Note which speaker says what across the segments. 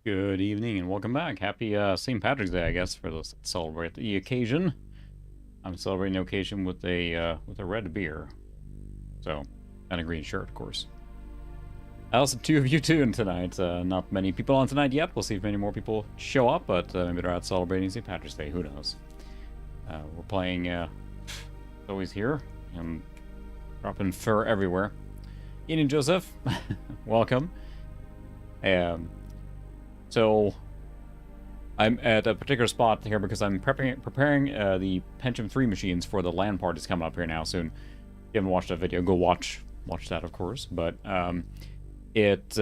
Speaker 1: Good evening and welcome back. Happy St. Patrick's Day, I guess, for those that celebrate the occasion. I'm celebrating the occasion with a red beer, so and a green shirt, of course. I also have two of you tuned tonight. Not many people on tonight yet. We'll see if many more people show up, but maybe they're out celebrating St. Patrick's Day. Who knows? We're playing. Always here and dropping fur everywhere. Ian Joseph, welcome. So I'm at a particular spot here because I'm preparing the Pentium 3 machines for the LAN parties coming up here now soon. If you haven't watched that video, go watch that, of course. But it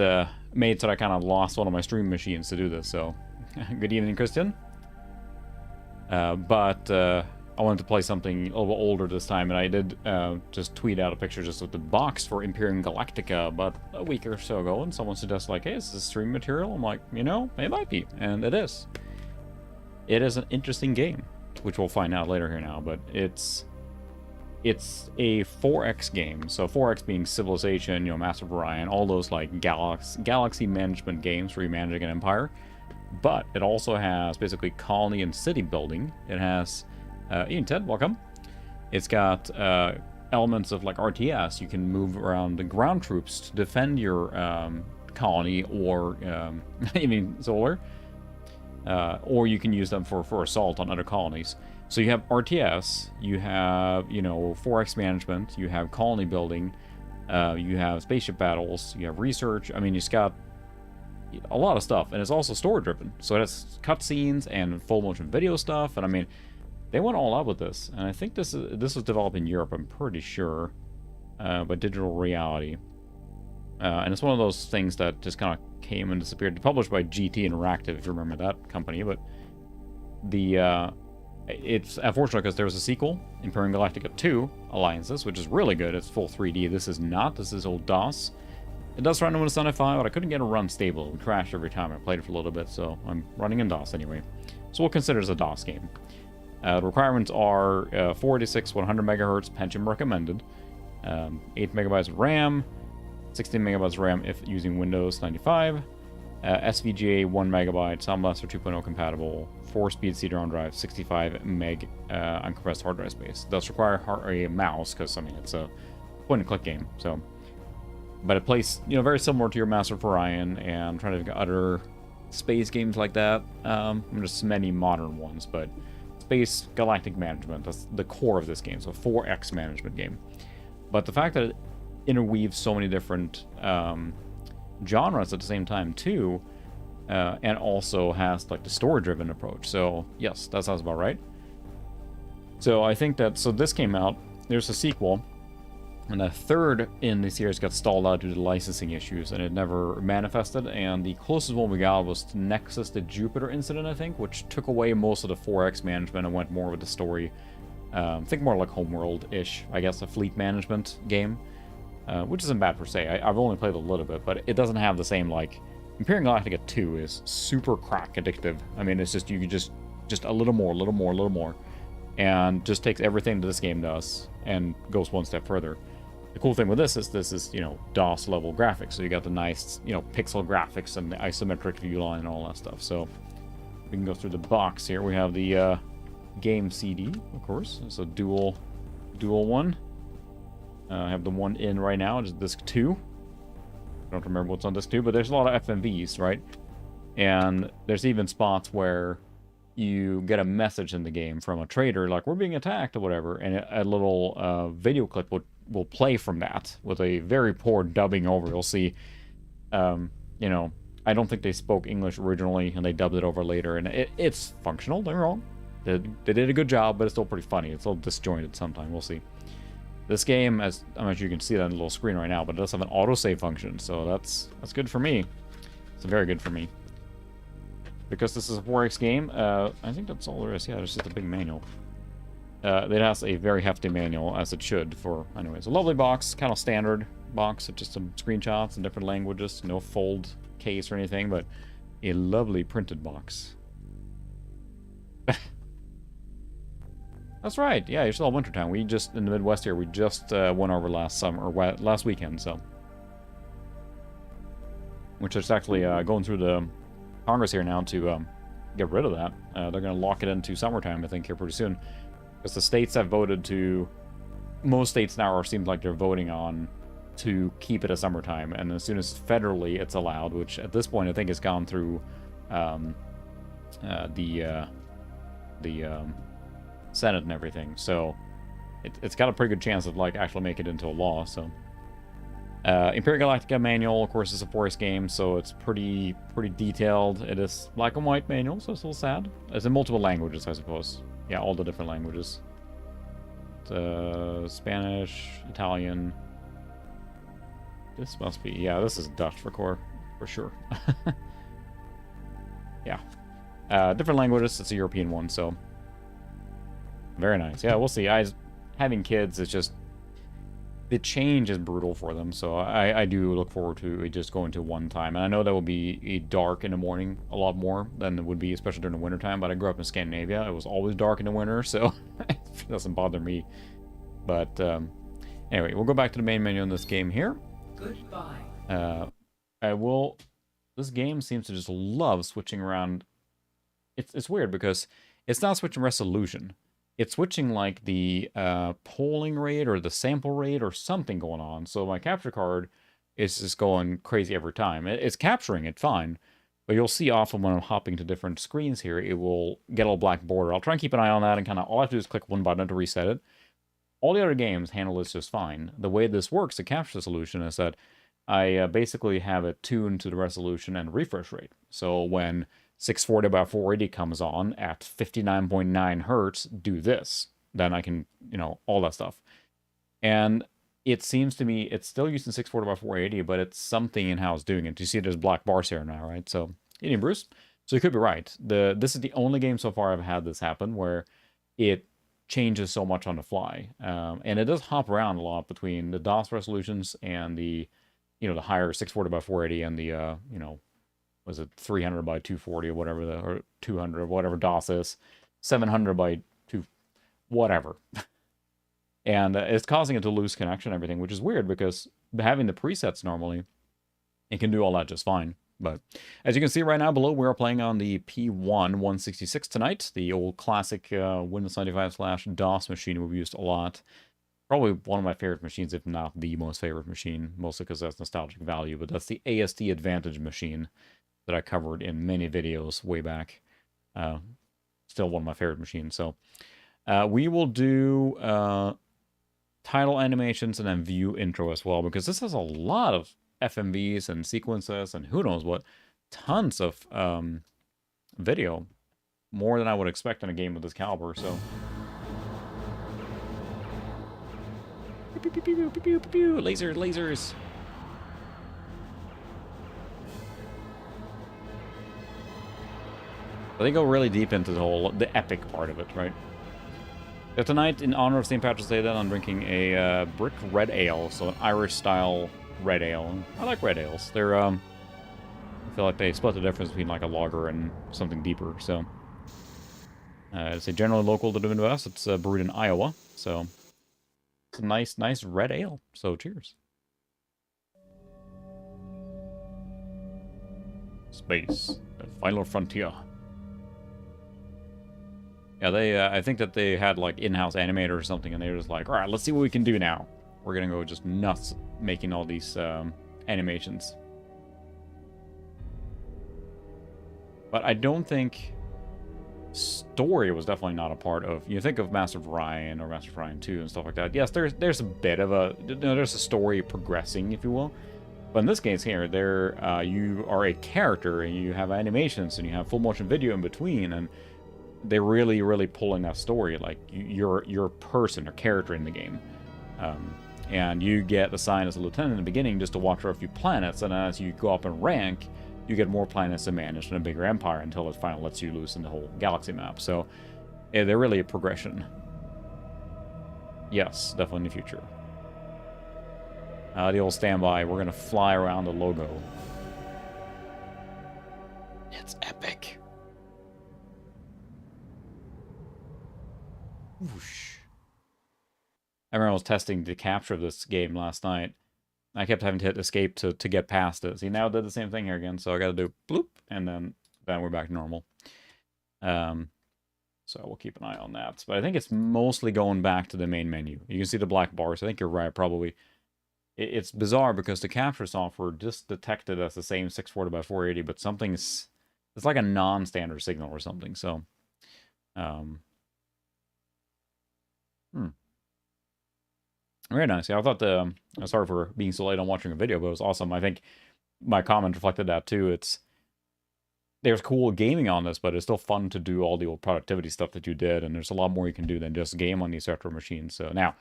Speaker 1: made so I kind of lost one of my stream machines to do this. So good evening, Christian. But I wanted to play something a little bit older this time, and I did just tweet out a picture just with the box for Imperium Galactica about a week or so ago, and someone suggested, like, hey, is this stream material? I'm like, you know, it might be, and it is. It is an interesting game, which we'll find out later here now, but it's a 4X game, so 4X being Civilization, you know, Master of Orion, all those, like, galaxy management games where you're managing an empire, but it also has basically colony and city building. It has Ian Ted, welcome. It's got elements of like RTS. You can move around the ground troops to defend your colony or even solar, or you can use them for assault on other colonies. So you have RTS, you have 4X management, you have colony building, you have spaceship battles, you have research. I mean, it's got a lot of stuff, and it's also story driven. So it has cutscenes and full motion video stuff, and I mean, they went all out with this, and I think this was developed in Europe, I'm pretty sure, by Digital Reality. And it's one of those things that just kind of came and disappeared. Published by GT Interactive, if you remember that company, but it's unfortunate because there was a sequel, Imperium Galactica 2 Alliances, which is really good. It's full 3D. This is not. This is old DOS. It does run on Windows 95, but I couldn't get it to run stable. It would crash every time I played it for a little bit, so I'm running in DOS anyway. So we'll consider it as a DOS game. The requirements are 486 100 megahertz Pentium recommended, 8 megabytes of RAM, 16 megabytes of RAM if using Windows 95, SVGA 1 megabyte, Sound Blaster 2.0 compatible, 4-speed CD-ROM drive, 65 meg uncompressed hard drive space. It does require a mouse because I mean it's a point-and-click game. So, but it plays very similar to your Master of Orion, and I'm trying to think of other space games like that. Just many modern ones, but. Space galactic management, that's the core of this game, so 4X management game. But the fact that it interweaves so many different genres at the same time too, and also has like the story-driven approach. So yes, that sounds about right. So I think that, so this came out, there's a sequel, and a third in the series got stalled out due to licensing issues, and it never manifested, and the closest one we got was Nexus the Jupiter incident, I think, which took away most of the 4X management and went more with the story. Think more like Homeworld-ish, I guess, a fleet management game, which isn't bad per se. I've only played a little bit, but it doesn't have the same, like, Imperium Galactica 2 is super crack addictive. I mean, it's just, you could just a little more, and just takes everything that this game does and goes one step further. The cool thing with this is DOS level graphics, so you got the nice pixel graphics and the isometric view line and all that stuff. So we can go through the box here. We have the game CD, of course. It's a dual one. I have the one in right now. It's disc 2. I don't remember what's on disc 2, but there's a lot of FMVs, right? And there's even spots where you get a message in the game from a trader, like, we're being attacked or whatever, and a little video clip will play from that with a very poor dubbing over. You'll see, I don't think they spoke English originally, and they dubbed it over later, and it's functional, they're wrong. They did a good job, but it's still pretty funny. It's a little disjointed sometimes, we'll see. This game, as I'm not sure you can see that on the little screen right now, but it does have an autosave function, so that's good for me. It's very good for me. Because this is a 4X game, I think that's all there is. Yeah, there's just a big manual. It has a very hefty manual, as it should, for, anyways, a lovely box, kind of standard box, with just some screenshots in different languages, no fold case or anything, but a lovely printed box. That's right, yeah, you're still in wintertime. We just, in the Midwest here, we just went over last weekend, so. Which is actually going through the Congress here now to get rid of that. They're going to lock it into summertime, I think, here pretty soon. Because the states have voted to... Most states now seems like they're voting on to keep it a summertime. And as soon as federally it's allowed, which at this point I think has gone through the Senate and everything. So it's got a pretty good chance of like actually make it into a law. So Imperium Galactica manual, of course, is a forest game, so it's pretty detailed. It is black and white manual, so it's a little sad. It's in multiple languages, I suppose. Yeah, all the different languages. Spanish, Italian. This must be, yeah, this is Dutch for sure. Yeah. Different languages, it's a European one, so very nice. Yeah, we'll see. Having kids, it's just, the change is brutal for them, so I do look forward to it just going to one time. And I know that will be dark in the morning a lot more than it would be, especially during the wintertime, but I grew up in Scandinavia. It was always dark in the winter, so it doesn't bother me. But anyway, we'll go back to the main menu in this game here. Goodbye. This game seems to just love switching around. It's weird because it's not switching resolution. It's switching like the polling rate or the sample rate or something going on. So my capture card is just going crazy every time. It's capturing it fine, but you'll see often when I'm hopping to different screens here, it will get a little black border. I'll try and keep an eye on that, and kind of all I have to do is click one button to reset it. All the other games handle this just fine. The way this works, the capture solution, is that I basically have it tuned to the resolution and refresh rate. So when 640 by 480 comes on at 59.9 hertz, do this. Then I can, all that stuff. And it seems to me it's still using 640 by 480, but it's something in how it's doing it. You see there's black bars here now, right? So, Bruce. So you could be right. This is the only game so far I've had this happen where it changes so much on the fly. And it does hop around a lot between the DOS resolutions and the, the higher 640 by 480 and the, was it 300 by 240 or whatever, or 200 or whatever DOS is, 700 by 2, whatever. And it's causing it to lose connection and everything, which is weird because having the presets normally, it can do all that just fine. But as you can see right now below, we are playing on the P1-166 tonight, the old classic Windows 95/DOS machine we've used a lot. Probably one of my favorite machines, if not the most favorite machine, mostly because that's nostalgic value, but that's the ASD Advantage machine that I covered in many videos way back. Still one of my favorite machines. So we will do title animations and then view intro as well, because this has a lot of FMVs and sequences and who knows what, tons of video, more than I would expect in a game of this caliber. So lasers. They go really deep into the epic part of it, right? So tonight, in honor of St. Patrick's Day, then I'm drinking a brick red ale, so an Irish-style red ale. I like red ales. They're I feel like they split the difference between like a lager and something deeper. So it's a generally local to the Midwest. It's brewed in Iowa, so it's a nice red ale. So cheers. Space, the final frontier. Yeah, I think that they had like in-house animator or something, and they were just like, all right, let's see what we can do now. We're gonna go just nuts making all these animations. But I don't think story was definitely not a part of. You think of Master of Orion or Master of Orion 2 and stuff like that. Yes, there's a bit of a there's a story progressing, if you will. But in this case here, you are a character and you have animations and you have full motion video in between, and they're really pulling that story. Like you're a person or character in the game. And you get assigned as a lieutenant in the beginning just to watch for a few planets, and as you go up in rank, you get more planets to manage in a bigger empire until it finally lets you loose in the whole galaxy map. So they're really a progression. Yes, definitely in the future. The old standby, we're going to fly around the logo. It's epic. Whoosh. I remember I was testing the capture of this game last night. I kept having to hit escape to get past it. See, now it did the same thing here again, so I gotta do bloop, and then Then we're back to normal. So we'll keep an eye on that. But I think it's mostly going back to the main menu. You can see the black bars. I think you're right, probably. It's bizarre because the capture software just detected as the same 640 by 480, but something's... It's like a non-standard signal or something, so... Very nice. Yeah, I thought the... sorry for being so late on watching a video, but it was awesome. I think my comment reflected that too. There's cool gaming on this, but it's still fun to do all the old productivity stuff that you did, and there's a lot more you can do than just game on these retro machines. So now,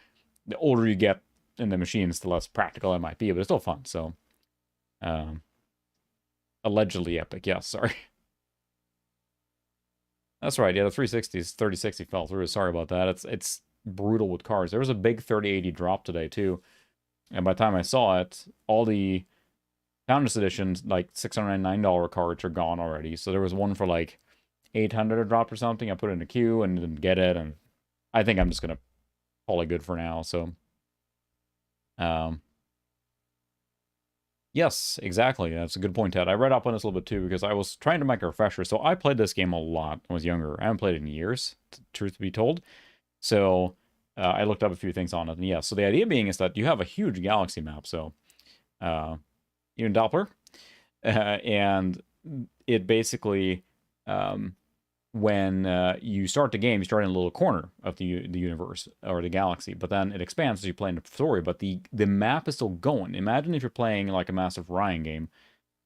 Speaker 1: the older you get in the machines, the less practical it might be, but it's still fun, so... allegedly epic, yes, sorry. That's right, yeah, the 360's 3060 fell through, sorry about that. It's brutal with cars. There was a big 3080 drop today, too, and by the time I saw it, all the Founders Editions, like $699 cards are gone already, so there was one for like 800 dropped or something. I put it in a queue and didn't get it, and I think I'm just gonna call it good for now, so... Yes, exactly. That's a good point, Ted. I read up on this a little bit too because I was trying to make a refresher. So I played this game a lot when I was younger. I haven't played it in years, truth be told. So I looked up a few things on it. And yeah, so the idea being is that you have a huge galaxy map. So even Doppler. And it basically... when you start the game, you start in a little corner of the universe, or the galaxy, but then it expands as you play in the story, but the map is still going. Imagine if you're playing like a massive Ryan game,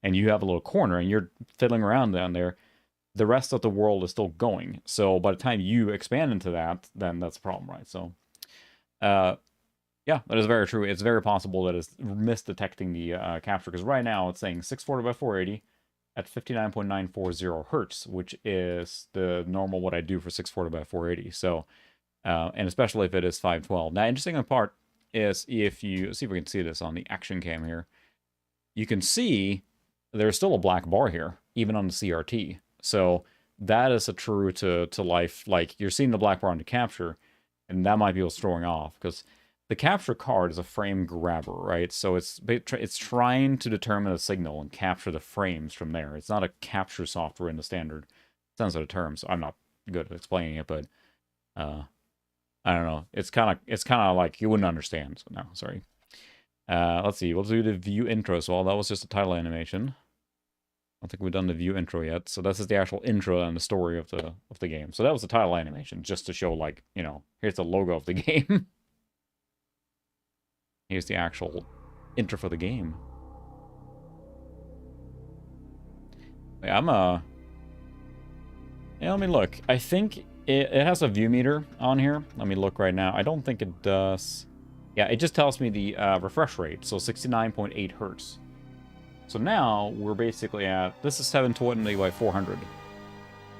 Speaker 1: and you have a little corner, and you're fiddling around down there, the rest of the world is still going. So by the time you expand into that, then that's a problem, right? So, yeah, that is very true. It's very possible that it's misdetecting the capture, because right now it's saying 640 by 480, at 59.940 hertz, which is the normal what I do for 640 by 480. So, and especially if it is 512. Now, interesting part is if you see if we can see this on the action cam here, you can see there's still a black bar here, even on the CRT. So that is a true to life. Like you're seeing the black bar on the capture, and that might be what's throwing off because the capture card is a frame grabber, right? So it's trying to determine the signal and capture the frames from there. It's not a capture software in the standard sense of the term, so I'm not good at explaining it, but I don't know. It's kind of like you wouldn't understand. So no, sorry. Let's see. We'll do the view intro. So that was just a title animation. I don't think we've done the view intro yet. So this is the actual intro and the story of the game. So that was the title animation, just to show, like, you know, here's the logo of the game. Here's the actual intro for the game. Yeah, let me look. I think it has a view meter on here. Let me look right now. I don't think it does. Yeah, it just tells me the refresh rate. So 69.8 hertz. So now we're basically at... This is 720 by 400.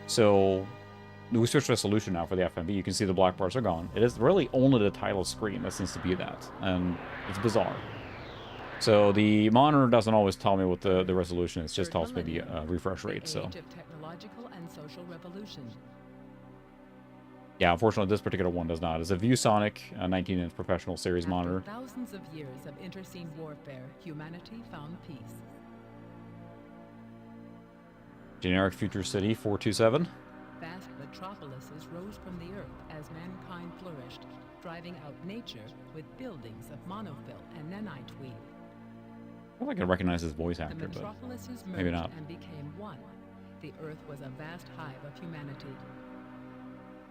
Speaker 1: So... We switch resolution now for the FMV. You can see the black bars are gone. It is really only the title screen that seems to be that. And it's bizarre. So the monitor doesn't always tell me what the resolution is. It just tells me the refresh rate. So
Speaker 2: technological and social revolution.
Speaker 1: Yeah, unfortunately this particular one does not. It's a ViewSonic 19-inch professional series
Speaker 2: After
Speaker 1: monitor.
Speaker 2: Thousands of years of interscene warfare, humanity found peace.
Speaker 1: Generic Future City 427.
Speaker 2: Vast metropolises rose from the earth as mankind flourished, driving out nature with buildings of monofill and nanite weave.
Speaker 1: I don't think I recognize his voice actor,
Speaker 2: The
Speaker 1: but
Speaker 2: metropolises
Speaker 1: maybe
Speaker 2: merged
Speaker 1: not.
Speaker 2: and became one. The earth was a vast hive of humanity.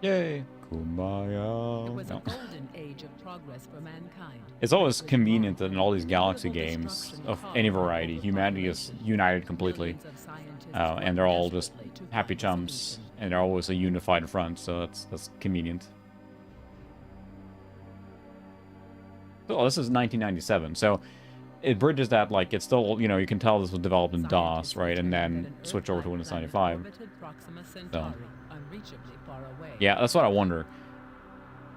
Speaker 1: Yay! Kumbaya!
Speaker 2: It was
Speaker 1: No.
Speaker 2: a golden age of progress for mankind.
Speaker 1: It's always
Speaker 2: It was
Speaker 1: convenient
Speaker 2: marked
Speaker 1: that in all these
Speaker 2: by
Speaker 1: Galaxy
Speaker 2: inevitable
Speaker 1: games
Speaker 2: destruction
Speaker 1: of
Speaker 2: caused
Speaker 1: any
Speaker 2: by
Speaker 1: variety,
Speaker 2: global
Speaker 1: humanity is
Speaker 2: population.
Speaker 1: united completely.
Speaker 2: Millions of scientists
Speaker 1: And
Speaker 2: worked
Speaker 1: they're all just
Speaker 2: desperately to
Speaker 1: happy
Speaker 2: find a
Speaker 1: chums,
Speaker 2: solution.
Speaker 1: and they're always a unified front, so that's convenient. Oh, this is 1997, so it bridges that, like, it's still, you know, you can tell this was developed in DOS, right, and then switch over to Windows 95. So, yeah, that's what I wonder.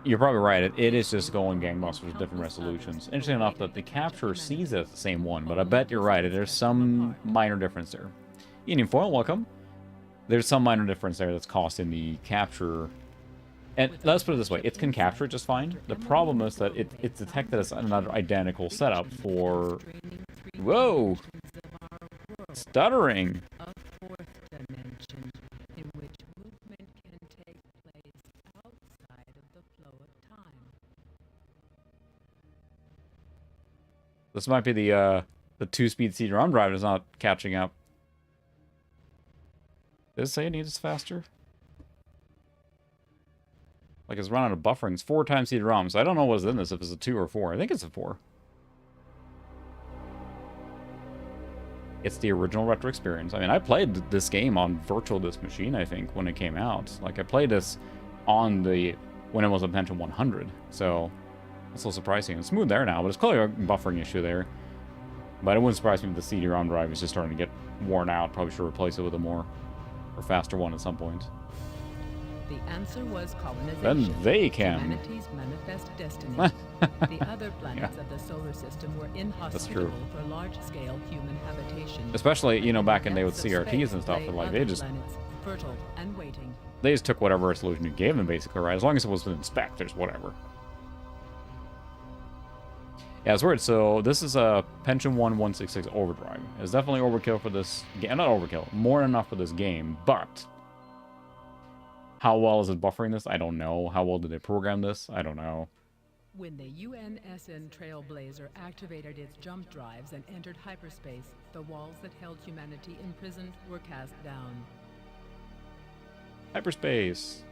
Speaker 1: You're probably right, it is just going gangbusters with different resolutions. Interesting enough that the capture sees it as the same one, but I bet you're right, there's some minor difference there. Indian Foil, welcome. There's some minor difference there that's caused in the capture. And let's put it this way, it can capture it just fine. The problem is that it's detected as another identical setup for... Whoa! Stuttering! This might be the 2-speed CD-ROM drive is not catching up. Did it say it needs faster? Like it's run out of buffering. It's 4 times CD-ROM, so I don't know what's in this, if it's a 2 or 4. I think it's a 4. It's the original retro experience. I mean, I played this game on Virtual Disk Machine, I think, when it came out. Like, I played this on when it was a Pentium 100, so that's a little surprising. It's smooth there now, but it's clearly a buffering issue there. But it wouldn't surprise me if the CD-ROM drive is just starting to get worn out. Probably should replace it with a more or faster one at some point.
Speaker 2: The answer was colonization.
Speaker 1: Then they can.
Speaker 2: Humanity's manifest destiny. The other planets of the solar system were inhospitable for large-scale human habitation.
Speaker 1: Especially, you know, back in the day with CRTs and stuff, like they just
Speaker 2: fertile and waiting.
Speaker 1: They just took whatever solution you gave them, basically, right? As long as it was within spec, there's whatever. Yeah, it's weird. So this is a Pentium 1 166 overdrive. It's definitely overkill for this game. Not overkill, more than enough for this game, but how well is it buffering this? I don't know. How well did they program this? I don't know.
Speaker 2: When the UNSN Trailblazer activated its jump drives and entered hyperspace, the walls that held humanity imprisoned were cast down.
Speaker 1: Hyperspace.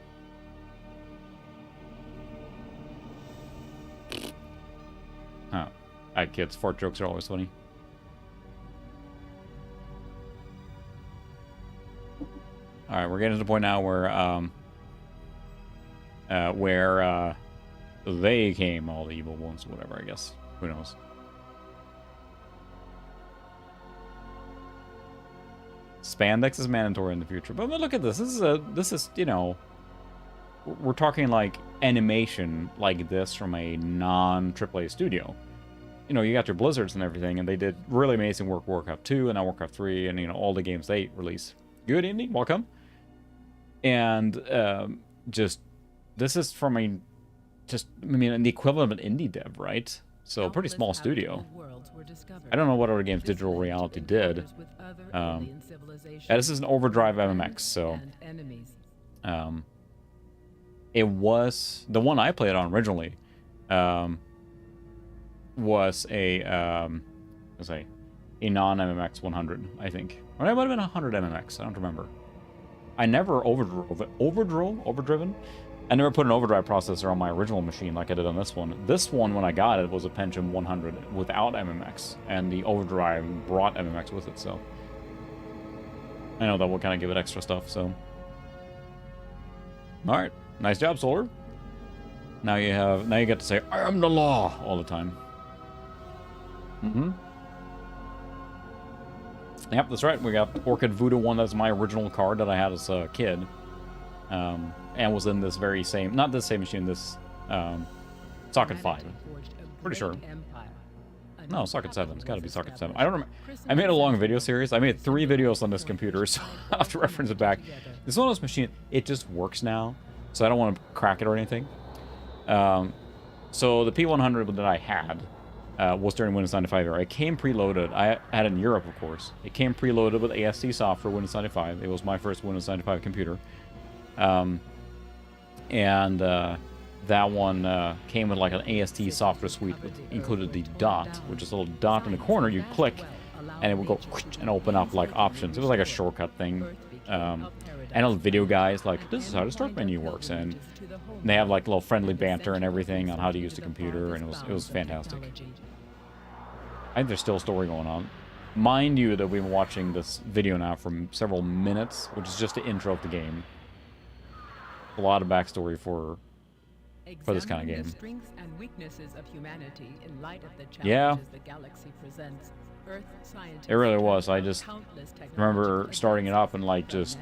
Speaker 1: Huh. Alright, kids. Fart jokes are always funny. Alright, we're getting to the point now where they came, all the evil ones, whatever, I guess. Who knows? Spandex is mandatory in the future. But look at this. This is, you know, we're talking like animation like this from a non-AAA studio. You know, you got your Blizzards and everything, and they did really amazing work with Warcraft 2 and now Warcraft 3 and, you know, all the games they release. Good evening, welcome. And just, this is from a, I mean, the equivalent of an indie dev, right? So a pretty small studio. I don't know what other games Digital Reality did. This is an Overdrive MMX, so it was the one I played on originally. Was a non-MMX 100, I think, or it might have been 100 MMX. I don't remember. I never overdriven. I never put an overdrive processor on my original machine like I did on this one. This one, when I got it, was a Pentium 100 without MMX, and the overdrive brought MMX with it, so I know that will kind of give it extra stuff, so. Alright, nice job, Solar. Now you get to say, I am the law, all the time. Yep, that's right, we got Orchid Voodoo 1, that's my original card that I had as a kid. And was in this very same, not this same machine, this socket 5. Pretty sure. No, socket 7. It's got to be socket 7. I don't remember. I made a long video series. I made 3 videos on this computer, so I'll have to reference it back. This is one of those machines, it just works now, so I don't want to crack it or anything. So the P100 that I had was during Windows 95 era. It came preloaded. I had it in Europe, of course. It came preloaded with AST software, Windows 95. It was my first Windows 95 computer. That one came with like an AST software suite that included the dot, which is a little dot in the corner. You click, and it would go and open up like options. It was like a shortcut thing. And all the video guys like, this is how the start menu works, and they have like little friendly banter and everything on how to use the computer, and it was fantastic. I think there's still a story going on. Mind you that we've been watching this video now for several minutes, which is just the intro of the game. A lot of backstory for this kind of game.
Speaker 2: The strengths and weaknesses of humanity in light of the challenges the galaxy presents. Earth scientists
Speaker 1: it really was. I just remember starting it up and like just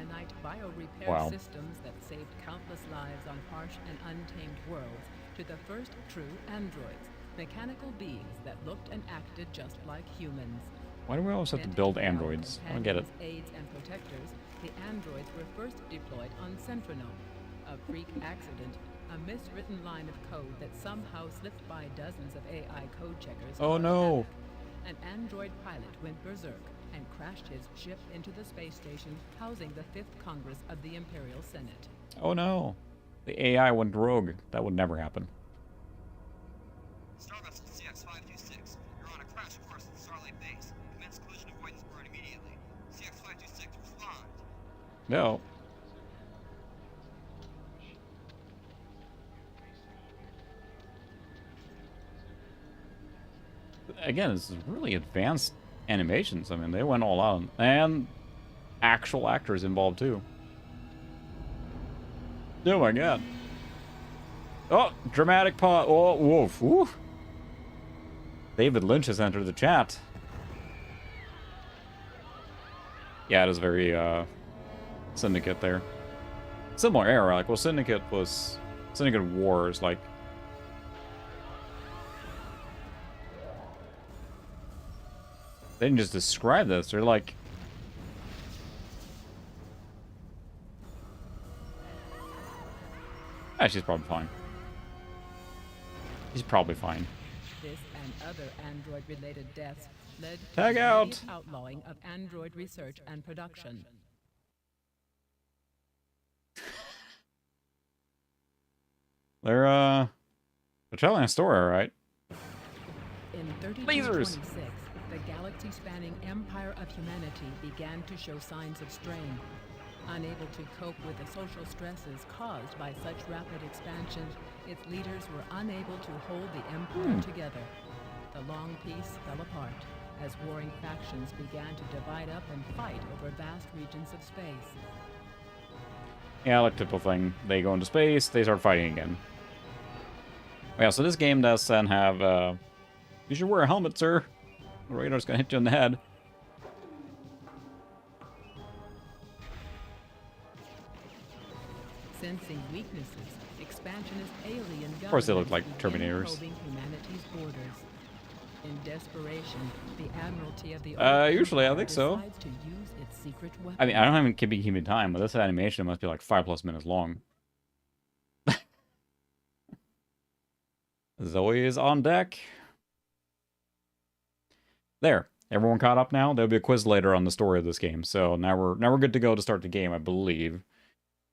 Speaker 1: wow.
Speaker 2: Systems that saved countless lives on harsh and untamed worlds to the first true androids, mechanical beings that looked and acted just like humans.
Speaker 1: Why do we always have to build androids? I don't get it.
Speaker 2: Aids and protectors, the androids were first deployed on Centronome. A freak accident, a miswritten line of code that somehow slipped by dozens of AI code checkers.
Speaker 1: Oh no!
Speaker 2: An android pilot went berserk and crashed his ship into the space station housing the 5th Congress of the Imperial Senate.
Speaker 1: Oh no! The AI went rogue. That would never happen.
Speaker 3: Stardust CX-526. You're on a crash
Speaker 1: No. Again, this is really advanced animations. I mean, they went all out. And actual actors involved, too. Oh, my God. Oh, dramatic pause. Oh, woof. Woo. David Lynch has entered the chat. Yeah, it is very, Syndicate there. Similar era. Like, well, Syndicate Wars, like... They didn't just describe this. They're like... Ah, she's probably fine. She's probably fine.
Speaker 2: This and other android-related deaths led
Speaker 1: Tag
Speaker 2: to the
Speaker 1: out.
Speaker 2: immediate outlawing of android research and production.
Speaker 1: They're telling a story, right?
Speaker 2: In
Speaker 1: Lasers.
Speaker 2: 3226, the galaxy-spanning empire of humanity began to show signs of strain. Unable to cope with the social stresses caused by such rapid expansion, its leaders were unable to hold the empire together. The long peace fell apart as warring factions began to divide up and fight over vast regions of space.
Speaker 1: Yeah, like typical thing. They go into space, they start fighting again. Yeah, so this game does then have, you should wear a helmet, sir. The radar's gonna hit you in the head.
Speaker 2: Sensing weaknesses, expansionist alien
Speaker 1: Of course they look
Speaker 2: governments
Speaker 1: like
Speaker 2: began
Speaker 1: Terminators.
Speaker 2: probing humanity's borders. In desperation, the Admiralty of the
Speaker 1: Usually I
Speaker 2: Empire
Speaker 1: think so.
Speaker 2: decides to use its secret weapon.
Speaker 1: I mean, I don't have keeping time, but this animation must be like 5+ minutes long. Zoe is on deck. There. Everyone caught up now? There'll be a quiz later on the story of this game. So now we're good to go to start the game, I believe.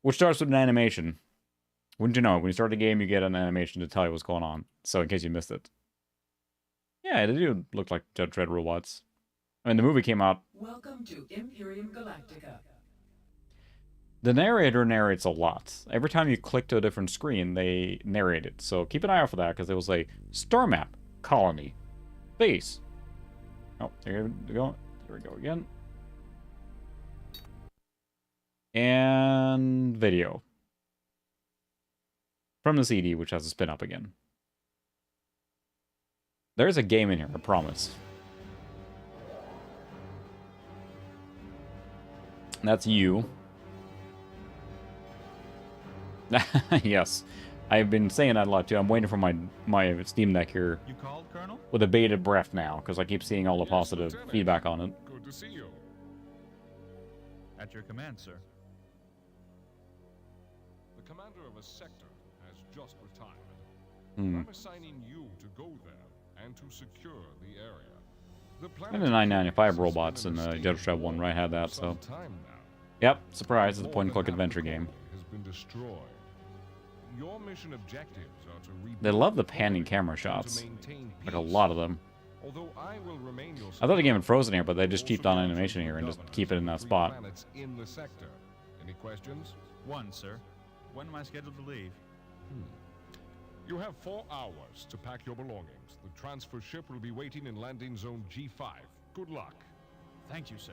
Speaker 1: Which starts with an animation. Wouldn't you know? When you start the game, you get an animation to tell you what's going on. So in case you missed it. Yeah, they do look like Judge Dredd robots. I mean, the movie came out.
Speaker 2: Welcome to Imperium Galactica.
Speaker 1: The narrator narrates a lot. Every time you click to a different screen, they narrate it. So keep an eye out for that, because it will say, Star Map, Colony, Base. Oh, there we go. There we go again. And video. From the CD, which has a spin up again. There's a game in here, I promise. That's you. Yes. I've been saying that a lot too. I'm waiting for my Steam Deck here.
Speaker 3: You called, Colonel?
Speaker 1: With a bated breath now, because I keep seeing all the
Speaker 4: Yes,
Speaker 1: positive
Speaker 4: Lieutenant.
Speaker 1: feedback on it.
Speaker 4: Good to see you.
Speaker 3: At your command, sir.
Speaker 4: The commander of a sector has just retired.
Speaker 1: Hmm.
Speaker 4: I'm assigning you to go there and to secure the area. The
Speaker 1: And the 995 robots in the Judge Dredd one, right? Had that, so. Yep, surprise, it's a point-and-click adventure game.
Speaker 4: Has been destroyed. Your mission objectives are to rebuild
Speaker 1: They love the
Speaker 4: the
Speaker 1: panning
Speaker 4: colony
Speaker 1: camera
Speaker 4: and to
Speaker 1: shots.
Speaker 4: maintain
Speaker 1: Like a
Speaker 4: peace.
Speaker 1: lot of them.
Speaker 4: Although I will remain your
Speaker 1: I thought the game had
Speaker 4: support,
Speaker 1: frozen here, but they just
Speaker 4: also
Speaker 1: cheaped on
Speaker 4: capture
Speaker 1: animation
Speaker 4: the
Speaker 1: here and just
Speaker 4: governors
Speaker 1: keep it in
Speaker 4: of
Speaker 1: that
Speaker 4: three
Speaker 1: spot.
Speaker 4: planets in the sector. Any questions?
Speaker 3: One, sir. When am I scheduled to leave?
Speaker 4: You have 4 hours to pack your belongings. The transfer ship will be waiting in landing zone G5. Good luck.
Speaker 3: Thank you, sir.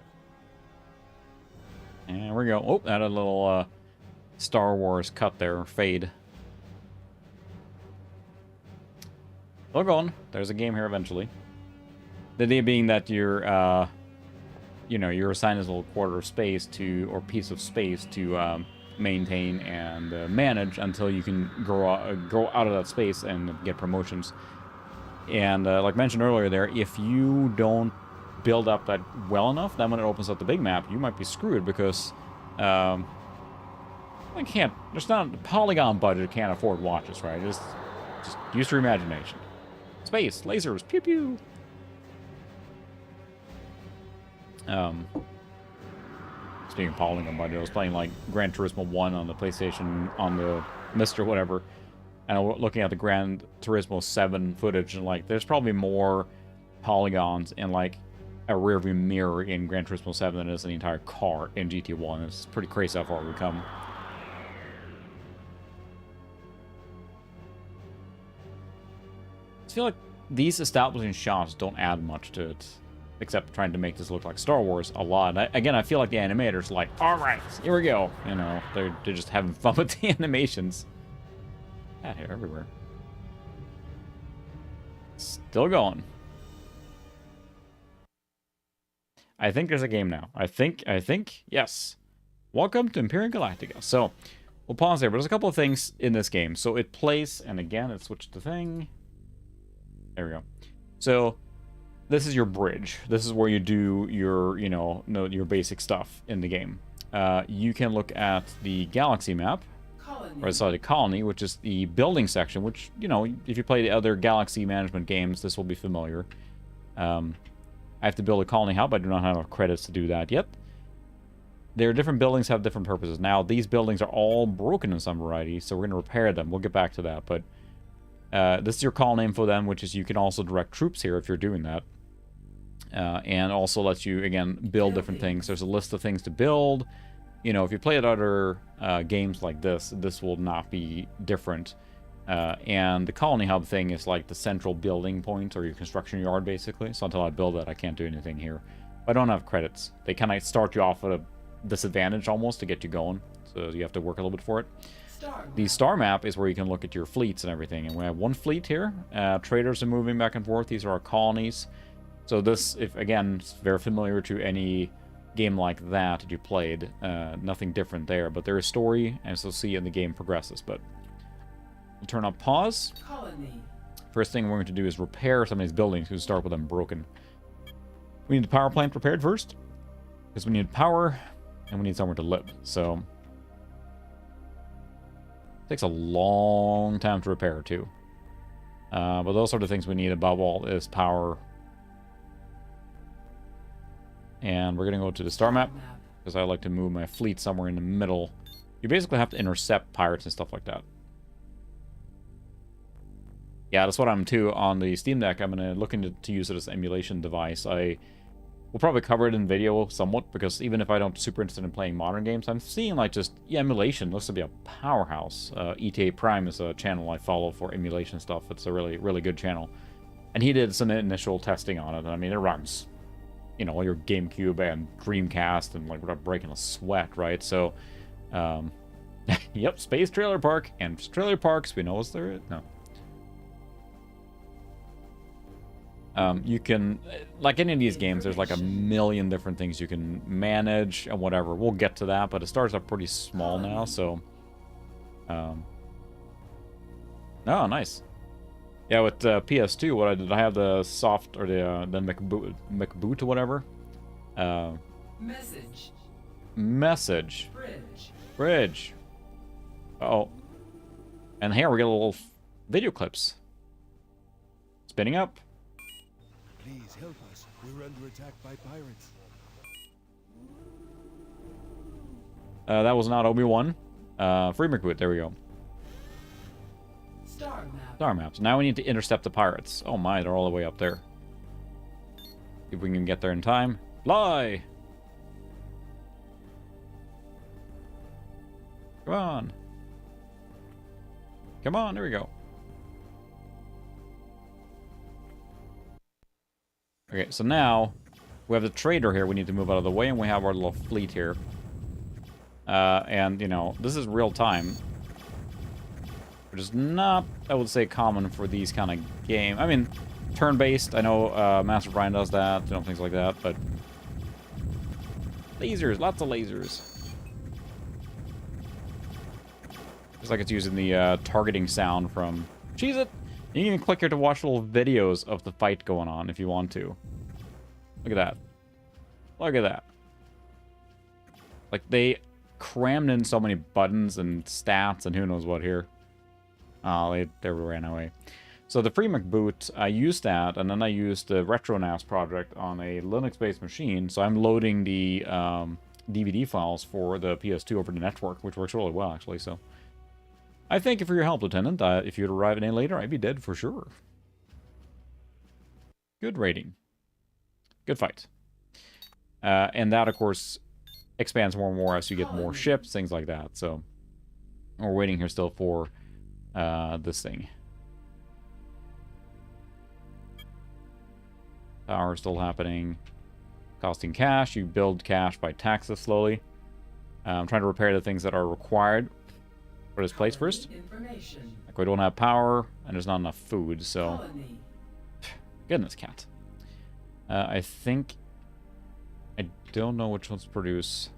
Speaker 1: And we go. Oh, had a little Star Wars cut there, fade. Look on. There's a game here eventually. The idea being that you're, you know, you're assigned this little quarter of space to, or piece of space to maintain and manage until you can grow out of that space and get promotions. And like mentioned earlier there, if you don't build up that well enough, then when it opens up the big map, you might be screwed because I can't. There's not a polygon budget can't afford watches, right? Just use your imagination. Space, lasers, pew pew. Speaking of polygon budget, I was playing like Gran Turismo 1 on the PlayStation on the Mist or whatever, and I was looking at the Gran Turismo 7 footage, and like there's probably more polygons in like a rearview mirror in Gran Turismo 7 than it is in the entire car in GT1. It's pretty crazy how far we've come. I feel like these establishing shots don't add much to it, except trying to make this look like Star Wars a lot. Again, I feel like the animators are like, all right, here we go. You know, they're just having fun with the animations. Cat hair everywhere. Still going. I think there's a game now. I think, yes. Welcome to Imperium Galactica. So, we'll pause there, but there's a couple of things in this game. So it plays, and again, it switched the thing. There we go. So, this is your bridge. This is where you do your, you know, your basic stuff in the game. You can look at the galaxy map, or sorry, the colony, which is the building section, which, you know, if you play the other galaxy management games, this will be familiar. I have to build a colony hub. I do not have enough credits to do that yet. Their different buildings have different purposes. Now, these buildings are all broken in some variety, so we're going to repair them. We'll get back to that, but this is your call name for them, which is you can also direct troops here if you're doing that. And also lets you, again, build different things. There's a list of things to build. You know, if you play at other games like this, this will not be different. And the colony hub thing is like the central building point, or your construction yard, basically. So until I build that, I can't do anything here. I don't have credits. They kind of start you off at a disadvantage almost to get you going. So you have to work a little bit for it. The star map is where you can look at your fleets and everything. And we have one fleet here. Traders are moving back and forth. These are our colonies. So this, if again, it's very familiar to any game like that you played. Nothing different there. But there is story, as you'll see, and the game progresses. But we'll turn on pause.
Speaker 2: Colony.
Speaker 1: First thing we're going to do is repair some of these buildings. We'll start with them broken. We need the power plant repaired first, because we need power, and we need somewhere to live. So, it takes a long time to repair, too. But those sort of things we need above all is power. And we're going to go to the star map, because I like to move my fleet somewhere in the middle. You basically have to intercept pirates and stuff like that. Yeah, that's what I'm too on the Steam Deck. I'm going to look into to use it as an emulation device. I will probably cover it in video somewhat, because even if I don't super interested in playing modern games, I'm seeing like just emulation looks to be a powerhouse. ETA Prime is a channel I follow for emulation stuff. It's a really, really good channel. And he did some initial testing on it. And I mean, it runs, you know, your GameCube and Dreamcast and like without breaking a sweat, right? So, yep, Space Trailer Park. And trailer parks, we know is there. No. You can, like any of these games, there's like a million different things you can manage and whatever. We'll get to that, but it starts up pretty small now, so... Oh, nice. Yeah, with PS2, what I did, I have the soft, or the McBoot or whatever.
Speaker 2: Message.
Speaker 1: Message.
Speaker 2: Bridge.
Speaker 1: Bridge. Uh-oh. And here we get a little video clips. Spinning up.
Speaker 5: Please help us. We're under attack by pirates.
Speaker 1: That was not Obi-Wan. Free McBoot, there we go.
Speaker 2: Star map.
Speaker 1: Star maps. Now we need to intercept the pirates. Oh my, they're all the way up there. See if we can get there in time. Fly! Come on. Come on, there we go. Okay, so now we have the trader here we need to move out of the way, and we have our little fleet here. And, you know, this is real time. Which is not, I would say, common for these kind of game. I mean, turn-based, I know Master Brian does that, you know, things like that, but... Lasers, lots of lasers. Just like it's using the targeting sound from... Cheese it! You can even click here to watch little videos of the fight going on if you want to. Look at that. Look at that. Like, they crammed in so many buttons and stats and who knows what here. Oh, they ran away. So the free McBoot, I used that, and then I used the RetroNAS project on a Linux-based machine. So I'm loading the DVD files for the PS2 over the network, which works really well, actually, so... I thank you for your help, Lieutenant. If you'd arrive any later, I'd be dead for sure. Good rating. good fight. And that, of course, expands more and more as you get more ships, things like that. So we're waiting here still for this thing. Power still happening. Costing cash. You build cash by taxes slowly. I'm trying to repair the things that are required for this place first. Like, we don't have power, and there's not enough food, so... Goodness, cat. I think... I don't know which ones produce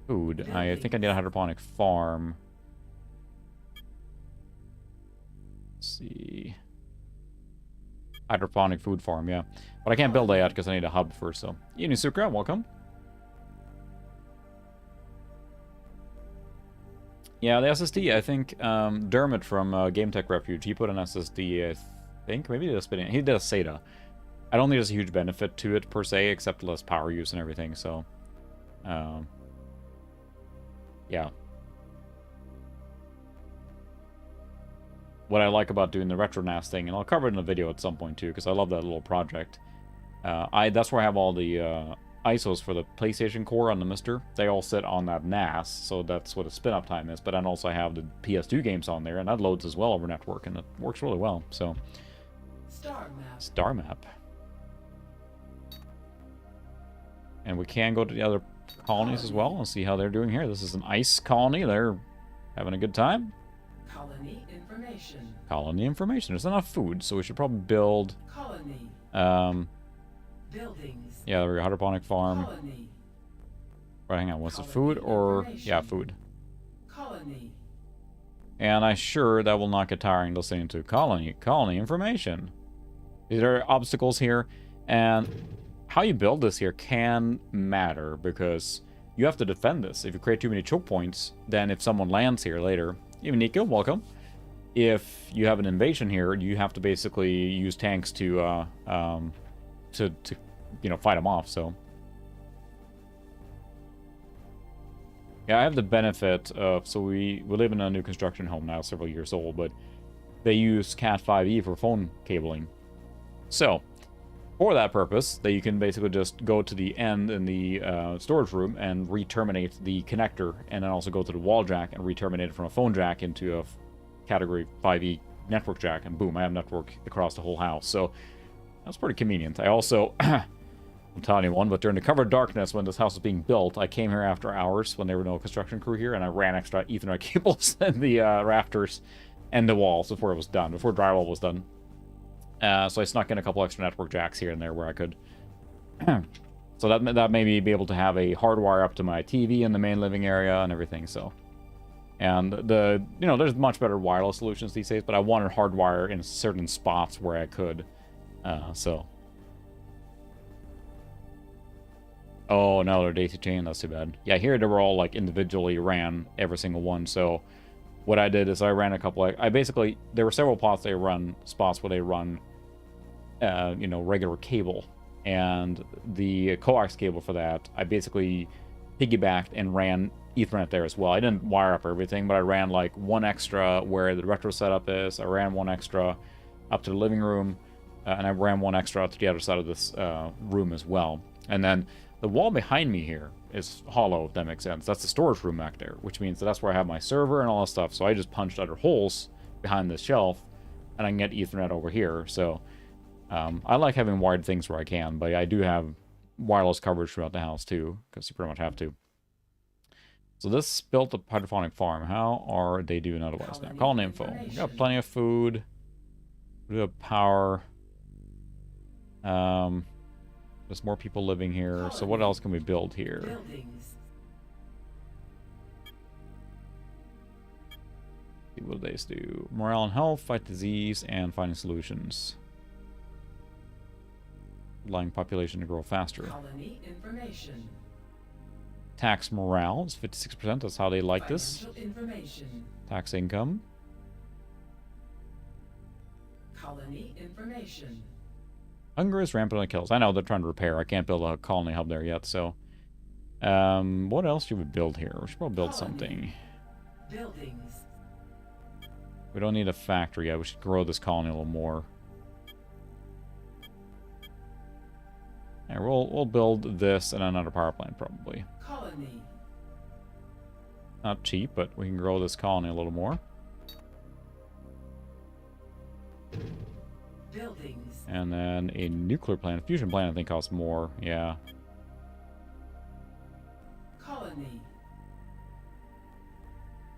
Speaker 1: food. I think I need a hydroponic farm. Let's see... Hydroponic food farm, yeah. But I can't build that yet because I need a hub first, so... Unisukra, welcome. Yeah, the SSD, I think Dermot from Game Tech Refuge, he put an SSD, I think. Maybe he did a spin. He did a SATA. I don't think there's a huge benefit to it, per se, except less power use and everything, so... yeah. What I like about doing the RetroNAS thing, and I'll cover it in a video at some point, too, because I love that little project. That's where I have all the... ISOs for the PlayStation Core on the Mister. They all sit on that NAS, so that's what a spin-up time is. But then also I have the PS2 games on there, and that loads as well over network, and it works really well. So, Star Map. And we can go to the other colonies as well and see how they're doing here. This is an ice colony. They're having a good time.
Speaker 2: Colony information.
Speaker 1: Colony information. There's enough food, so we should probably build...
Speaker 2: Colony. Buildings.
Speaker 1: Yeah, there we go. Hydroponic farm.
Speaker 2: Colony.
Speaker 1: Right, hang on. What's it? Food or... Yeah, food.
Speaker 2: Colony.
Speaker 1: And I'm sure that will not get tiring listening to colony information. There are obstacles here, and how you build this here can matter, because you have to defend this. If you create too many choke points, then if someone lands here later... Even Nico, welcome. If you have an invasion here, you have to basically use tanks to you know, fight them off, so... Yeah, I have the benefit of... So we live in a new construction home now, several years old, but they use Cat 5e for phone cabling. So, for that purpose, that you can basically just go to the end in the storage room and re-terminate the connector, and then also go to the wall jack and re-terminate it from a phone jack into a Category 5e network jack, and boom, I have network across the whole house. So, that's pretty convenient. I also... I'm telling you one, but during the cover of darkness, when this house was being built, I came here after hours when there were no construction crew here, and I ran extra Ethernet cables in the rafters and the walls before it was done, before drywall was done. So I snuck in a couple extra network jacks here and there where I could. So that made me be able to have a hardwire up to my TV in the main living area and everything. So, and there's much better wireless solutions these days, but I wanted hardwire in certain spots where I could. So. Oh, no, they're daisy chain. That's too bad. Yeah, here they were all, like, individually ran, every single one. So what I did is I ran a couple... there were several spots where they run, regular cable. And the coax cable for that, I basically piggybacked and ran Ethernet there as well. I didn't wire up everything, but I ran, like, one extra where the retro setup is. I ran one extra up to the living room. And I ran one extra to the other side of this room as well. And then... the wall behind me here is hollow, if that makes sense. That's the storage room back there, which means that's where I have my server and all that stuff. So I just punched other holes behind this shelf, and I can get Ethernet over here. So I like having wired things where I can, but I do have wireless coverage throughout the house too, because you pretty much have to. So this built a hydroponic farm. How are they doing otherwise now? Colony info. We got plenty of food. We have power. There's more people living here, so what else can we build here?
Speaker 2: Buildings.
Speaker 1: See what do they do? Morale and health, fight disease, and finding solutions. Allowing population to grow faster.
Speaker 2: Colony information.
Speaker 1: Tax morale is 56%, that's how they like this.
Speaker 2: Information.
Speaker 1: Tax income.
Speaker 2: Colony information.
Speaker 1: Hunger is rampant on kills. I know they're trying to repair. I can't build a colony hub there yet, so... what else should we build here? We should probably build something.
Speaker 2: Buildings.
Speaker 1: We don't need a factory yet. We should grow this colony a little more. And we'll build this and another power plant probably.
Speaker 2: Colony.
Speaker 1: Not cheap, but we can grow this colony a little more.
Speaker 2: Buildings.
Speaker 1: And then a nuclear plant. Fusion plant I think costs more. Yeah.
Speaker 2: Colony.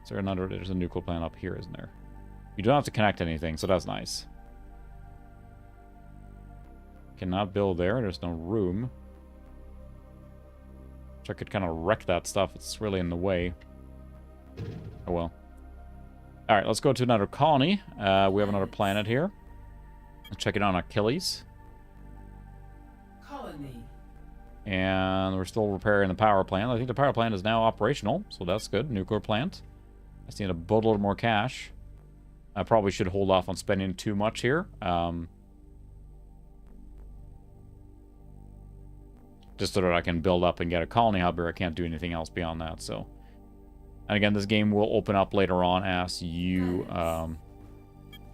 Speaker 1: Is there another? There's a nuclear plant up here, isn't there? You don't have to connect anything, so that's nice. Cannot build there. There's no room. Which I could kind of wreck that stuff. It's really in the way. Oh well. Alright, let's go to another colony. We have another planet here. Let's check it on Achilles.
Speaker 2: Colony.
Speaker 1: And we're still repairing the power plant. I think the power plant is now operational, so that's good. Nuclear plant. I just need a boatload more cash. I probably should hold off on spending too much here. Just so that I can build up and get a colony hub, or I can't do anything else beyond that, so. And again, this game will open up later on as you...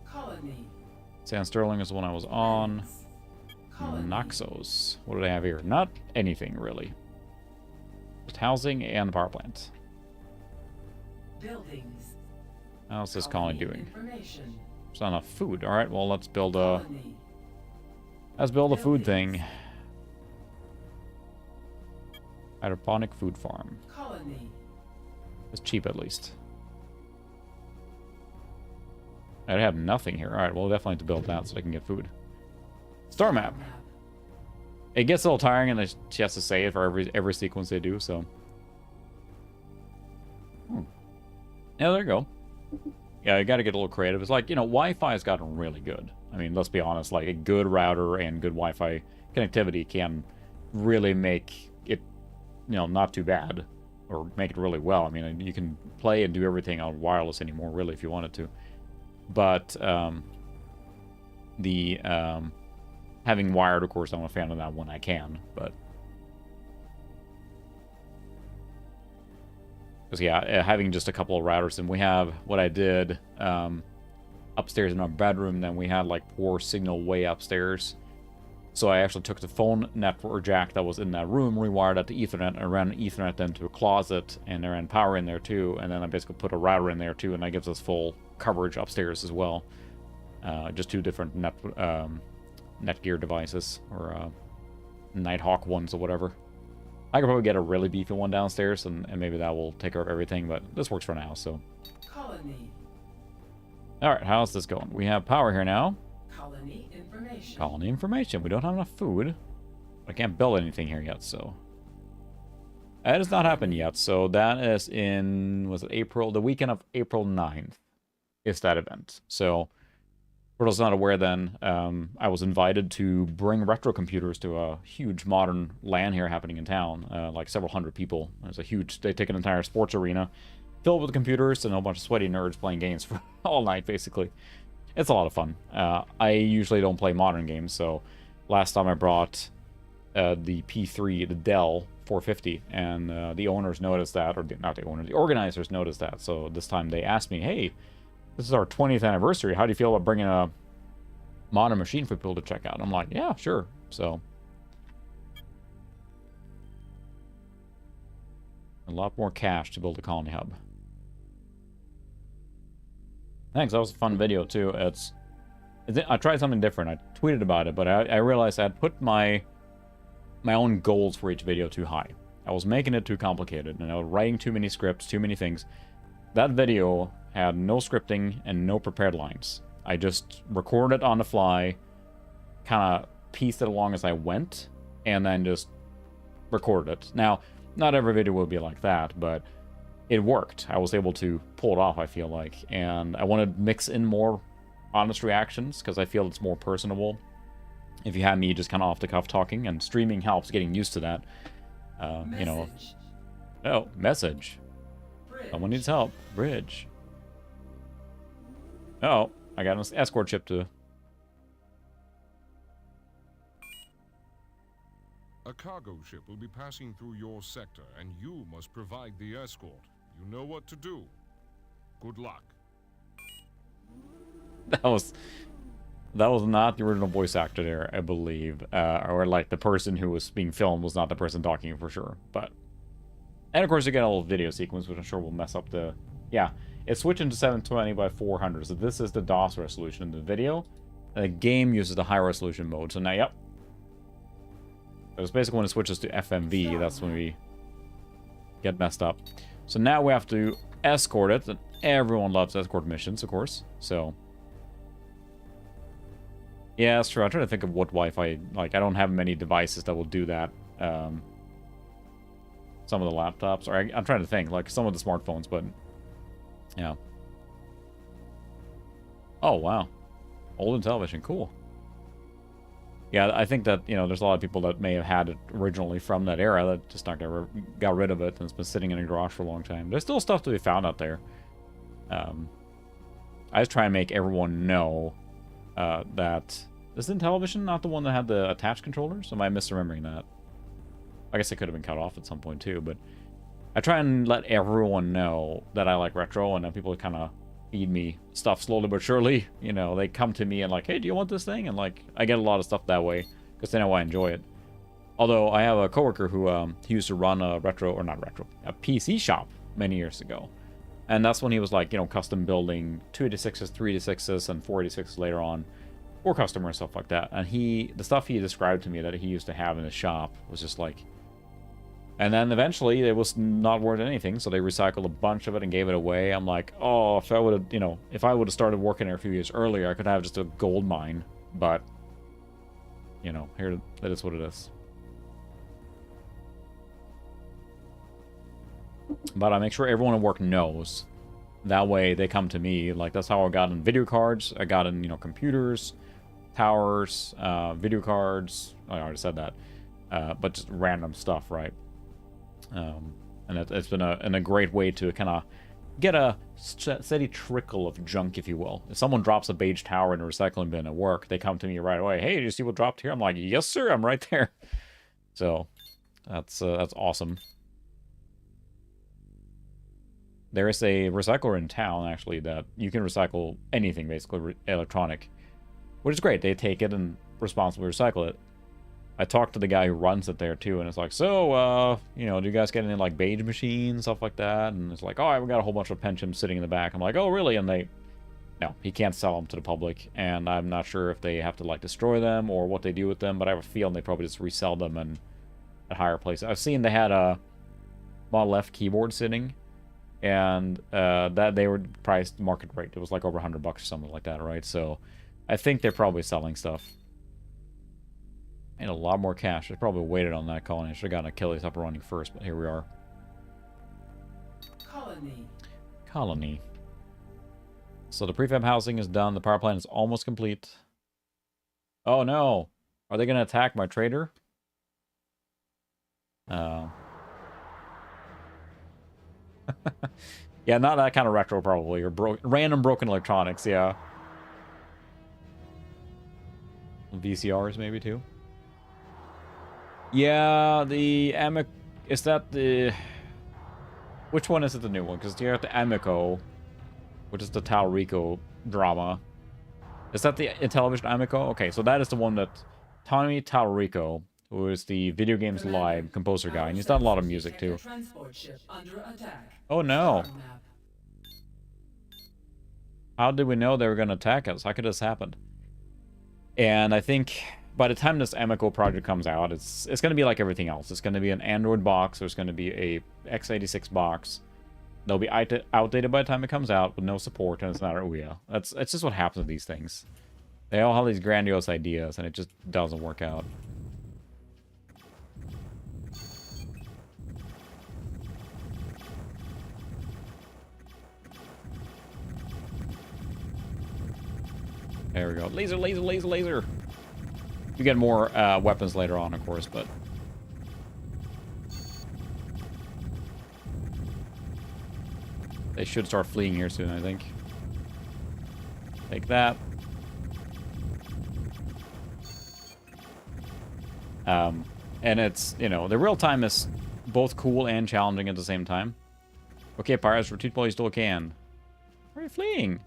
Speaker 2: Colony.
Speaker 1: Sand Sterling is the one I was on.
Speaker 2: Colony.
Speaker 1: Naxos. What do they have here? Not anything, really. Just housing and the power plant.
Speaker 2: Buildings.
Speaker 1: How's this colony doing?
Speaker 2: Information.
Speaker 1: There's not enough food. Alright, well, let's build a...
Speaker 2: Colony.
Speaker 1: Let's build a food thing. Hydroponic food farm.
Speaker 2: Colony.
Speaker 1: It's cheap, at least. I have nothing here. Alright, well, definitely have to build that so I can get food. Star map. It gets a little tiring, and she has to say it for every sequence they do, so... Yeah, there you go. Yeah, you gotta get a little creative. It's like, you know, Wi-Fi has gotten really good. I mean, let's be honest, like, a good router and good Wi-Fi connectivity can really make it, you know, not too bad. Or make it really well. I mean, you can play and do everything on wireless anymore, really, if you wanted to. But, having wired, of course, I'm a fan of that when I can, but... Because, yeah, having just a couple of routers, and we have what I did upstairs in our bedroom, then we had, like, poor signal way upstairs. So I actually took the phone network jack that was in that room, rewired that to Ethernet, and ran Ethernet then to a closet, and I ran power in there too, and then I basically put a router in there too, and that gives us full coverage upstairs as well. Just two different Netgear devices, or Nighthawk ones or whatever. I could probably get a really beefy one downstairs, and maybe that will take care of everything, but this works for now, so.
Speaker 2: Colony.
Speaker 1: Alright, how's this going? We have power here now.
Speaker 2: Colony information.
Speaker 1: Colony information. We don't have enough food. I can't build anything here yet, so. That has not happened yet, so that is in, was it April? The weekend of April 9th is that event. So, for those not aware then, I was invited to bring retro computers to a huge modern LAN here happening in town. Like several hundred people. There's a huge, they take an entire sports arena filled with computers and a whole bunch of sweaty nerds playing games for all night, basically. It's a lot of fun. I usually don't play modern games, so last time I brought the P3, the Dell 450, and the owners noticed that, or not the owners, the organizers noticed that, so this time they asked me, hey, this is our 20th anniversary, how do you feel about bringing a modern machine for people to check out? And I'm like, yeah, sure, so. A lot more cash to build a colony hub. Thanks, that was a fun video too. I tried something different. I tweeted about it, but I realized I had put my own goals for each video too high. I was making it too complicated, and I was writing too many scripts, too many things. That video had no scripting and no prepared lines. I just recorded it on the fly, kind of pieced it along as I went, and then just recorded it. Now, not every video will be like that, but it worked. I was able to pull it off, I feel like. And I want to mix in more honest reactions, because I feel it's more personable. If you have me just kind of off the cuff talking, and streaming helps getting used to that. You know. Oh, message.
Speaker 2: Bridge.
Speaker 1: Someone needs help. Bridge. Oh, I got an escort ship to...
Speaker 4: A cargo ship will be passing through your sector, and you must provide the escort. You know what to do. Good luck.
Speaker 1: That was That was not the original voice actor there, I believe. Or like the person who was being filmed was not the person talking for sure. But, and of course you get a little video sequence, which I'm sure will mess up the, yeah. It's switching to 720 by 400, so this is the DOS resolution in the video. And the game uses the high resolution mode, so now, yep. It's basically when it switches to FMV, that's when we get messed up. So now we have to escort it, and everyone loves escort missions, of course, so. Yeah, that's true. I'm trying to think of what Wi-Fi, like, I don't have many devices that will do that. Some of the laptops, or I'm trying to think, like, some of the smartphones, but, yeah. Oh, wow. Olden television, cool. Yeah, I think that, you know, there's a lot of people that may have had it originally from that era that just not got rid of it, and it's been sitting in a garage for a long time. There's still stuff to be found out there. I just try and make everyone know that... Isn't television not the one that had the attached controllers? Am I misremembering that? I guess it could have been cut off at some point too, but... I try and let everyone know that I like retro, and then people kind of feed me stuff slowly but surely. You know, they come to me and like, hey, do you want this thing? And like, I get a lot of stuff that way, because they know I enjoy it. Although, I have a coworker who he used to run a a PC shop many years ago. And that's when he was like, you know, custom building 286s, 386s, and 486s later on. For customer and stuff like that. And the stuff he described to me that he used to have in his shop was just like... And then eventually it was not worth anything, so they recycled a bunch of it and gave it away. I'm like, oh, if I would have, you know, if I would have started working there a few years earlier, I could have just a gold mine. But, you know, here, that is what it is. But I make sure everyone at work knows. That way they come to me. Like, that's how I got in video cards. I got in, you know, computers, towers, video cards. I already said that. But just random stuff, right? And it's been a great way to kind of get a steady trickle of junk, if you will. If someone drops a beige tower in a recycling bin at work, they come to me right away. Hey, did you see what dropped here? I'm like, yes, sir, I'm right there. So that's awesome. There is a recycler in town, actually, that you can recycle anything, basically, electronic. Which is great. They take it and responsibly recycle it. I talked to the guy who runs it there, too, and it's like, so, you know, do you guys get any, like, beige machines, stuff like that? And it's like, oh, I've got a whole bunch of pensions sitting in the back. I'm like, oh, really? And no, he can't sell them to the public, and I'm not sure if they have to, like, destroy them or what they do with them, but I have a feeling they probably just resell them and at higher places. I've seen they had a Model F keyboard sitting, and that they were priced market rate. It was like over $100 or something like that, right? So I think they're probably selling stuff. And a lot more cash. I probably waited on that colony. I should have gotten Achilles up and running first, but here we are. Colony. So the prefab housing is done. The power plant is almost complete. Oh no! Are they going to attack my trader? Yeah, not that kind of retro, probably. Or random broken electronics, yeah. VCRs, maybe, too. Yeah, the Amic... Is that the... Which one is it, the new one? Because you have the Amico, which is the Talrico drama. Is that the Intellivision Amico? Okay, so that is the one that... Tommy Talrico, who is the Video Games Live composer guy, and he's done a lot of music, too. Oh, no. How did we know they were going to attack us? How could this happen? And I think... By the time this Amico project comes out, it's going to be like everything else. It's going to be an Android box. There's going to be a x86 box. They'll be outdated by the time it comes out with no support, and it's not Ouya. It's just what happens with these things. They all have these grandiose ideas, and it just doesn't work out. There we go. Laser, laser, laser, laser. You get more weapons later on, of course, but... They should start fleeing here soon, I think. Take that. And it's, you know, the real time is both cool and challenging at the same time. Okay, pirates, retreat while you still can. Where are you fleeing?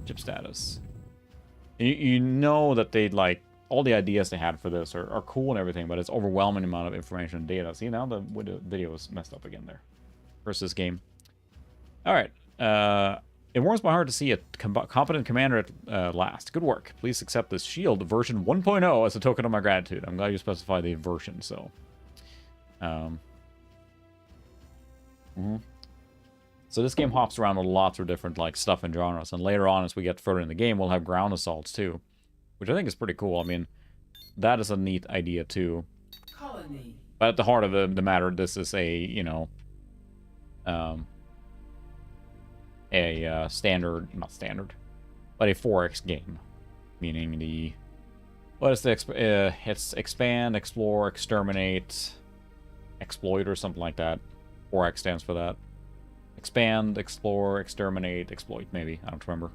Speaker 1: Chip status. You know that they'd like all the ideas they had for this are cool and everything, but it's overwhelming amount of information and data. See, now the video is messed up again there. Versus game. All right. It warms my heart to see a competent commander at last. Good work. Please accept this shield version 1.0 as a token of my gratitude. I'm glad you specified the version, so. So this game hops around with lots of different like stuff and genres, and later on as we get further in the game, we'll have ground assaults too, which I think is pretty cool. I mean, that is a neat idea too.
Speaker 2: Colony.
Speaker 1: But at the heart of the matter, this is a, you know, standard, not standard, but a 4X game, meaning the, what is the, it's expand, explore, exterminate, exploit, or something like that. 4X stands for that. Expand, explore, exterminate, exploit, maybe. I don't remember.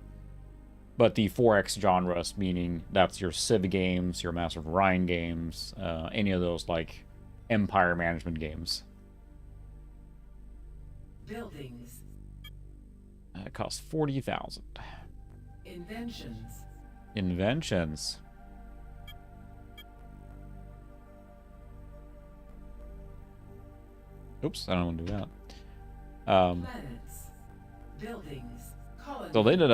Speaker 1: But the 4X genres, meaning that's your Civ games, your Master of Orion games, any of those, like, Empire management games.
Speaker 2: Buildings.
Speaker 1: It costs 40,000.
Speaker 2: Inventions.
Speaker 1: Inventions. Oops, I don't want to do that.
Speaker 2: Planets. Buildings. Colonies.
Speaker 1: So they did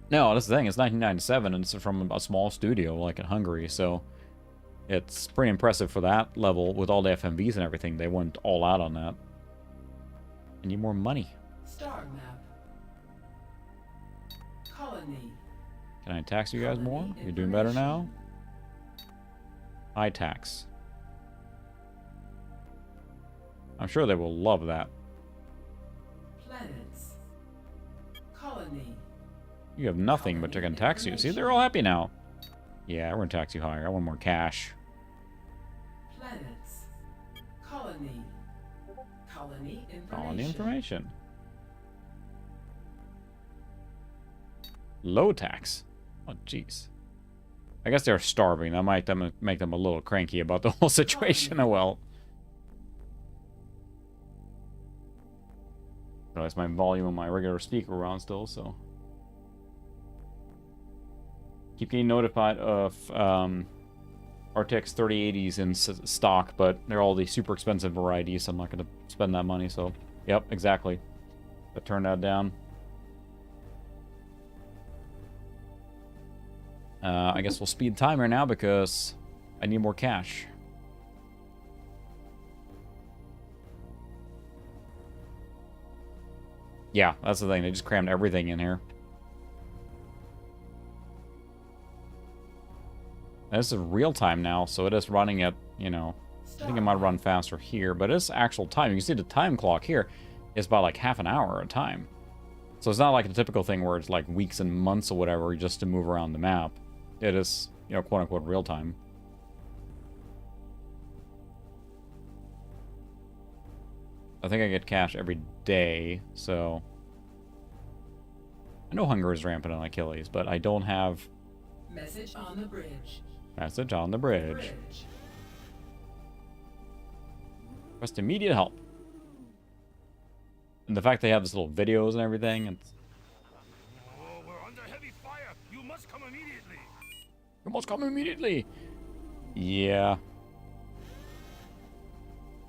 Speaker 1: no, that's the thing, it's 1997 and it's from a small studio like in Hungary, so it's pretty impressive for that level with all the FMVs and everything. They went all out on that. I need more money.
Speaker 2: Star map. Colony.
Speaker 1: Can I tax you guys more? You're doing better now? High tax. I'm sure they will love that.
Speaker 2: Planets. Colony.
Speaker 1: You have nothing, but I can tax you. See, they're all happy now. Yeah, we're gonna tax you higher. I want more cash.
Speaker 2: Planets. Colony. Colony information.
Speaker 1: Colony information. Low tax. Oh, jeez. I guess they're starving. That might make them a little cranky about the whole situation. Oh well. Realize my volume on my regular speaker are on still, so. Keep getting notified of RTX 3080s in stock, but they're all the super expensive varieties, so I'm not going to spend that money, so. Yep, exactly. But turn that down. I guess we'll speed timer now because I need more cash. Yeah, that's the thing. They just crammed everything in here. And this is real time now, so it is running at, you know, I think it might run faster here, but it's actual time. You can see the time clock here is about like half an hour at a time. So it's not like a typical thing where it's like weeks and months or whatever just to move around the map. It is, you know, quote unquote real time. I think I get cash every day, so I know hunger is rampant on Achilles, but I don't have
Speaker 2: Message on the bridge.
Speaker 1: message on the bridge. Request immediate help. And the fact they have this little videos and everything, it's
Speaker 4: We're under heavy fire. You must come immediately.
Speaker 1: you must come immediately. Yeah.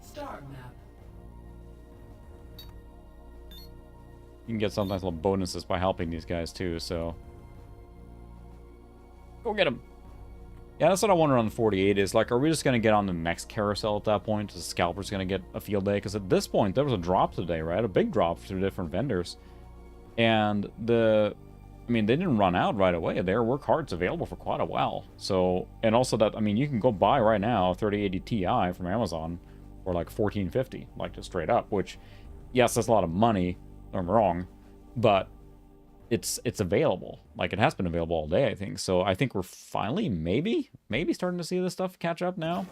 Speaker 2: Star map.
Speaker 1: You can get sometimes little bonuses by helping these guys too, so go get them. Yeah, that's what I wonder on the 48 is, like, are we just going to get on the next carousel at that point? Is Scalper's going to get a field day? Because at this point, there was a drop today, right? A big drop through different vendors. And I mean, they didn't run out right away. There were cards available for quite a while. So, and also that, I mean, you can go buy right now 3080 Ti from Amazon for like $14.50, like just straight up, which, yes, that's a lot of money. I'm wrong, but it's available. Like, it has been available all day, I think. So I think we're finally maybe starting to see this stuff catch up now.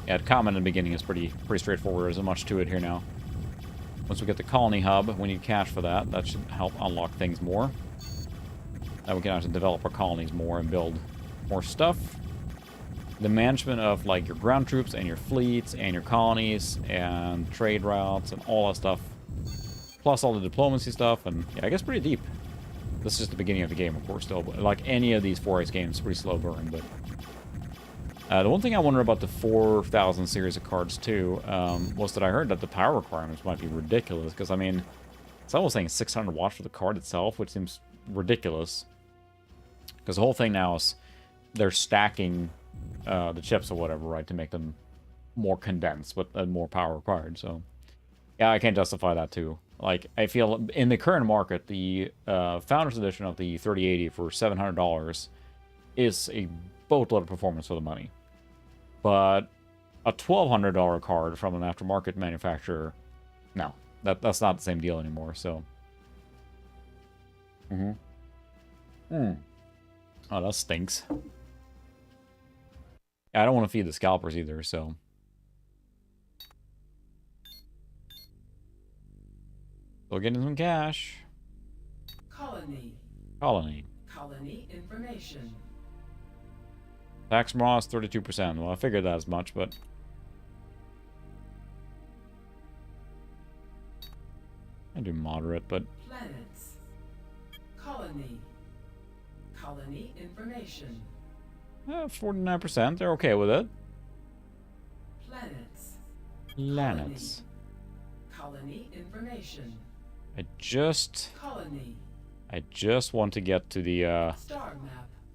Speaker 1: Yeah, the comment in the beginning is pretty straightforward. There's not much to it here now. Once we get the colony hub, we need cash for that. That should help unlock things more. Now we can actually develop our colonies more and build more stuff. the management of like your ground troops and your fleets and your colonies and trade routes and all that stuff, plus all the diplomacy stuff, and yeah, I guess pretty deep. This is just the beginning of the game, of course, still, but like any of these 4X games, pretty slow burn, but the one thing I wonder about the 4000 series of cards too was that I heard that the power requirements might be ridiculous, because I mean, it's almost saying 600 watts for the card itself, which seems ridiculous, because the whole thing now is they're stacking the chips or whatever, right, to make them more condensed with more power required. So yeah, I can't justify that too. Like, I feel in the current market, the Founders Edition of the 3080 for $700 is a boatload of performance for the money. But a $1,200 card from an aftermarket manufacturer, no, that's not the same deal anymore. So, oh, that stinks. I don't want to feed the scalpers either, so. Still getting some cash.
Speaker 2: Colony.
Speaker 1: Colony.
Speaker 2: Colony information.
Speaker 1: Tax Moss 32%. Well, I figured that as much, but I do moderate, but
Speaker 2: Planets. Colony. Colony information.
Speaker 1: 49%. They're okay with it.
Speaker 2: Planets.
Speaker 1: Planets.
Speaker 2: Colony information.
Speaker 1: I just
Speaker 2: Colony.
Speaker 1: want to get to the
Speaker 2: Star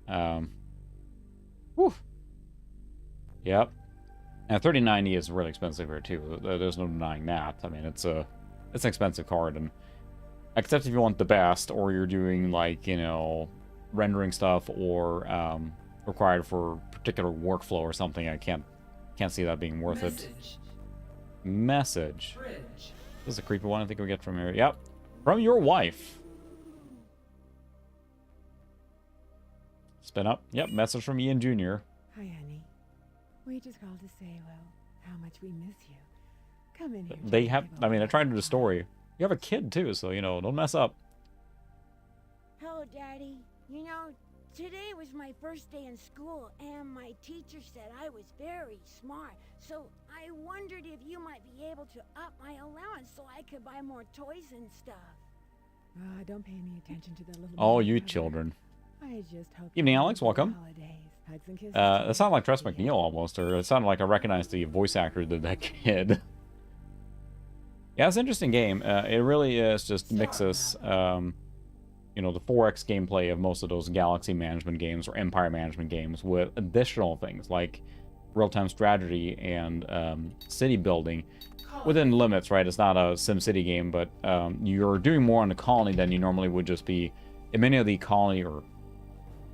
Speaker 2: map.
Speaker 1: Whew. Yep. And 3090 is really expensive here too. There's no denying that. I mean, it's an expensive card, and except if you want the best, or you're doing like, you know, rendering stuff or required for particular workflow or something, I can't see that being worth it. Message.
Speaker 2: Bridge.
Speaker 1: This is a creepy one I think we get from here. Yep. From your wife. Spin up. Yep, message from Ian Jr.
Speaker 6: Hi, honey. We just called to say, well, how much we miss you. Come in here.
Speaker 1: They have, I mean, I tried to do the story. You have a kid too, so, you know, don't mess up.
Speaker 7: Hello, Daddy. You know, today was my first day in school, and my teacher said I was very smart. So I wondered if you might be able to up my allowance so I could buy more toys and stuff.
Speaker 6: Don't pay any attention to the little.
Speaker 1: Oh,
Speaker 6: boy
Speaker 1: you
Speaker 6: over
Speaker 1: children.
Speaker 6: there. I just hope.
Speaker 1: Evening,
Speaker 6: you
Speaker 1: Alex.
Speaker 6: have
Speaker 1: Welcome.
Speaker 6: holidays. Hugs and kisses.
Speaker 1: That sounded like Tress McNeil almost, or it sounded like I recognized the voice actor that that kid. Yeah, it's an interesting game. It really is just mixes, you know, the 4X gameplay of most of those Galaxy management games or Empire management games with additional things like real-time strategy and city building within limits, right? It's not a SimCity game, but you're doing more on the colony than you normally would just be in many of the colony or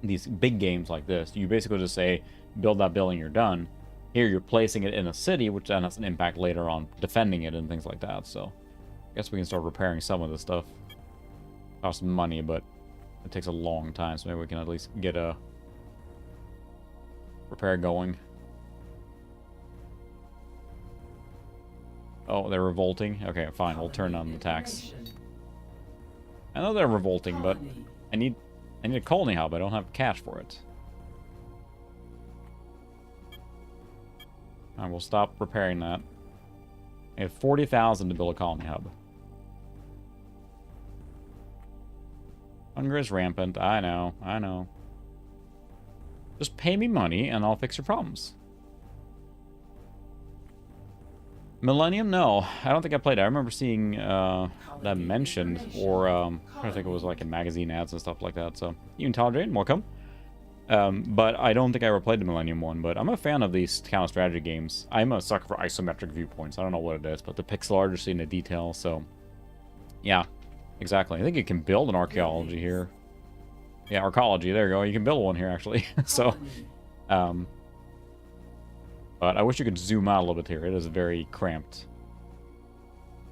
Speaker 1: these big games like this. You basically just say, build that building, you're done. Here, you're placing it in a city, which then has an impact later on defending it and things like that. So I guess we can start repairing some of this stuff. Costs money, but it takes a long time, so maybe we can at least get a repair going. Oh, they're revolting? Okay, fine, we'll turn on the tax. I know they're revolting, but I need a colony hub. I don't have cash for it. I will stop repairing that. I have 40,000 to build a colony hub. Hunger is rampant. I know. Just pay me money and I'll fix your problems. Millennium? No, I don't think I played it. I remember seeing that mentioned, or I don't think it was like in magazine ads and stuff like that. So, even Taldrain, welcome. But I don't think I ever played the Millennium one, but I'm a fan of these kind of strategy games. I'm a sucker for isometric viewpoints. I don't know what it is, but the pixel art is seeing the detail, so yeah, exactly. I think you can build an archaeology here. Yeah, archaeology, there you go. You can build one here, actually. So, but I wish you could zoom out a little bit here. It is very cramped.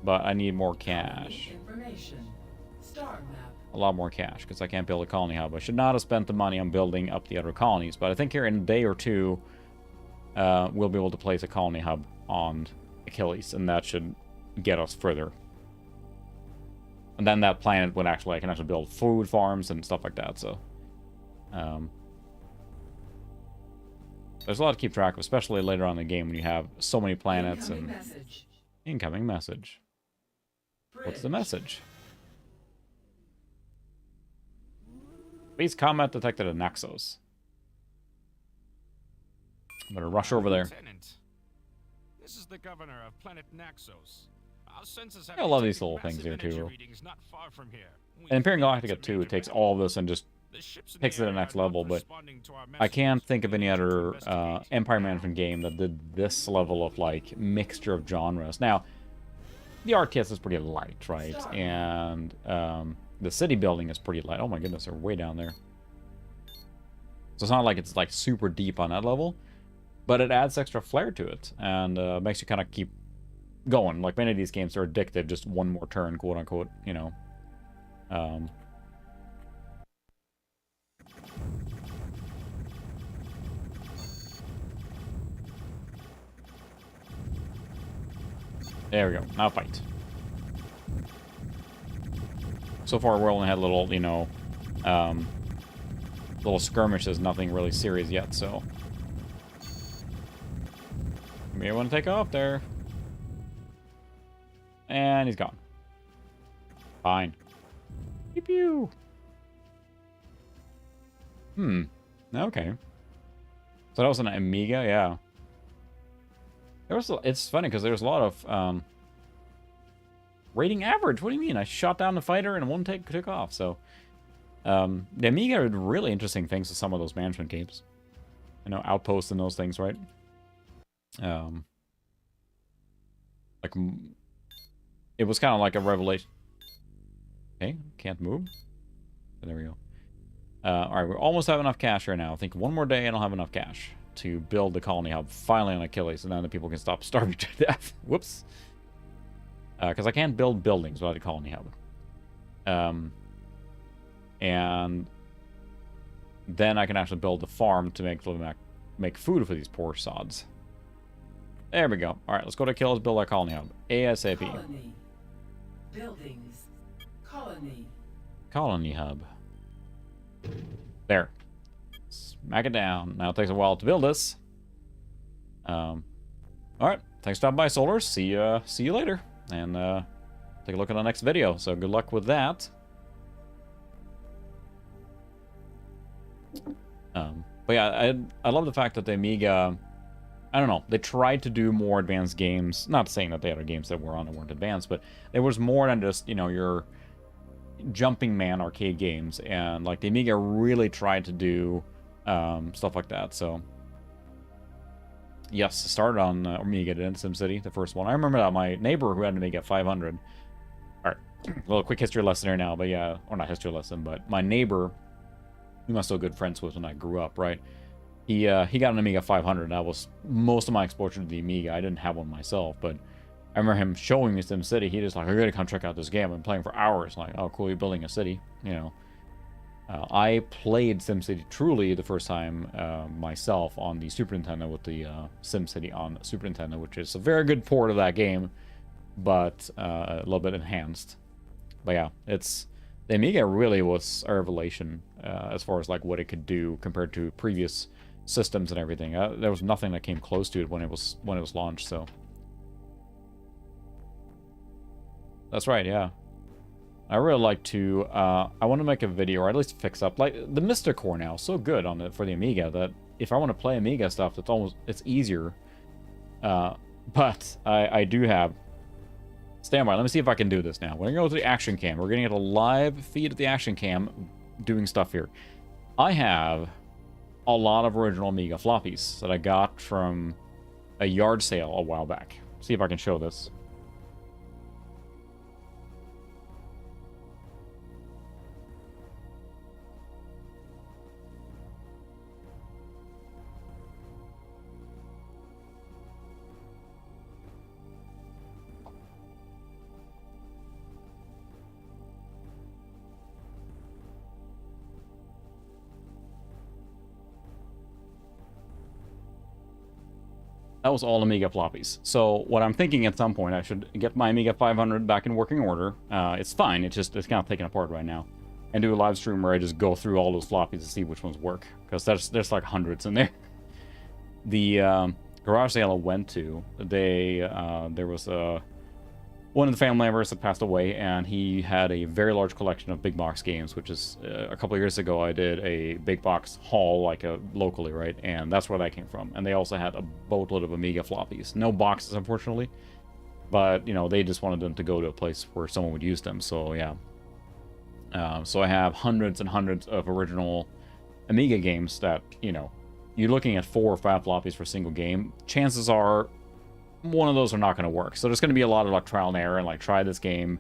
Speaker 1: But I need more cash. A lot more cash, because I can't build a colony hub. I should not have spent the money on building up the other colonies, but I think here in a day or two, we'll be able to place a colony hub on Achilles, and that should get us further. And then that planet would actually, I can actually build food farms and stuff like that, so. There's a lot to keep track of, especially later on in the game when you have so many planets and...
Speaker 2: Message.
Speaker 1: Incoming message. What's the message? Base combat detected at Naxos. I'm gonna rush over there.
Speaker 8: Lieutenant, this is the governor of planet Naxos. Our sensors have
Speaker 1: I love these
Speaker 8: detected
Speaker 1: little things
Speaker 8: massive
Speaker 1: here, too.
Speaker 8: energy readings not far from here. We
Speaker 1: In Imperium
Speaker 8: think it's a
Speaker 1: Galactica 2,
Speaker 8: major
Speaker 1: it takes
Speaker 8: battle.
Speaker 1: all of this and just
Speaker 8: The ships in
Speaker 1: takes it to the
Speaker 8: area
Speaker 1: next
Speaker 8: are not
Speaker 1: level, but
Speaker 8: responding to our
Speaker 1: I can't
Speaker 8: messages.
Speaker 1: think of any
Speaker 8: We need to
Speaker 1: other
Speaker 8: investigate.
Speaker 1: Empire Management game that did this level of, like, mixture of genres. Now, the RTS is pretty light, right? And the city building is pretty light. Oh my goodness, they're way down there. So it's not like it's, like, super deep on that level, but it adds extra flair to it, and makes you kind of keep going. Like, many of these games are addictive, just one more turn, quote-unquote, you know. There we go. Now fight. So far, we only had little, you know, little skirmishes. Nothing really serious yet, so... You may want to take off there. And he's gone. Fine. Pew pew. Okay. So that was an Amiga, yeah. There was. It's funny because there's a lot of rating average. What do you mean? I shot down the fighter and one took off. So the Amiga did really interesting things with some of those management games. You know, Outposts and those things, right? Like it was kind of like a revelation. Okay, can't move. There we go. All right, we almost have enough cash right now. I think one more day and I'll have enough cash to build the colony hub finally on Achilles, and then the people can stop starving to death. Whoops. Because I can't build buildings without a colony hub. And then I can actually build the farm to make food for these poor sods. There we go. All right, let's go to Achilles, build our colony hub. ASAP.
Speaker 2: Colony. Buildings. Colony.
Speaker 1: Colony hub. There. Smack it down. Now it takes a while to build this. Alright. Thanks for stopping by, Solars. See you later. And take a look at the next video. So good luck with that. But yeah, I love the fact that the Amiga, I don't know, they tried to do more advanced games. Not saying that the other games that were on it weren't advanced, but there was more than just, you know, your jumping man arcade games, and like the Amiga really tried to do stuff like that. So yes, it started on Amiga in SimCity, the first one. I remember that my neighbor who had an Amiga 500. All right, a little quick history lesson here now, but yeah, or not history lesson, but my neighbor, who I'm still good friends with when I grew up, right? He got an Amiga 500. That was most of my exposure to the Amiga. I didn't have one myself, but I remember him showing me SimCity. He just like, I gotta come check out this game. I've been playing for hours. Like, oh, cool, you're building a city. You know, I played SimCity truly the first time myself on the Super Nintendo with the SimCity on Super Nintendo, which is a very good port of that game, but a little bit enhanced. But yeah, the Amiga really was a revelation as far as like what it could do compared to previous systems and everything. There was nothing that came close to it when it was launched. So. That's right, yeah. I really like to, I want to make a video, or at least fix up, like, the Mr. Core now is so good on it for the Amiga that if I want to play Amiga stuff, it's easier. But I do have, stand by, let me see if I can do this now. We're going to go to the Action Cam. We're going to get a live feed of the Action Cam doing stuff here. I have a lot of original Amiga floppies that I got from a yard sale a while back. See if I can show this. That was all Amiga floppies. So what I'm thinking at some point, I should get my Amiga 500 back in working order. It's fine. It's kind of taken apart right now. And do a live stream where I just go through all those floppies to see which ones work. Because there's like hundreds in there. the garage sale I went to, there was one of the family members that passed away, and he had a very large collection of big box games, which is a couple of years ago I did a big box haul like locally, right? And that's where that came from. And they also had a boatload of Amiga floppies. No boxes, unfortunately, but you know, they just wanted them to go to a place where someone would use them. So yeah. So I have hundreds and hundreds of original Amiga games that, you know, you're looking at 4 or 5 floppies for a single game. Chances are one of those are not going to work. So there's going to be a lot of like trial and error and like try this game,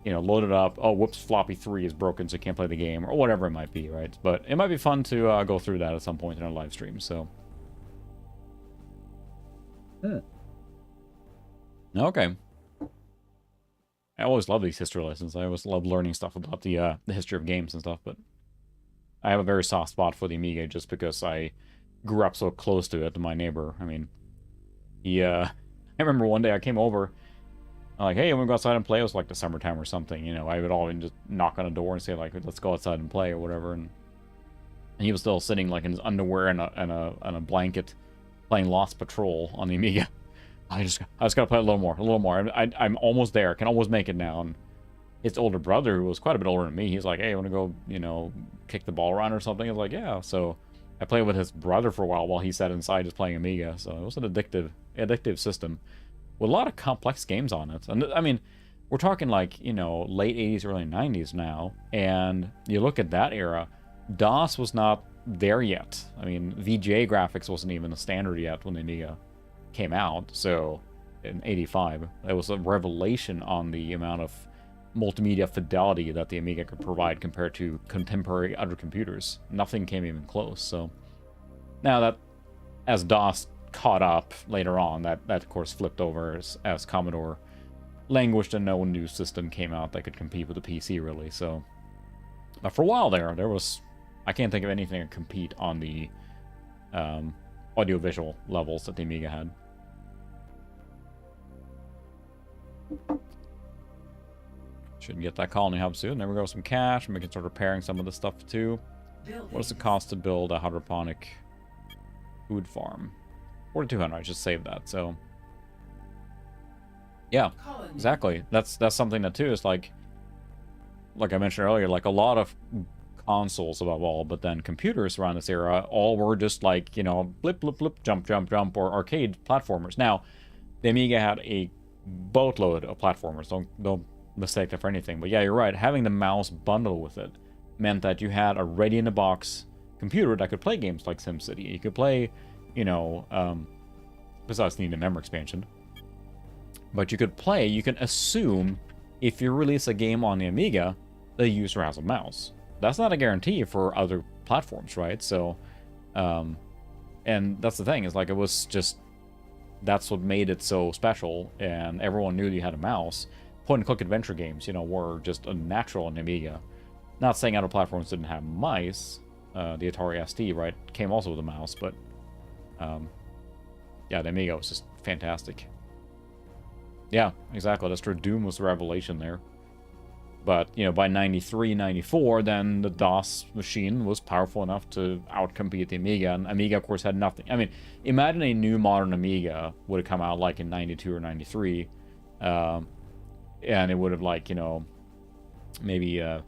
Speaker 1: you know, load it up. Oh, whoops, floppy 3 is broken, so you can't play the game, or whatever it might be, right? But it might be fun to go through that at some point in our live stream. So, okay. I always love these history lessons. I always love learning stuff about the history of games and stuff. But I have a very soft spot for the Amiga just because I grew up so close to it. My neighbor, I mean, I remember one day I came over, I'm like, hey, I'm gonna go outside and play. It was like the summertime or something, you know. I would always just knock on the door and say like, let's go outside and play or whatever. And he was still sitting like in his underwear and a blanket, playing Lost Patrol on the Amiga. I just gotta play a little more. I'm almost there. I can almost make it now. And his older brother, who was quite a bit older than me, he's like, hey, I want to go, you know, kick the ball around or something. I was like, yeah. So I played with his brother for a while he sat inside just playing Amiga. So it was an addictive system with a lot of complex games on it. And I mean, we're talking like, you know, late 80s, early 90s now. And you look at that era, DOS was not there yet. I mean, VGA graphics wasn't even a standard yet when the Amiga came out. So in 85, it was a revelation on the amount of multimedia fidelity that the Amiga could provide compared to contemporary other computers. Nothing came even close. So now that as DOS caught up later on, that of course flipped over as Commodore languished and no new system came out that could compete with the PC really. So but for a while there was, I can't think of anything to compete on the audiovisual levels that the Amiga had. Should get that colony hub soon. There we go, some cash, and we can start repairing some of the stuff too. What does it cost to build a hydroponic food farm? 4,200. I just saved that. So yeah, exactly. That's something that too is like I mentioned earlier, like a lot of consoles above all, but then computers around this era all were just like, you know, blip blip blip, jump jump jump, or arcade platformers. Now the Amiga had a boatload of platformers. Don't mistake that for anything. But yeah, you're right. Having the mouse bundle with it meant that you had a ready-in-the-box computer that could play games like SimCity. You could play, you know, besides needing a memory expansion. But you can assume if you release a game on the Amiga, the user has a mouse. That's not a guarantee for other platforms, right? So, and that's the thing, is like it was just, that's what made it so special, and everyone knew you had a mouse. Point-and-click adventure games, you know, were just a natural in Amiga. Not saying other platforms didn't have mice. The Atari ST, right, came also with a mouse, but yeah, the Amiga was just fantastic. Yeah, exactly. That's true. Doom was the revelation there. But, you know, by 93, 94, then the DOS machine was powerful enough to outcompete the Amiga. And Amiga, of course, had nothing. I mean, imagine a new modern Amiga would have come out like in 92 or 93. And it would have, like, you know, maybe, you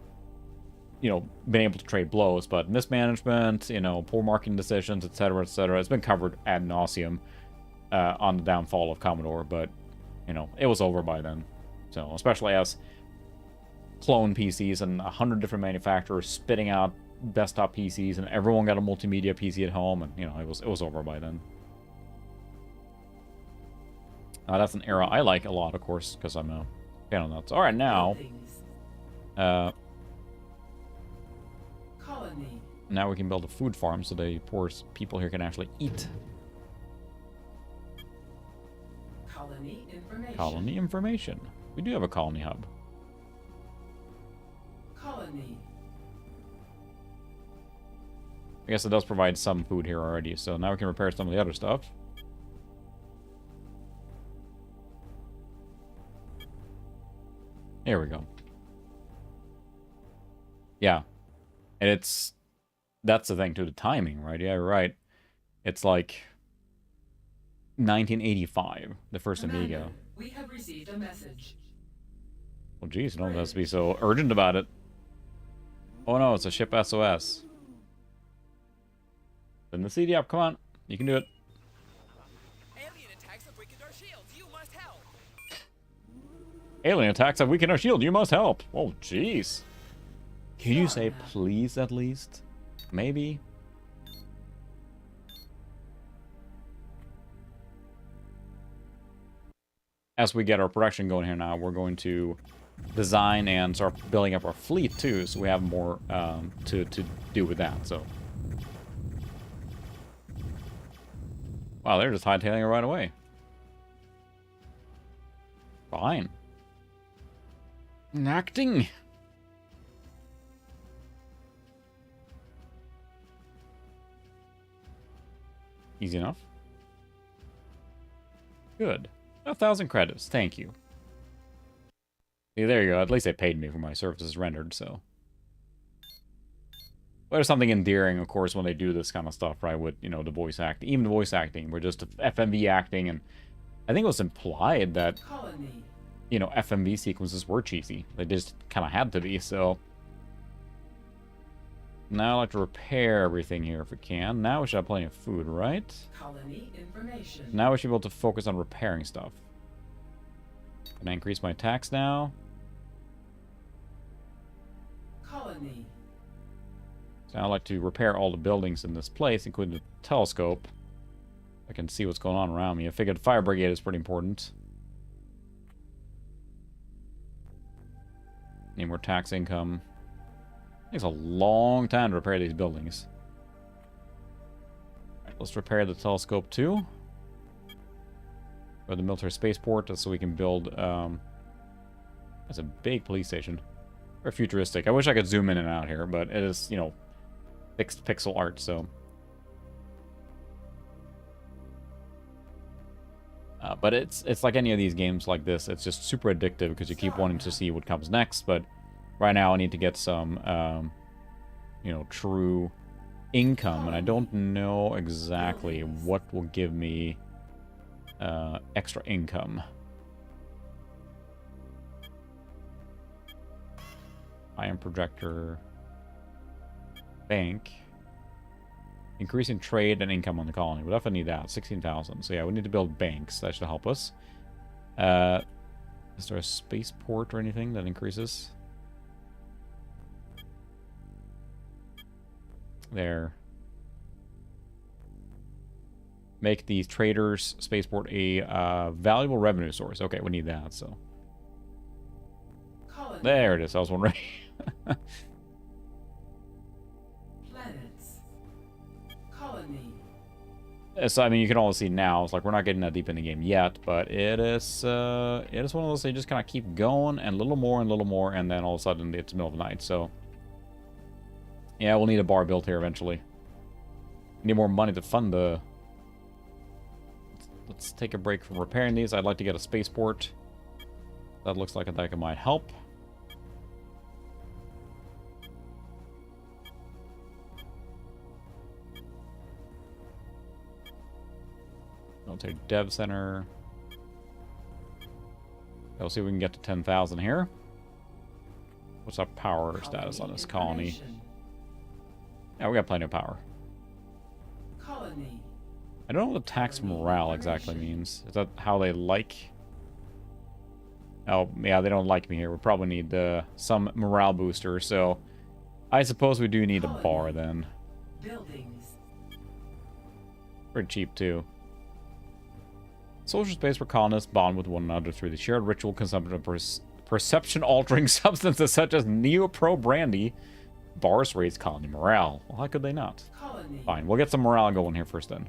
Speaker 1: know, been able to trade blows. But mismanagement, you know, poor marketing decisions, etc., etc. It's been covered ad nauseum on the downfall of Commodore. But, you know, it was over by then. So, especially as clone PCs and 100 different manufacturers spitting out desktop PCs, and everyone got a multimedia PC at home, and, you know, it was over by then. That's an era I like a lot, of course, because I'm a fan of that. All right, now, now we can build a food farm so the poor people here can actually eat. Colony information. We do have a colony hub. I guess it does provide some food here already, so now we can repair some of the other stuff. There we go. Yeah. And that's the thing too, the timing, right? Yeah, you're right. It's like, 1985, the first Amiga.
Speaker 2: We have received a message.
Speaker 1: Well, geez, you don't have to be so urgent about it. Oh no, it's a ship SOS. Send the CD up, come on. You can do it.
Speaker 9: Alien attacks have weakened our shields. You must help.
Speaker 1: Alien attacks have weakened our shield. You must help. Oh, jeez. Can you say please at least? Maybe? As we get our production going here now, we're going to design and start building up our fleet too, so we have more to do with that. So, wow, they're just hightailing it right away. Fine. Acting. Easy enough. Good. 1,000 credits. Thank you. Yeah, there you go. At least they paid me for my services rendered, so. But there's something endearing, of course, when they do this kind of stuff, right? With, you know, the voice acting. Even the voice acting. We're just FMV acting, and I think it was implied that, you know, FMV sequences were cheesy. They just kind of had to be, so. Now I'd like to repair everything here if we can. Now we should have plenty of food, right?
Speaker 2: Colony information.
Speaker 1: Now we should be able to focus on repairing stuff. Can I increase my tax now?
Speaker 2: Colony.
Speaker 1: So I'd like to repair all the buildings in this place, including the telescope. I can see what's going on around me. I figured the fire brigade is pretty important. Need more tax income. Takes a long time to repair these buildings. Right, let's repair the telescope too. Or the military spaceport, so we can build. That's a big police station. Or futuristic. I wish I could zoom in and out here, but it is, you know, fixed pixel art, so. But it's like any of these games like this. It's just super addictive because you keep wanting to see what comes next. But right now I need to get some, you know, true income. And I don't know exactly what will give me extra income. Ion projector. Bank. Increasing trade and income on the colony. We'll definitely need that. 16,000. So yeah, we need to build banks. That should help us. Is there a spaceport or anything that increases? There. Make the traders spaceport a valuable revenue source. Okay, we need that, so.
Speaker 2: Colony.
Speaker 1: There it is. I was wondering.
Speaker 2: Planets. Colony.
Speaker 1: So, I mean, you can all see now. It's like we're not getting that deep in the game yet, but it is one of those they just kind of keep going and a little more, and then all of a sudden it's the middle of the night, so. Yeah, we'll need a bar built here eventually. Need more money to fund the... Let's take a break from repairing these. I'd like to get a spaceport. That looks like that might help. Military Dev Center. We'll see if we can get to 10,000 here. What's our power status on this colony? Yeah, we got plenty of power.
Speaker 2: Colony.
Speaker 1: I don't know what the tax morale exactly means. Is that how they like? Oh, yeah, they don't like me here. We probably need some morale booster, so I suppose we do need a bar then.
Speaker 2: Buildings.
Speaker 1: Pretty cheap, too. Social space where colonists bond with one another through the shared ritual consumption of perception-altering substances such as Neopro brandy. Bars raise colony morale. Well, how could they not?
Speaker 2: Colony.
Speaker 1: Fine, we'll get some morale going here first then.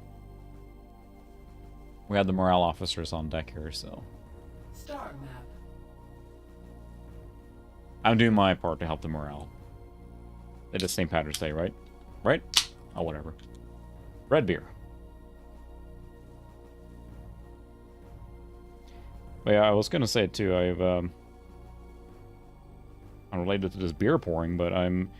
Speaker 1: We have the morale officers on deck here, so.
Speaker 2: Star map.
Speaker 1: I'm doing my part to help the morale. It is St. Patrick's Day, right? Right? Oh, whatever. Red beer. But yeah, I was gonna say too, I'm related to this beer pouring, but I'm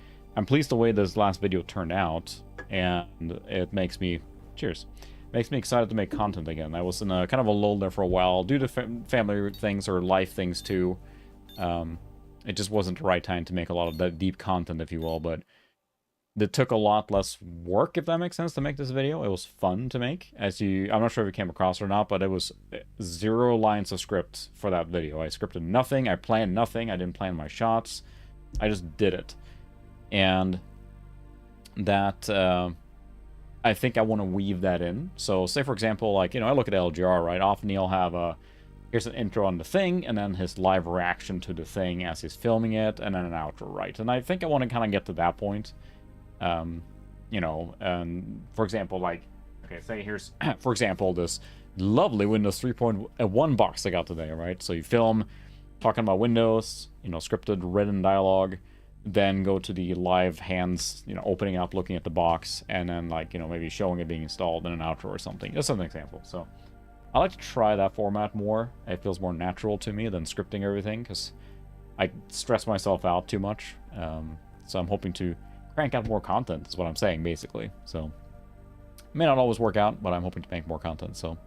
Speaker 1: pleased the way this last video turned out, and it makes me, cheers, makes me excited to make content again. I was in a kind of a lull there for a while due to family things or life things too. It just wasn't the right time to make a lot of that deep content, if you will, but it took a lot less work, if that makes sense, to make this video. It was fun to make. I'm not sure if you came across it or not, but it was 0 lines of script for that video. I scripted nothing, I planned nothing, I didn't plan my shots. I just did it. And that, I think I want to weave that in. So say, for example, like, I look at LGR, right? Often he'll have here's an intro on the thing, and then his live reaction to the thing as he's filming it, and then an outro, right? And I think I want to kind of get to that point. For example, like, okay, say here's, for example, this lovely Windows 3.1 box I got today, right? So you film talking about Windows, scripted, written dialogue, then go to the live hands, opening up, looking at the box, and then, like, maybe showing it being installed in an outro or something. Just an example. So I like to try that format more. It feels more natural to me than scripting everything, because I stress myself out too much. So I'm hoping to crank out more content, is what I'm saying, basically. So it may not always work out, but I'm hoping to make more content, so.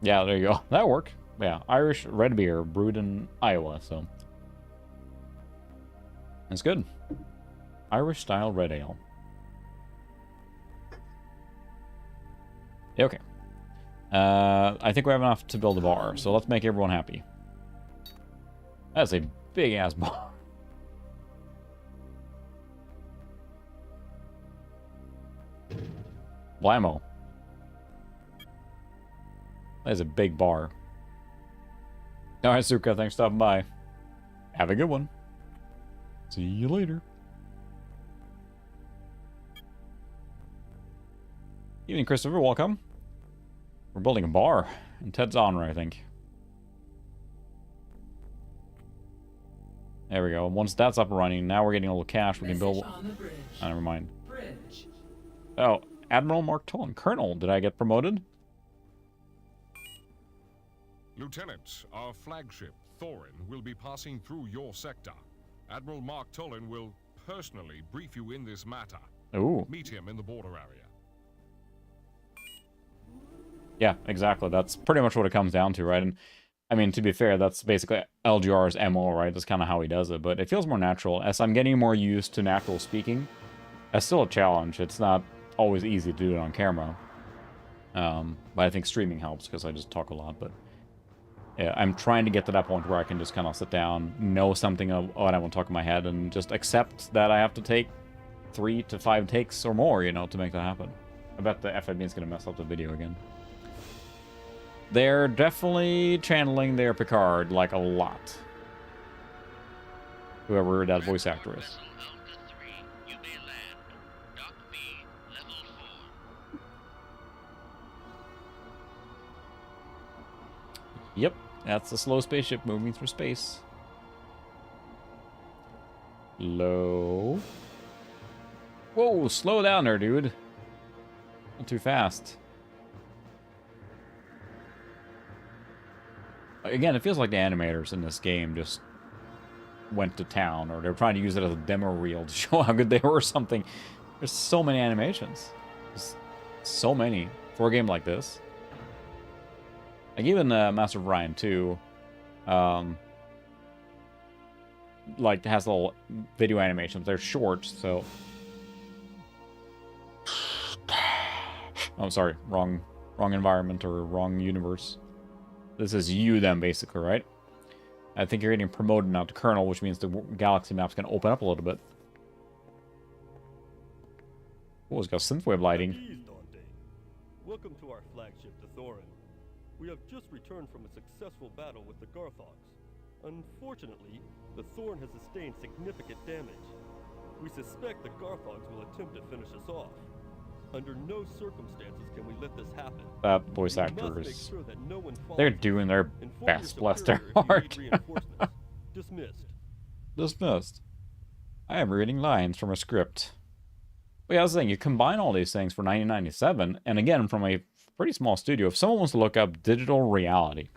Speaker 1: Yeah, there you go. That'll work. Yeah, Irish red beer, brewed in Iowa, so. It's good. Irish-style red ale. Okay. I think we have enough to build a bar, so let's make everyone happy. That's a big-ass bar. Blammo. That is a big bar. Alright, Suka, thanks for stopping by. Have a good one. See you later. Evening, Christopher. Welcome. We're building a bar in Ted's honor, I think. There we go. Once that's up and running, now we're getting a little cash. We can build. Oh, never mind. Oh, Admiral Mark Tolan. Colonel, did I get promoted?
Speaker 4: Lieutenant, our flagship, Thorin, will be passing through your sector. Admiral Mark Tolan will personally brief you in this matter.
Speaker 1: Ooh.
Speaker 4: Meet him in the border area.
Speaker 1: Yeah, exactly. That's pretty much what it comes down to, right? And I mean, to be fair, that's basically LGR's MO, right? That's kind of how he does it. But it feels more natural. As I'm getting more used to natural speaking, that's still a challenge. It's not always easy to do it on camera. But I think streaming helps because I just talk a lot. But yeah, I'm trying to get to that point where I can just kind of sit down, know something of what I want to talk in my head, and just accept that I have to take 3 to 5 takes or more, to make that happen. I bet the FIB is going to mess up the video again. They're definitely channeling their Picard, like, a lot. Whoever that voice actor is. Yep, that's a slow spaceship moving through space. Low. Whoa, slow down there, dude. Not too fast. Again, it feels like the animators in this game just went to town, or they're trying to use it as a demo reel to show how good they were or something. There's so many animations. There's so many for a game like this. Like even Master of Orion 2, like has little video animations. They're short, so. Oh, sorry, wrong environment or wrong universe. This is you then, basically, right? I think you're getting promoted now to Colonel, which means the galaxy map's gonna open up a little bit. Oh, it's got synthwave lighting.
Speaker 10: Welcome to our flagship, the Thorin. We have just returned from a successful battle with the Garthogs. Unfortunately, the Thorin has sustained significant damage. We suspect the Garthogs will attempt to finish us off. Under no circumstances can we let this happen.
Speaker 1: That voice actor is...
Speaker 10: Sure that no one
Speaker 1: they're doing their best, bless their heart.
Speaker 10: Dismissed.
Speaker 1: Dismissed. I am reading lines from a script. But yeah, that's the thing. You combine all these things for 1997, and again, from a pretty small studio. If someone wants to look up Digital Reality.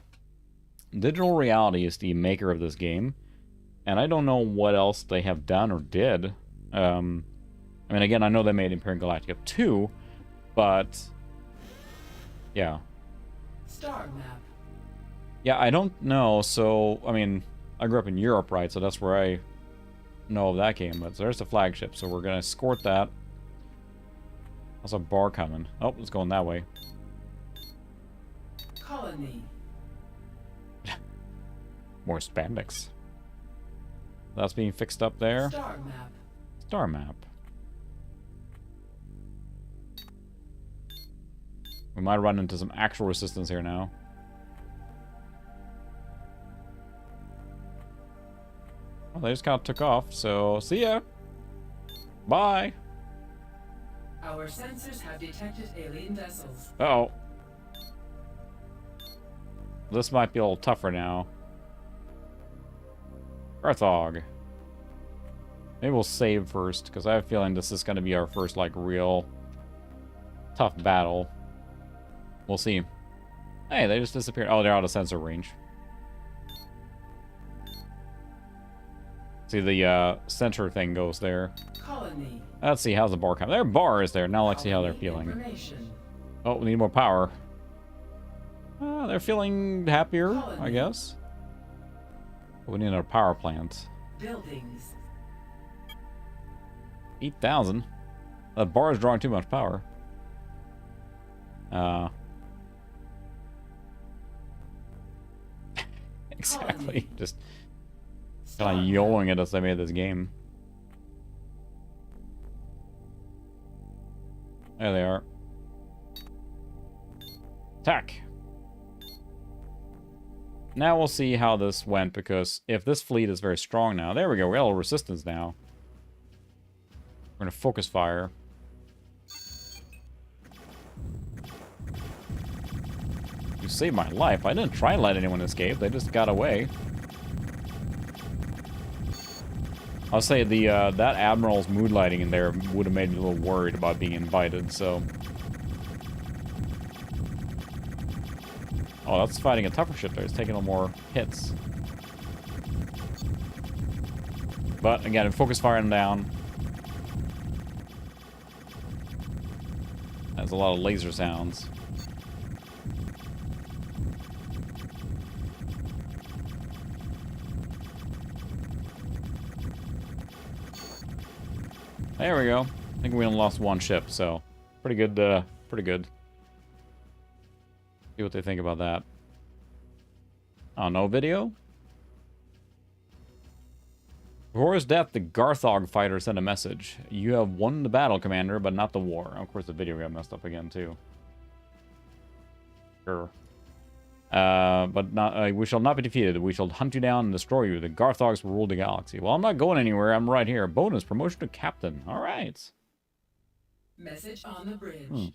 Speaker 1: Digital Reality is the maker of this game. And I don't know what else they have done or did. I mean, again, I know they made Imperium Galactica 2, But yeah.
Speaker 2: Star map.
Speaker 1: Yeah, I don't know. So, I mean, I grew up in Europe, right? So that's where I know of that game. But there's the flagship. So we're going to escort that. There's a bar coming. Oh, it's going that way.
Speaker 2: Colony.
Speaker 1: More spandex. That's being fixed up there.
Speaker 2: Star map.
Speaker 1: Star map. We might run into some actual resistance here now. Well, they just kind of took off, so see ya. Bye.
Speaker 2: Our sensors have detected alien vessels.
Speaker 1: Uh-oh. This might be a little tougher now. Garthog. Maybe we'll save first, because I have a feeling this is going to be our first, like, real tough battle. We'll see. Hey, they just disappeared. Oh, they're out of sensor range. See, the center thing goes there.
Speaker 2: Colony.
Speaker 1: Let's see, how's the bar coming? Their bar is there. Now let's see how they're feeling. Oh, we need more power. They're feeling happier,
Speaker 2: Colony.
Speaker 1: I guess. We need a power plant.
Speaker 2: Buildings.
Speaker 1: 8,000. The bar is drawing too much power. Exactly. Just kind of yelling at us. I made this game. There they are. Attack. Now we'll see how this went, because if this fleet is very strong now... There we go, we got a little resistance now. We're going to focus fire. You saved my life. I didn't try to let anyone escape. They just got away. I'll say the that Admiral's mood lighting in there would have made me a little worried about being invited, so... Oh, that's fighting a tougher ship there. It's taking a little more hits. But, again, focus firing down. Has a lot of laser sounds. There we go. I think we only lost one ship, so pretty good, pretty good. See what they think about that. Oh, no video? Before his death, the Garthog fighter sent a message. You have won the battle, Commander, but not the war. Of course, the video got messed up again, too. Sure. But not, we shall not be defeated. We shall hunt you down and destroy you. The Garthogs will rule the galaxy. Well, I'm not going anywhere. I'm right here. Bonus, promotion to captain. All right.
Speaker 2: Message on the bridge.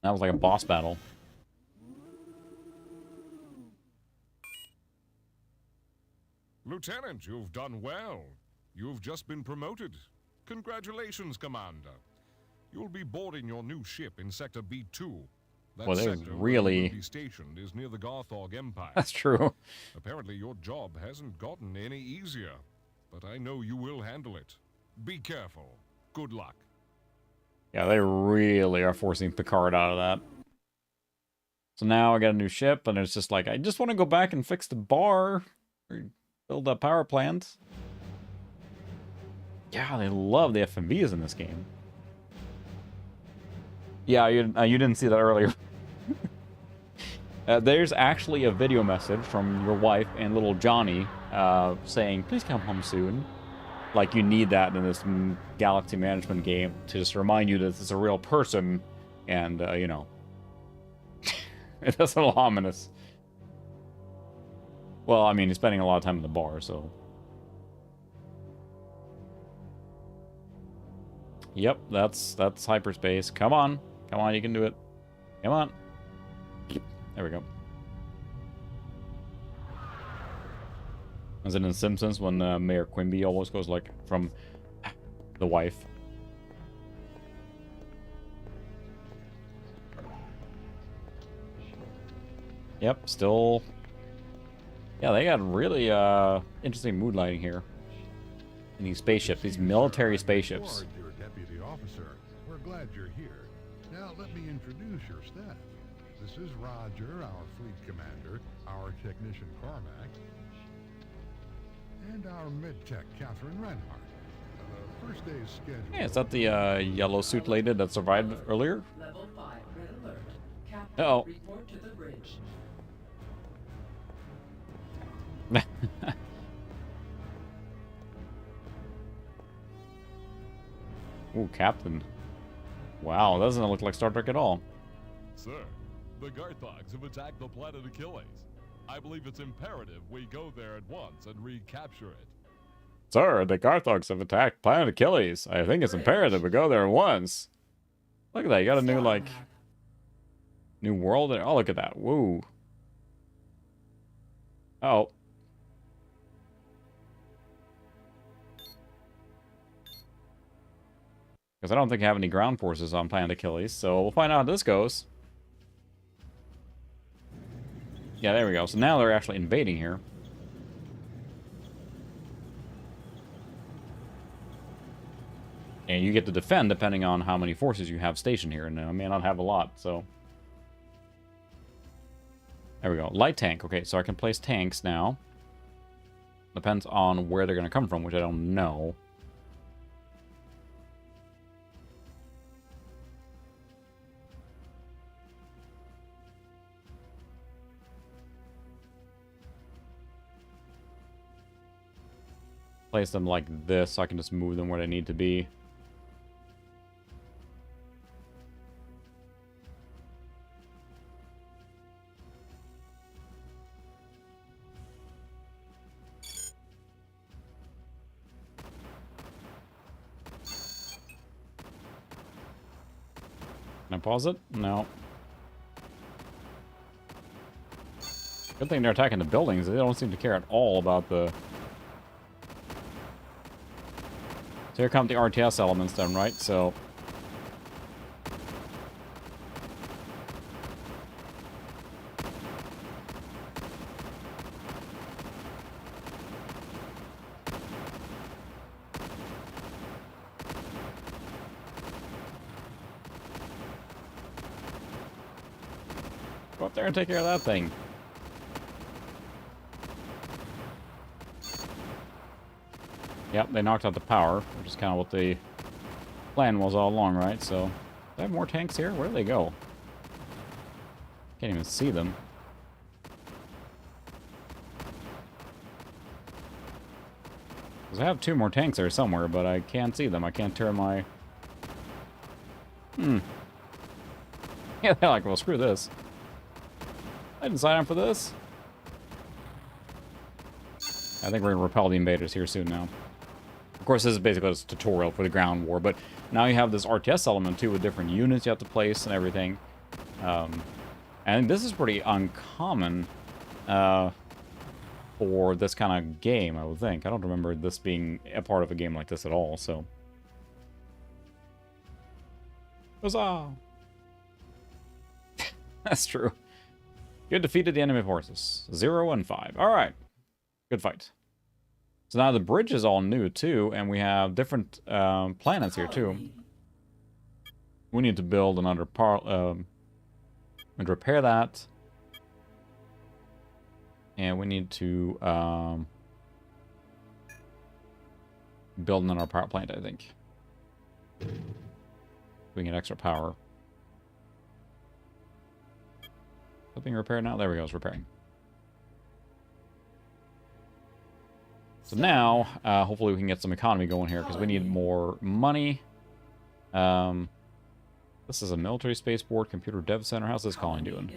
Speaker 1: That was like a boss battle.
Speaker 4: Lieutenant, you've done well. You've just been promoted. Congratulations, Commander. You'll be boarding your new ship in Sector B2. That
Speaker 1: Well, there's
Speaker 4: sector
Speaker 1: really...
Speaker 4: where you will be stationed is near the Garthog Empire.
Speaker 1: That's true.
Speaker 4: Apparently your job hasn't gotten any easier, but I know you will handle it. Be careful. Good luck.
Speaker 1: Yeah, they really are forcing Picard out of that. So now I got a new ship, and it's just like, I just want to go back and fix the bar. Or build a power plant. Yeah, they love the FMVs in this game. Yeah, you didn't see that earlier. There's actually a video message from your wife and little Johnny saying, please come home soon. Like, you need that in this galaxy management game to just remind you that it's a real person. And, you know. That's a little ominous. Well, I mean, he's spending a lot of time in the bar, so... Yep, that's hyperspace. Come on. Come on, you can do it. Come on. There we go. As in Simpsons, when Mayor Quimby always goes, like, from the wife. Yep, still... Yeah, they got really interesting mood lighting here. In these spaceships, these military spaceships.
Speaker 11: Dear Deputy Officer, we're glad you're here. Now, let me introduce your staff. This is Roger, our fleet commander, our technician Carmack, and our mid-tech Catherine Reinhardt. First day's schedule.
Speaker 1: Hey, is that the yellow suit lady that survived earlier?
Speaker 2: Level 5, red alert. Captain,
Speaker 1: Uh-oh.
Speaker 2: report to the bridge.
Speaker 1: Ooh, Captain. Wow, doesn't look like Star Trek at all.
Speaker 12: Sir, the Garthogs have attacked the planet Achilles. I believe it's imperative we go there at once and recapture it.
Speaker 1: Sir, the Garthogs have attacked planet Achilles. I think it's imperative we go there at once. Look at that, you got a new, like, new world there. Oh, look at that. Woo. Oh. Because I don't think I have any ground forces on planet Achilles, so we'll find out how this goes. Yeah, there we go. So now they're actually invading here. And you get to defend depending on how many forces you have stationed here. And I may not have a lot, so... There we go. Light tank. Okay, so I can place tanks now. Depends on where they're going to come from, which I don't know. Place them like this so I can just move them where they need to be. Can I pause it? No. Good thing they're attacking the buildings. They don't seem to care at all about the... So here come the RTS elements then, right? So... Go up there and take care of that thing. Yep, they knocked out the power, which is kind of what the plan was all along, right? So, do I have more tanks here? Where do they go? Can't even see them. Because I have 2 more tanks there somewhere, but I can't see them. I can't turn my... Yeah, they're like, well, screw this. I didn't sign up for this. I think we're going to repel the invaders here soon now. Of course, this is basically just a tutorial for the ground war, but now you have this RTS element too with different units you have to place and everything. And this is pretty uncommon for this kind of game, I would think. I don't remember this being a part of a game like this at all, so... Huzzah! That's true. You had defeated the enemy forces. 0 and 5. Alright. Good fight. So now the bridge is all new, too, and we have different planets here, too. We need to build another part, and repair that. And we need to build another power plant, I think. We can get extra power. Being repaired now? There we go, it's repairing. So now, hopefully we can get some economy going here, because we need more money. This is a military spaceport, computer dev center. How's this colony doing?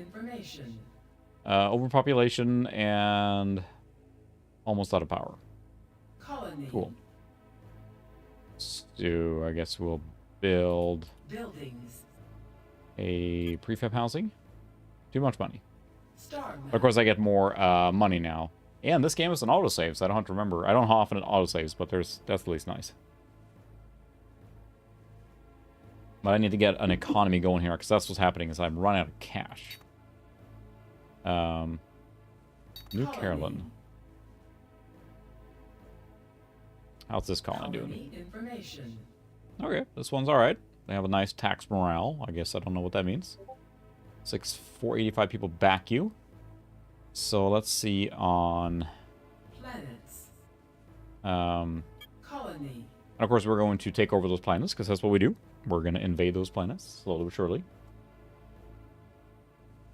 Speaker 1: Overpopulation and almost out of power. Cool. So I guess we'll build a prefab housing. Too much money. Of course, I get more money now. And this game is an autosave, so I don't have to remember. I don't know how often it autosaves, but that's at least nice. But I need to get an economy going here, because that's what's happening, is I'm running out of cash. New Carolyn. How's this colony doing? Okay, this one's alright. They have a nice tax morale. I guess I don't know what that means. 485 people back you. So let's see on...
Speaker 2: Planets.
Speaker 1: And
Speaker 2: Colony.
Speaker 1: of course, we're going to take over those planets, because that's what we do. We're going to invade those planets, slowly but surely.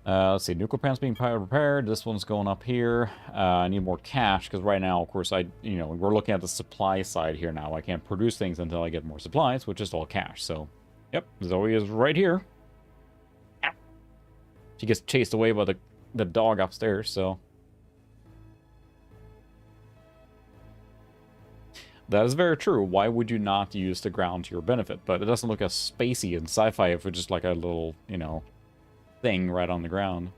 Speaker 1: Let's see, nuclear plants being repaired. This one's going up here. I need more cash, because right now, of course, we're looking at the supply side here now. I can't produce things until I get more supplies, which is all cash. So, yep, Zoe is right here. Ow. She gets chased away by the dog upstairs, so... That is very true. Why would you not use the ground to your benefit? But it doesn't look as spacey and sci-fi if it's just like a little, thing right on the ground.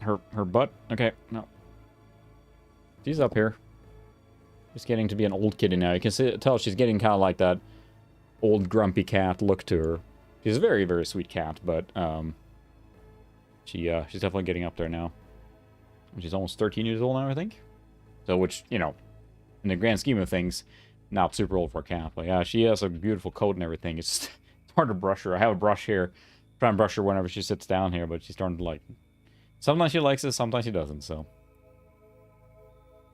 Speaker 1: Her butt? Okay, no. She's up here. She's getting to be an old kitty now. You can tell she's getting kind of like that old grumpy cat look to her. She's a very, very sweet cat, but she's definitely getting up there now. She's almost 13 years old now, I think. So, which, in the grand scheme of things, not super old for a cat. But yeah, she has a beautiful coat and everything. It's just hard to brush her. I have a brush here. Try and brush her whenever she sits down here, but she's starting to like... Sometimes she likes it, sometimes she doesn't, so...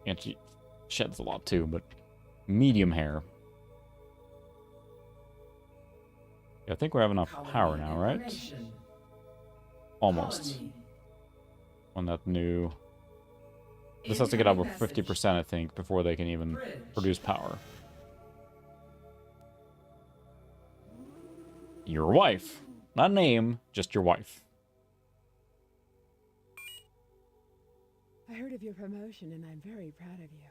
Speaker 1: And she sheds a lot too, but... Medium hair. Yeah, I think we have enough power now, right? Almost. On that new... This has to get over 50%, I think, before they can even produce power. Your wife. Not name, just your wife.
Speaker 6: I heard of your promotion, and I'm very proud of you.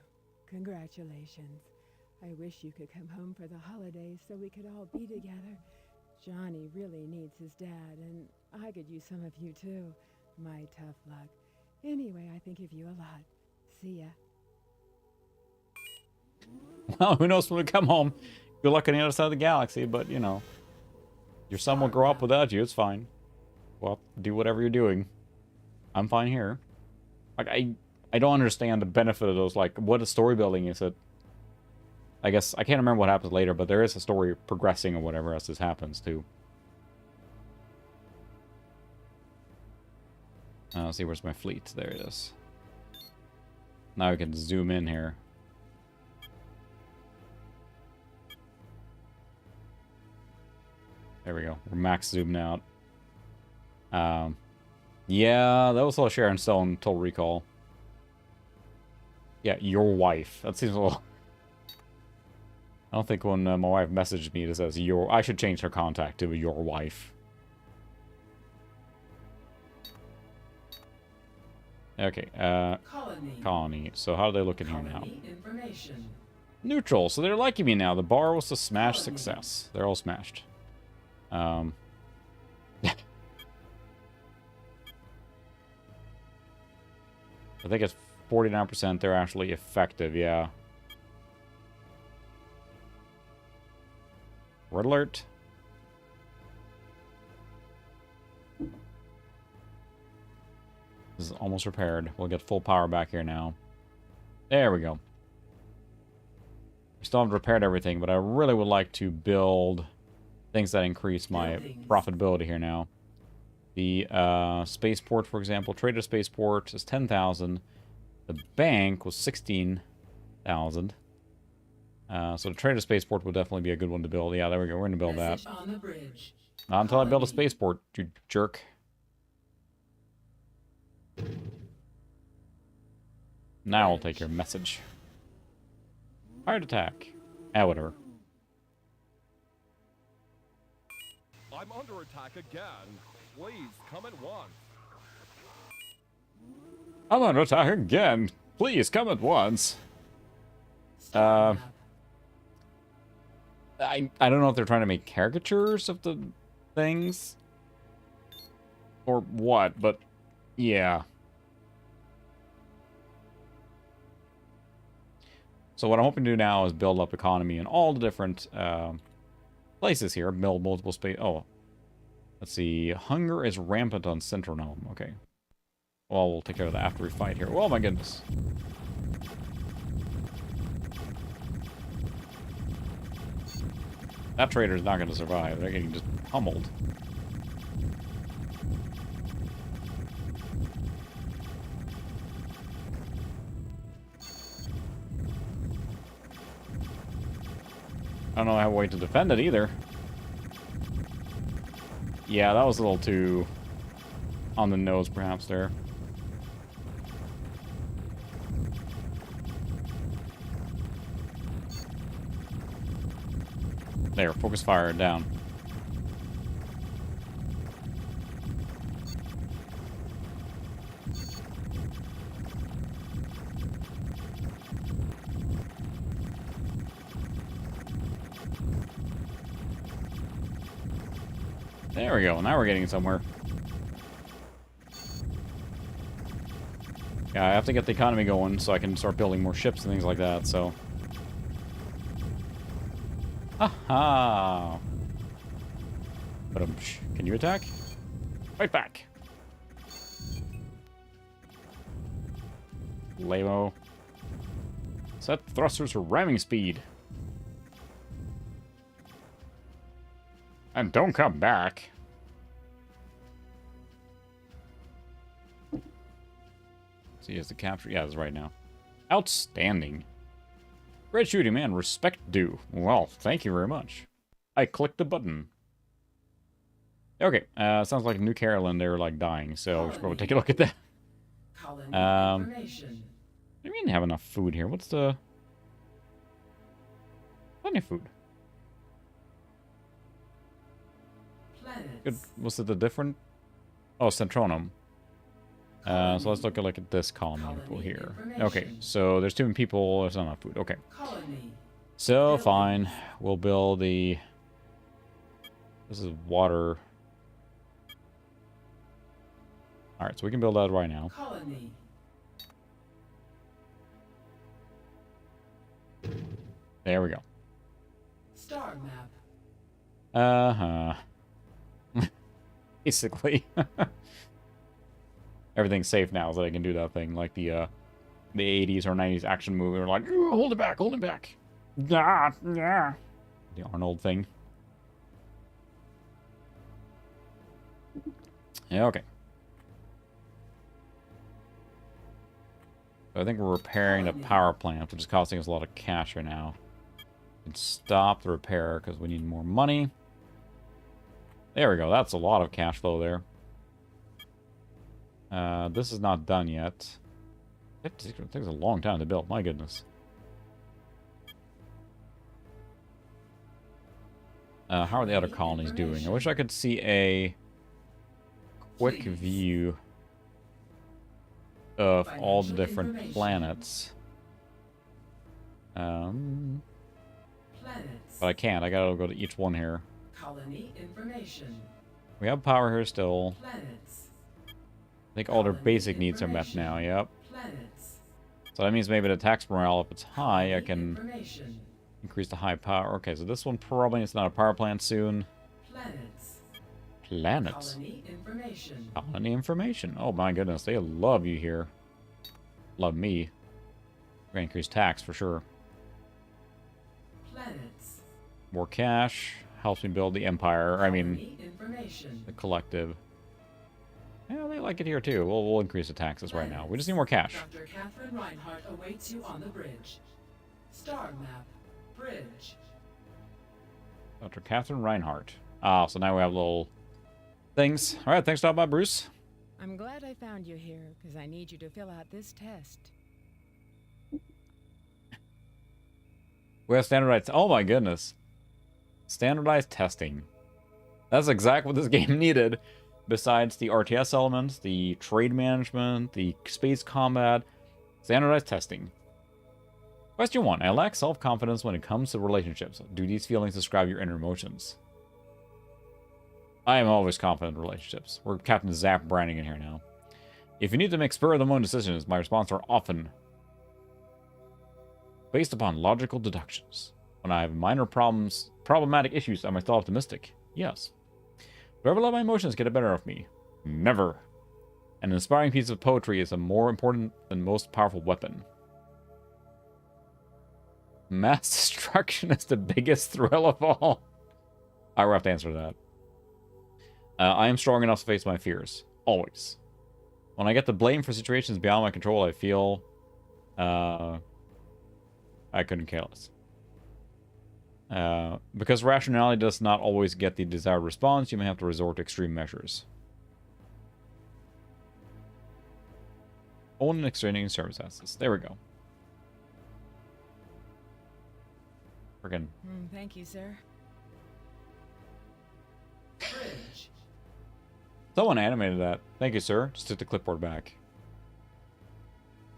Speaker 6: Congratulations. I wish you could come home for the holidays so we could all be together. Johnny really needs his dad, and I could use some of you too. My tough luck. Anyway, I think of you a lot. See ya.
Speaker 1: Well, who knows when we come home. Good luck on the other side of the galaxy, but, your son will grow up without you. It's fine. Well, do whatever you're doing. I'm fine here. Like, I don't understand the benefit of those. Like, what a story building is it? I guess, I can't remember what happens later, but there is a story progressing or whatever as this happens, too. Let's see, where's my fleet? There it is. Now we can zoom in here. There we go. We're max zoomed out. Yeah, that was all Sharon Stone Total Recall. Yeah, your wife. That seems a little... I don't think when my wife messaged me it says your... I should change her contact to your wife. Okay, colony. So how do they look in here now? Neutral. So they're liking me now. The bar was a smash success. They're all smashed. I think it's 49% they're actually effective, yeah. Red alert. This is almost repaired. We'll get full power back here now. There we go. We still haven't repaired everything, but I really would like to build things that increase my profitability here now. The spaceport, for example, trader spaceport is 10,000. The bank was 16,000. So the trader spaceport would definitely be a good one to build. Yeah, there we go. We're going to build that. Not until I build a spaceport, you jerk. Now I'll take your message. Heart attack. Ah, whatever.
Speaker 12: I'm under attack again. Please, come at once.
Speaker 1: I'm under attack again. Please, come at once. I don't know if they're trying to make caricatures of the things. Or what, but yeah. So what I'm hoping to do now is build up economy in all the different places here. Build multiple space. Oh, let's see. Hunger is rampant on Central Gnome. Okay. Well, we'll take care of that after we fight here. Oh my goodness. That trader's not going to survive. They're getting just pummeled. I don't know how a way to defend it either. Yeah, that was a little too on the nose, perhaps, there. There, focus fire down. There we go. Now we're getting somewhere. Yeah, I have to get the economy going so I can start building more ships and things like that, so... Aha! But can you attack? Fight back! Lamo. Set thrusters for ramming speed. And don't come back. See, has the capture. Yeah, it's right now. Outstanding. Great shooting, man. Respect due. Well, thank you very much. I clicked the button. Okay, sounds like New Carolyn, they're like dying, so we should probably take a look at that. I mean, have enough food here. What's the... Plenty of food. Good. Was it the different? Oh, Centronum. So let's look at this colony here. Okay, so there's too many people. There's not enough food. Okay. So fine, we'll build the. This is water. All right, so we can build that right now. There we go.
Speaker 2: Star map.
Speaker 1: Uh-huh. Basically. Everything's safe now so I can do that thing like the 80s or 90s action movie. We're like, hold it back, hold it back. Yeah, yeah. The Arnold thing. Yeah, okay. So I think we're repairing the power plant, which is costing us a lot of cash right now. And stop the repair because we need more money. There we go. That's a lot of cash flow there. This is not done yet. It takes a long time to build. My goodness. How are the other colonies doing? I wish I could see a quick view of all the different planets. But I can't. I gotta go to each one here.
Speaker 2: Colony information.
Speaker 1: We have power here still.
Speaker 2: Planets.
Speaker 1: I think all their basic needs are met now, yep.
Speaker 2: Planets.
Speaker 1: So that means maybe the tax morale, if it's high, I can increase the high power. Okay, so this one probably is not a power plant soon.
Speaker 2: Planets.
Speaker 1: Planets.
Speaker 2: Colony information.
Speaker 1: Colony information. Oh my goodness, they love you here. Love me. We're gonna increase tax for sure.
Speaker 2: Planets.
Speaker 1: More cash helps me build the empire. I mean,
Speaker 2: information.
Speaker 1: the collective. Yeah, they like it here too. We'll increase the taxes right now. We just need more cash.
Speaker 2: Dr. Catherine Reinhardt awaits you on the bridge. Star map. Bridge.
Speaker 1: Dr. Catherine Reinhardt. Ah, so now we have little things. All right, thanks for stopping by, Bruce.
Speaker 6: I'm glad I found you here, because I need you to fill out this test.
Speaker 1: We have standardized... Oh my goodness. Standardized testing. That's exactly what this game needed. Besides the RTS elements, the trade management, the space combat, standardized testing. Question 1. I lack self-confidence when it comes to relationships. Do these feelings describe your inner emotions? I am always confident in relationships. We're Captain Zap Branding in here now. If you need to make spur-of-the-moment decisions, my response are often based upon logical deductions. When I have minor problematic issues, am I still optimistic? Yes. Do I ever let my emotions get the better of me? Never. An inspiring piece of poetry is a more important than most powerful weapon. Mass destruction is the biggest thrill of all. I will have to answer that. I am strong enough to face my fears. Always. When I get the blame for situations beyond my control, I feel... I couldn't care less. Because rationality does not always get the desired response, you may have to resort to extreme measures. Own and extending service assets. There we go. Friggin'.
Speaker 2: Thank you, sir. Bridge.
Speaker 1: Someone animated that. Thank you, sir. Just took the clipboard back.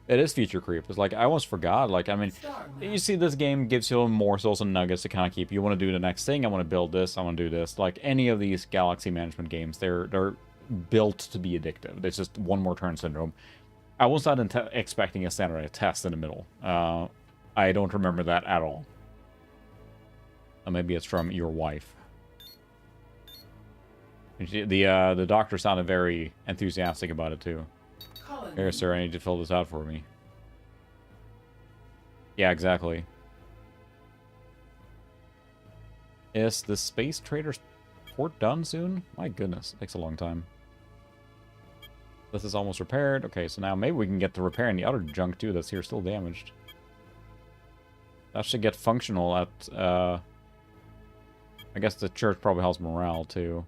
Speaker 1: It is feature creep. It's like, I almost forgot. Like, I mean, you see this game gives you morsels and nuggets to kind of keep. You want to do the next thing. I want to build this. I want to do this. Like, any of these galaxy management games, they're built to be addictive. It's just one more turn syndrome. I was not expecting a standardized test in the middle. I don't remember that at all. Maybe it's from your wife. The doctor sounded very enthusiastic about it, too. Here, sir, I need to fill this out for me. Yeah, exactly. Is the Space Trader's port done soon? My goodness, it takes a long time. This is almost repaired. Okay, so now maybe we can get to repairing the other junk, too, that's here still damaged. That should get functional at, I guess the church probably helps morale, too.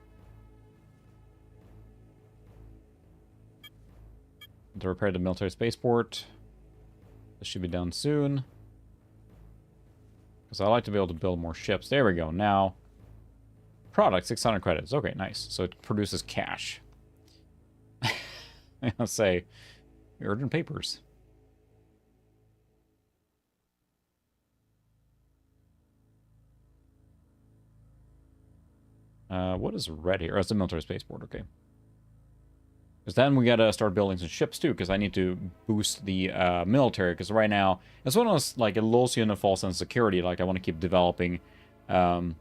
Speaker 1: To repair the military spaceport. This should be done soon. Because I like to be able to build more ships. There we go. Now, product, 600 credits. Okay, nice. So it produces cash. I'll say, urgent papers. What is red here? Oh, it's the military spaceport. Okay. Because then we gotta start building some ships too, because I need to boost the military, because right now, it's one of those, like, it lulls you in a false sense of security, like, I want to keep developing and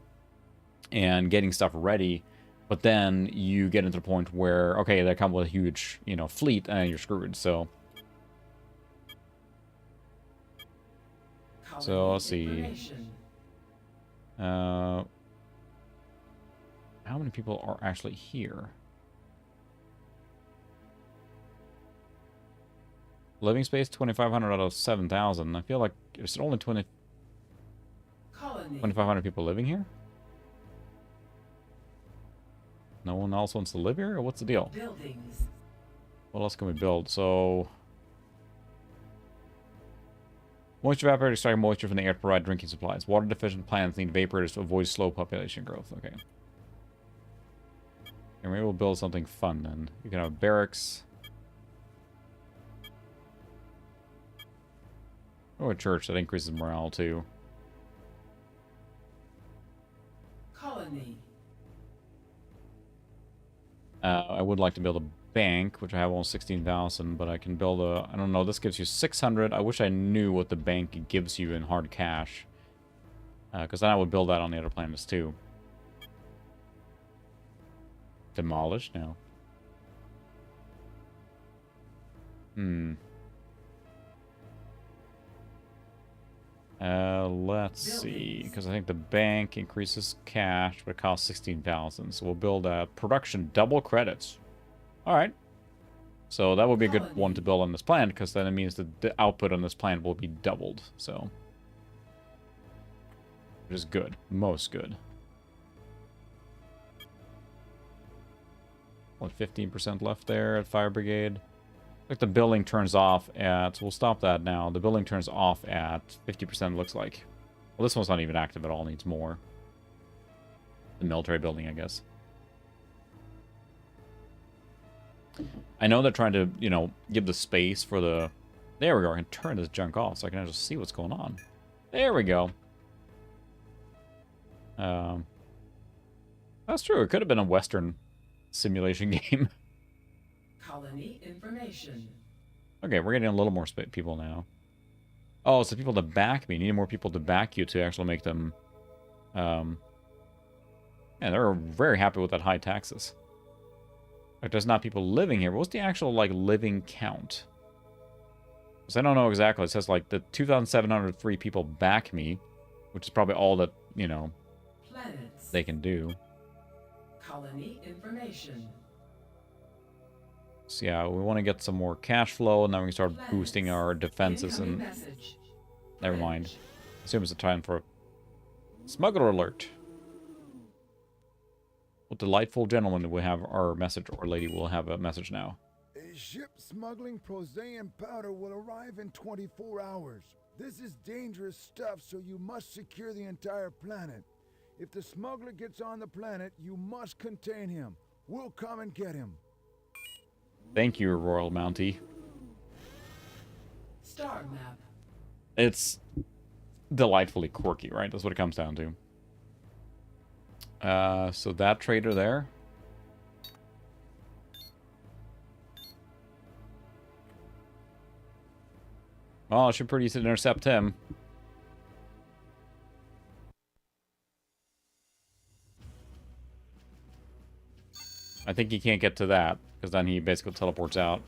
Speaker 1: getting stuff ready, but then you get into the point where, okay, they come with a huge, you know, fleet, and you're screwed, so... So, let's see... how many people are actually here? Living space, 2,500 out of 7,000. I feel like there's only 2,500 people living here? No one else wants to live here? Or what's the deal?
Speaker 2: Buildings.
Speaker 1: What else can we build? So... Moisture evaporator, extract moisture from the air to provide drinking supplies. Water deficient plants need evaporators to avoid slow population growth. Okay. And maybe we'll build something fun then. You can have barracks. Oh, a church. That increases morale, too.
Speaker 2: Colony.
Speaker 1: I would like to build a bank, which I have almost 16,000, but I can build a... I don't know, this gives you 600. I wish I knew what the bank gives you in hard cash. Because then I would build that on the other planets, too. Demolished? No. Let's see, because I think the bank increases cash, but it costs 16,000. So we'll build a production double credits. All right. So that would be a good one to build on this planet, because then it means that the output on this planet will be doubled. So, which is good, most good. What, 15% left there at Fire Brigade? Like the building turns off at, so we'll stop that now. The building turns off at 50%, looks like. Well, this one's not even active at all, needs more. The military building, I guess. I know they're trying to, you know, give the space for the... There we go, I can turn this junk off so I can actually see what's going on. There we go. That's true, it could have been a Western simulation game.
Speaker 2: Colony information.
Speaker 1: Okay, we're getting a little more people now. Oh, it's the people to back me. You need more people to back you to actually make them... Yeah, they're very happy with that high taxes. Like, there's not people living here. But what's the actual, like, living count? Because I don't know exactly. It says, like, the 2,703 people back me, which is probably all that, you know...
Speaker 2: Planets.
Speaker 1: they can do.
Speaker 2: Colony information.
Speaker 1: So yeah, we want to get some more cash flow, and then we can start boosting our defenses.
Speaker 2: Incoming
Speaker 1: And
Speaker 2: message.
Speaker 1: never mind. Assume it's a time for smuggler alert. What delightful gentleman do we have our message, or lady will have a message now.
Speaker 5: A ship smuggling Prosean powder will arrive in 24 hours. This is dangerous stuff, so you must secure the entire planet. If the smuggler gets on the planet, you must contain him. We'll come and get him.
Speaker 1: Thank you, Royal Mountie.
Speaker 2: Star map.
Speaker 1: It's delightfully quirky, right? That's what it comes down to. So that trader there. Well, I should pretty easy to intercept him. I think he can't get to that, because then he basically teleports out.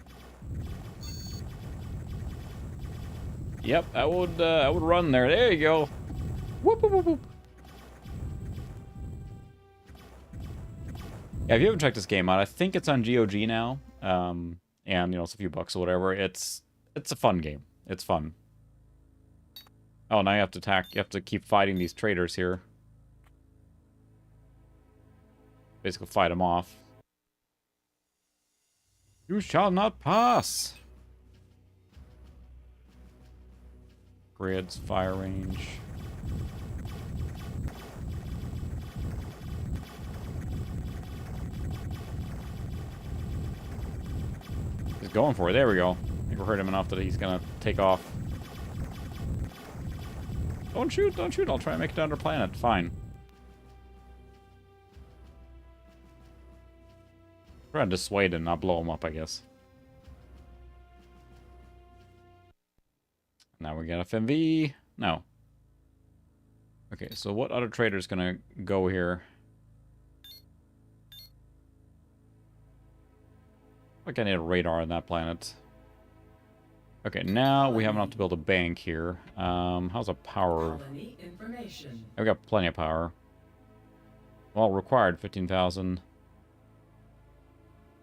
Speaker 1: Yep, I would run there. There you go. Whoop, whoop, whoop, whoop. Yeah, if you haven't checked this game out, I think it's on GOG now. And, you know, it's a few bucks or whatever. It's a fun game. It's fun. Oh, now you have to attack. You have to keep fighting these traitors here. Basically fight them off. You shall not pass! Grids, fire range. He's going for it. There we go. I think we hurt him enough that he's gonna take off. Don't shoot, don't shoot. I'll try and make it down to the planet. Fine. Try and dissuade him, not blow him up, I guess. Now we got FMV. No. Okay, so what other trader's gonna go here? I think I need a radar on that planet. Okay, now we have enough to build a bank here. How's a power? We got plenty of power. Well, required 15,000.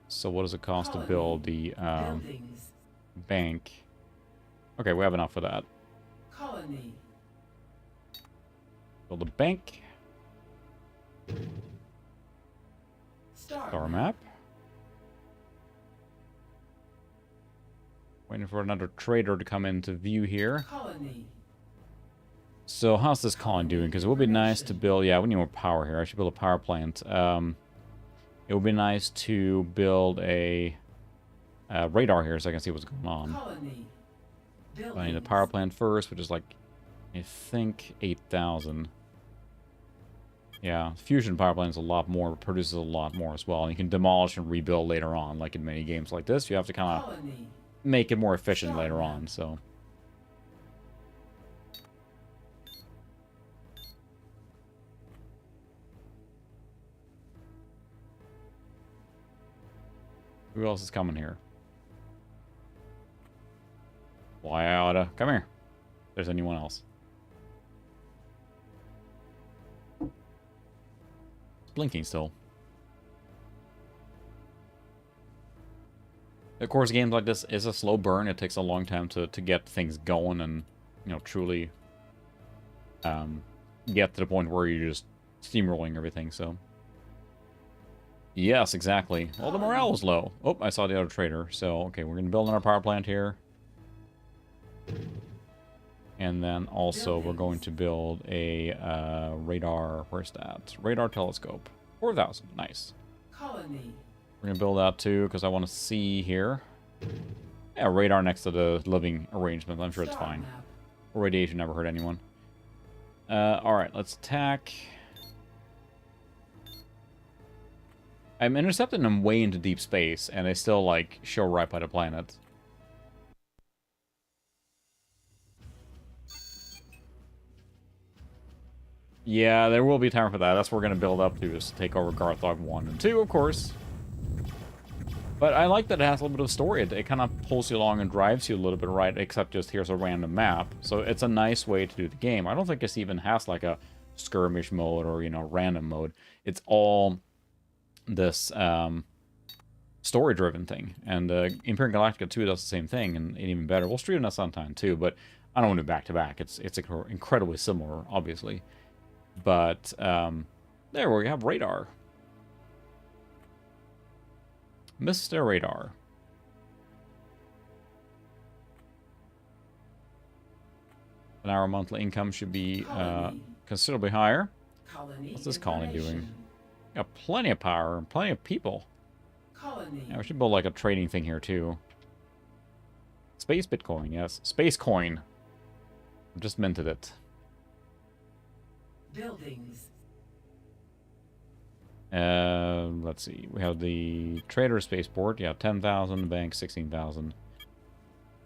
Speaker 1: So what does it cost to build the bank? Okay, we have enough for that.
Speaker 2: Colony.
Speaker 1: Build a bank.
Speaker 2: Star
Speaker 1: map. Waiting for another trader to come into view here.
Speaker 2: Colony.
Speaker 1: So how's this colony doing? Because it would be nice to build... Yeah, we need more power here. I should build a power plant. It would be nice to build a radar here so I can see what's going on.
Speaker 2: Colony.
Speaker 1: I need a power plant first, which is like, I think, 8,000. Yeah, fusion power plant is a lot more, produces a lot more as well. And you can demolish and rebuild later on, like in many games like this. You have to kind of make it more efficient later on, so... Who else is coming here? Why I oughta... Come here. If there's anyone else. It's blinking still. Of course, games like this is a slow burn. It takes a long time to get things going and, you know, truly get to the point where you're just steamrolling everything, so... Yes, exactly. Well, the morale was low. Oh, I saw the other trader. So, okay, we're going to build another power plant here. And then also we're going to build a radar... Where's that? Radar telescope. 4,000. Nice.
Speaker 2: Colony.
Speaker 1: We're going to build that too, because I want to see here. Yeah, radar next to the living arrangement. I'm sure it's fine. Radiation never hurt anyone. Alright, let's attack... I'm intercepting them way into deep space, and they still, like, show right by the planet. Yeah, there will be time for that. That's what we're going to build up to, is to take over Garthog 1 and 2, of course. But I like that it has a little bit of story. It kind of pulls you along and drives you a little bit right, except just here's a random map. So it's a nice way to do the game. I don't think this even has, like, a skirmish mode or, you know, random mode. It's all this story-driven thing. And Imperium Galactica 2 does the same thing, and even better. We'll stream that sometime too, but I don't want to do back-to-back. It's incredibly similar, obviously. But there we have radar. Mr. Radar. And our monthly income should be considerably higher. What's this colony doing? Got plenty of power and plenty of people. Yeah, we should build like a trading thing here too. Space Bitcoin, yes. Space Coin. I just minted it.
Speaker 2: Buildings.
Speaker 1: Let's see. We have the trader spaceport. Yeah, 10,000. Bank 16,000.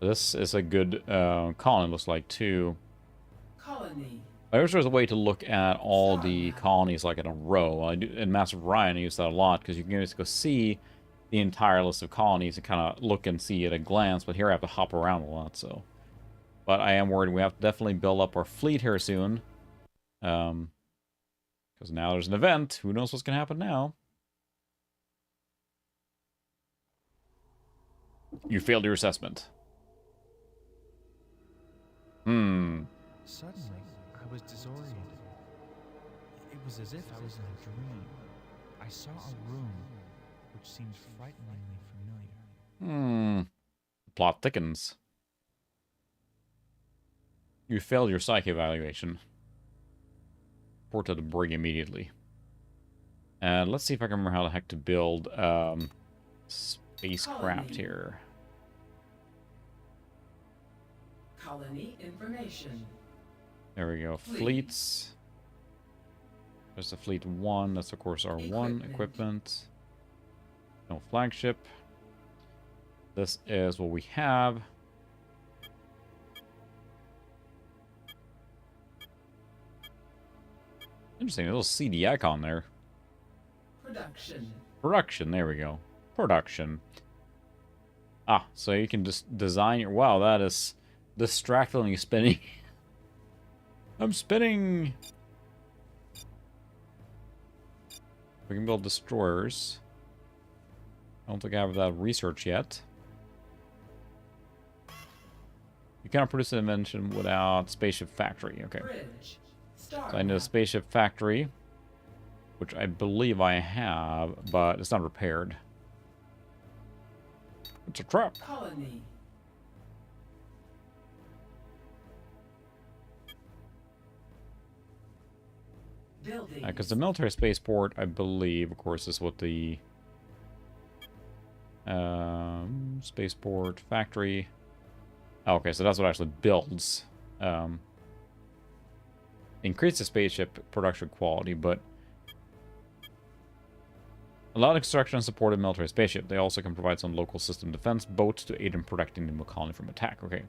Speaker 1: This is a good colony. Looks like too.
Speaker 2: Colony.
Speaker 1: I wish there was a way to look at all the colonies like in a row. I do, in Massive Ryan, I use that a lot because you can just go see the entire list of colonies and kind of look and see at a glance. But here I have to hop around a lot. So, but I am worried we have to definitely build up our fleet here soon. Because now there's an event. Who knows what's going to happen now? You failed your assessment.
Speaker 3: Suddenly, I was disoriented. It was as if I was in a dream. I saw a room which seemed frighteningly familiar.
Speaker 1: Plot thickens. You failed your psych evaluation. Report to the brig immediately. And let's see if I can remember how the heck to build spacecraft here.
Speaker 2: Colony information.
Speaker 1: There we go. Fleets. There's the Fleet 1. That's, of course, our 1 equipment. No flagship. This is what we have. Interesting. A little CD icon there.
Speaker 2: Production.
Speaker 1: Production. There we go. Production. Ah, so you can just design your... Wow, that is distractingly spinning. I'm spinning. We can build destroyers. I don't think I have that research yet. You cannot produce an invention without spaceship factory. Okay. So I need a spaceship factory, which I believe I have, but it's not repaired. It's a trap.
Speaker 2: Colony.
Speaker 1: Because the military spaceport, I believe, of course, is what the spaceport factory. Oh, okay, so that's what actually builds. Increases spaceship production quality, but a lot of construction supported military spaceship. They also can provide some local system defense boats to aid in protecting the colony from attack. Okay.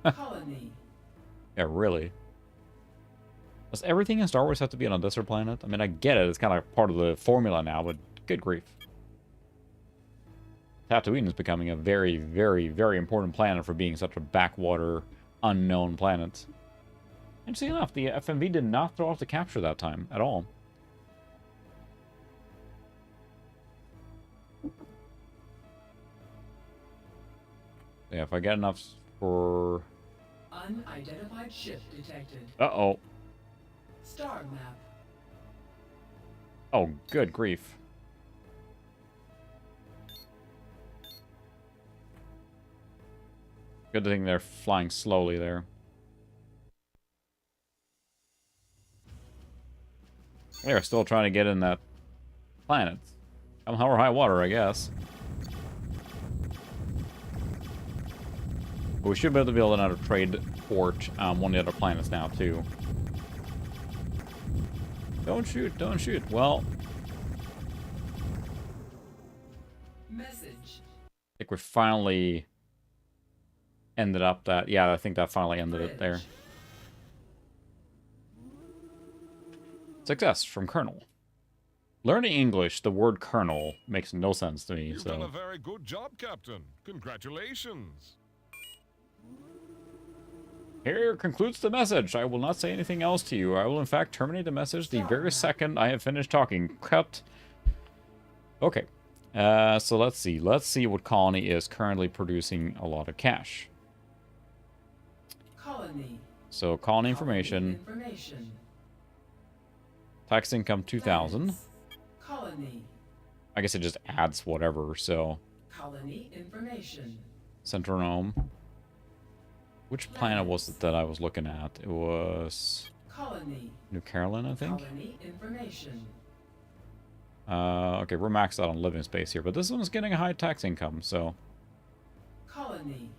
Speaker 2: Colony.
Speaker 1: Yeah, really. Does everything in Star Wars have to be on a desert planet? I mean, I get it. It's kind of part of the formula now, but good grief. Tatooine is becoming a very, very, very important planet for being such a backwater, unknown planet. Interesting enough, the FMV did not throw off the capture that time at all. Yeah, if I get enough for...
Speaker 2: Unidentified ship detected.
Speaker 1: Uh-oh.
Speaker 2: Star map.
Speaker 1: Oh, good grief. Good thing they're flying slowly there. They're still trying to get in that planet. Come hell or high water, I guess. But we should be able to build another trade port on one of the other planets now, too. Don't shoot, don't shoot. Well...
Speaker 2: Message.
Speaker 1: I think we finally ended up that... Yeah, I think that finally ended it there. Success from Colonel. Learning English, the word Colonel makes no sense to me.
Speaker 4: You've done a very good job, Captain. Congratulations.
Speaker 1: Here concludes the message. I will not say anything else to you. I will in fact terminate the message the very second I have finished talking. Cut. Okay. So let's see. Let's see what colony is currently producing a lot of cash.
Speaker 2: Colony.
Speaker 1: So colony information. Tax income 2,000.
Speaker 2: Colony.
Speaker 1: I guess it just adds whatever, so.
Speaker 2: Colony information.
Speaker 1: Centronome. Which planet was it that I was looking at? It was
Speaker 2: Colony.
Speaker 1: New Caroline, I think.
Speaker 2: Colony information.
Speaker 1: Okay, we're maxed out on living space here, but this one's getting a high tax income, so.
Speaker 2: Colony.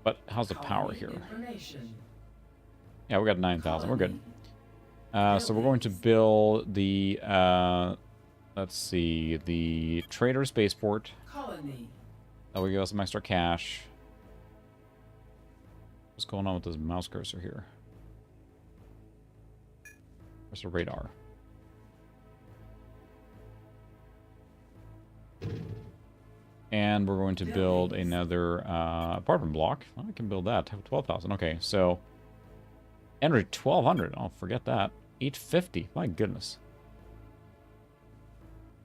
Speaker 1: But how's the power here?
Speaker 2: Information.
Speaker 1: Yeah, we got 9,000. We're good. So we're going to build the, let's see, the trader spaceport.
Speaker 2: Colony.
Speaker 1: That will give us some extra cash. What's going on with this mouse cursor here? Where's the radar? And we're going to build another apartment block. I can build that. 12,000. Okay, so energy 1,200. Oh, forget that. 850. My goodness.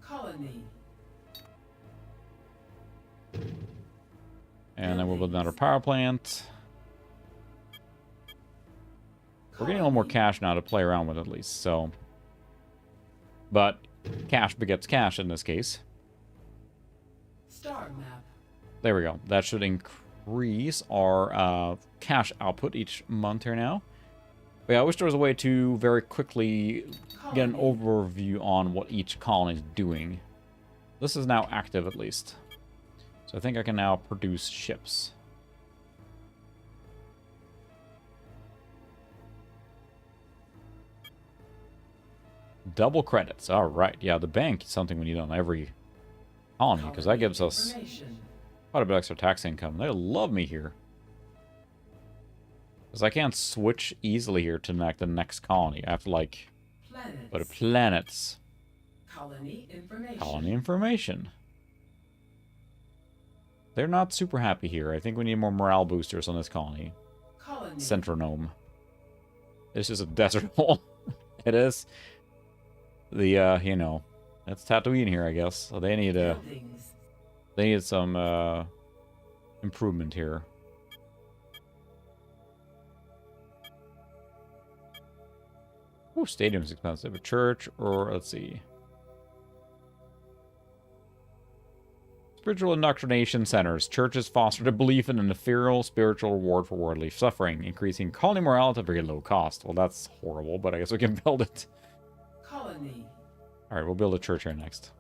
Speaker 2: Colony.
Speaker 1: And then we'll build another power plant. We're getting a little more cash now to play around with, at least, so. But cash begets cash in this case.
Speaker 2: Star map.
Speaker 1: There we go. That should increase our cash output each month here now. But yeah, I wish there was a way to very quickly get an overview on what each colony is doing. This is now active, at least. So I think I can now produce ships. Double credits. All right. Yeah, the bank is something we need on every colony, because that gives us quite a bit extra tax income. They love me here. Because I can't switch easily here to the next colony. I have to, like, go to planets.
Speaker 2: Colony information.
Speaker 1: Colony information. They're not super happy here. I think we need more morale boosters on this colony.
Speaker 2: Colony.
Speaker 1: Centronome. This is a desert hole. It is. The, you know, that's Tatooine here, I guess. So they need some, improvement here. Ooh, stadium's expensive. A church, or, let's see. Spiritual indoctrination centers. Churches fostered a belief in an ethereal spiritual reward for worldly suffering, increasing colony morale at a very low cost. Well, that's horrible, but I guess we can build it.
Speaker 2: Colony.
Speaker 1: Alright, we'll build a church here next.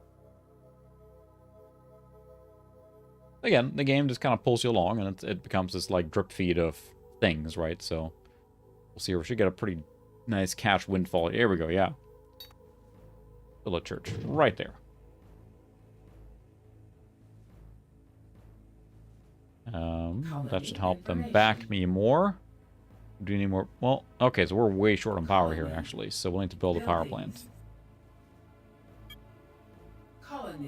Speaker 1: Again, the game just kind of pulls you along, and it becomes this, like, drip feed of things, right? So, we'll see. We should get a pretty nice cash windfall. Here we go, yeah. Build a church. Right there. That should help them back me more. Do you need more? Well, okay, so we're way short on power here, actually. So we'll need to build a power plant.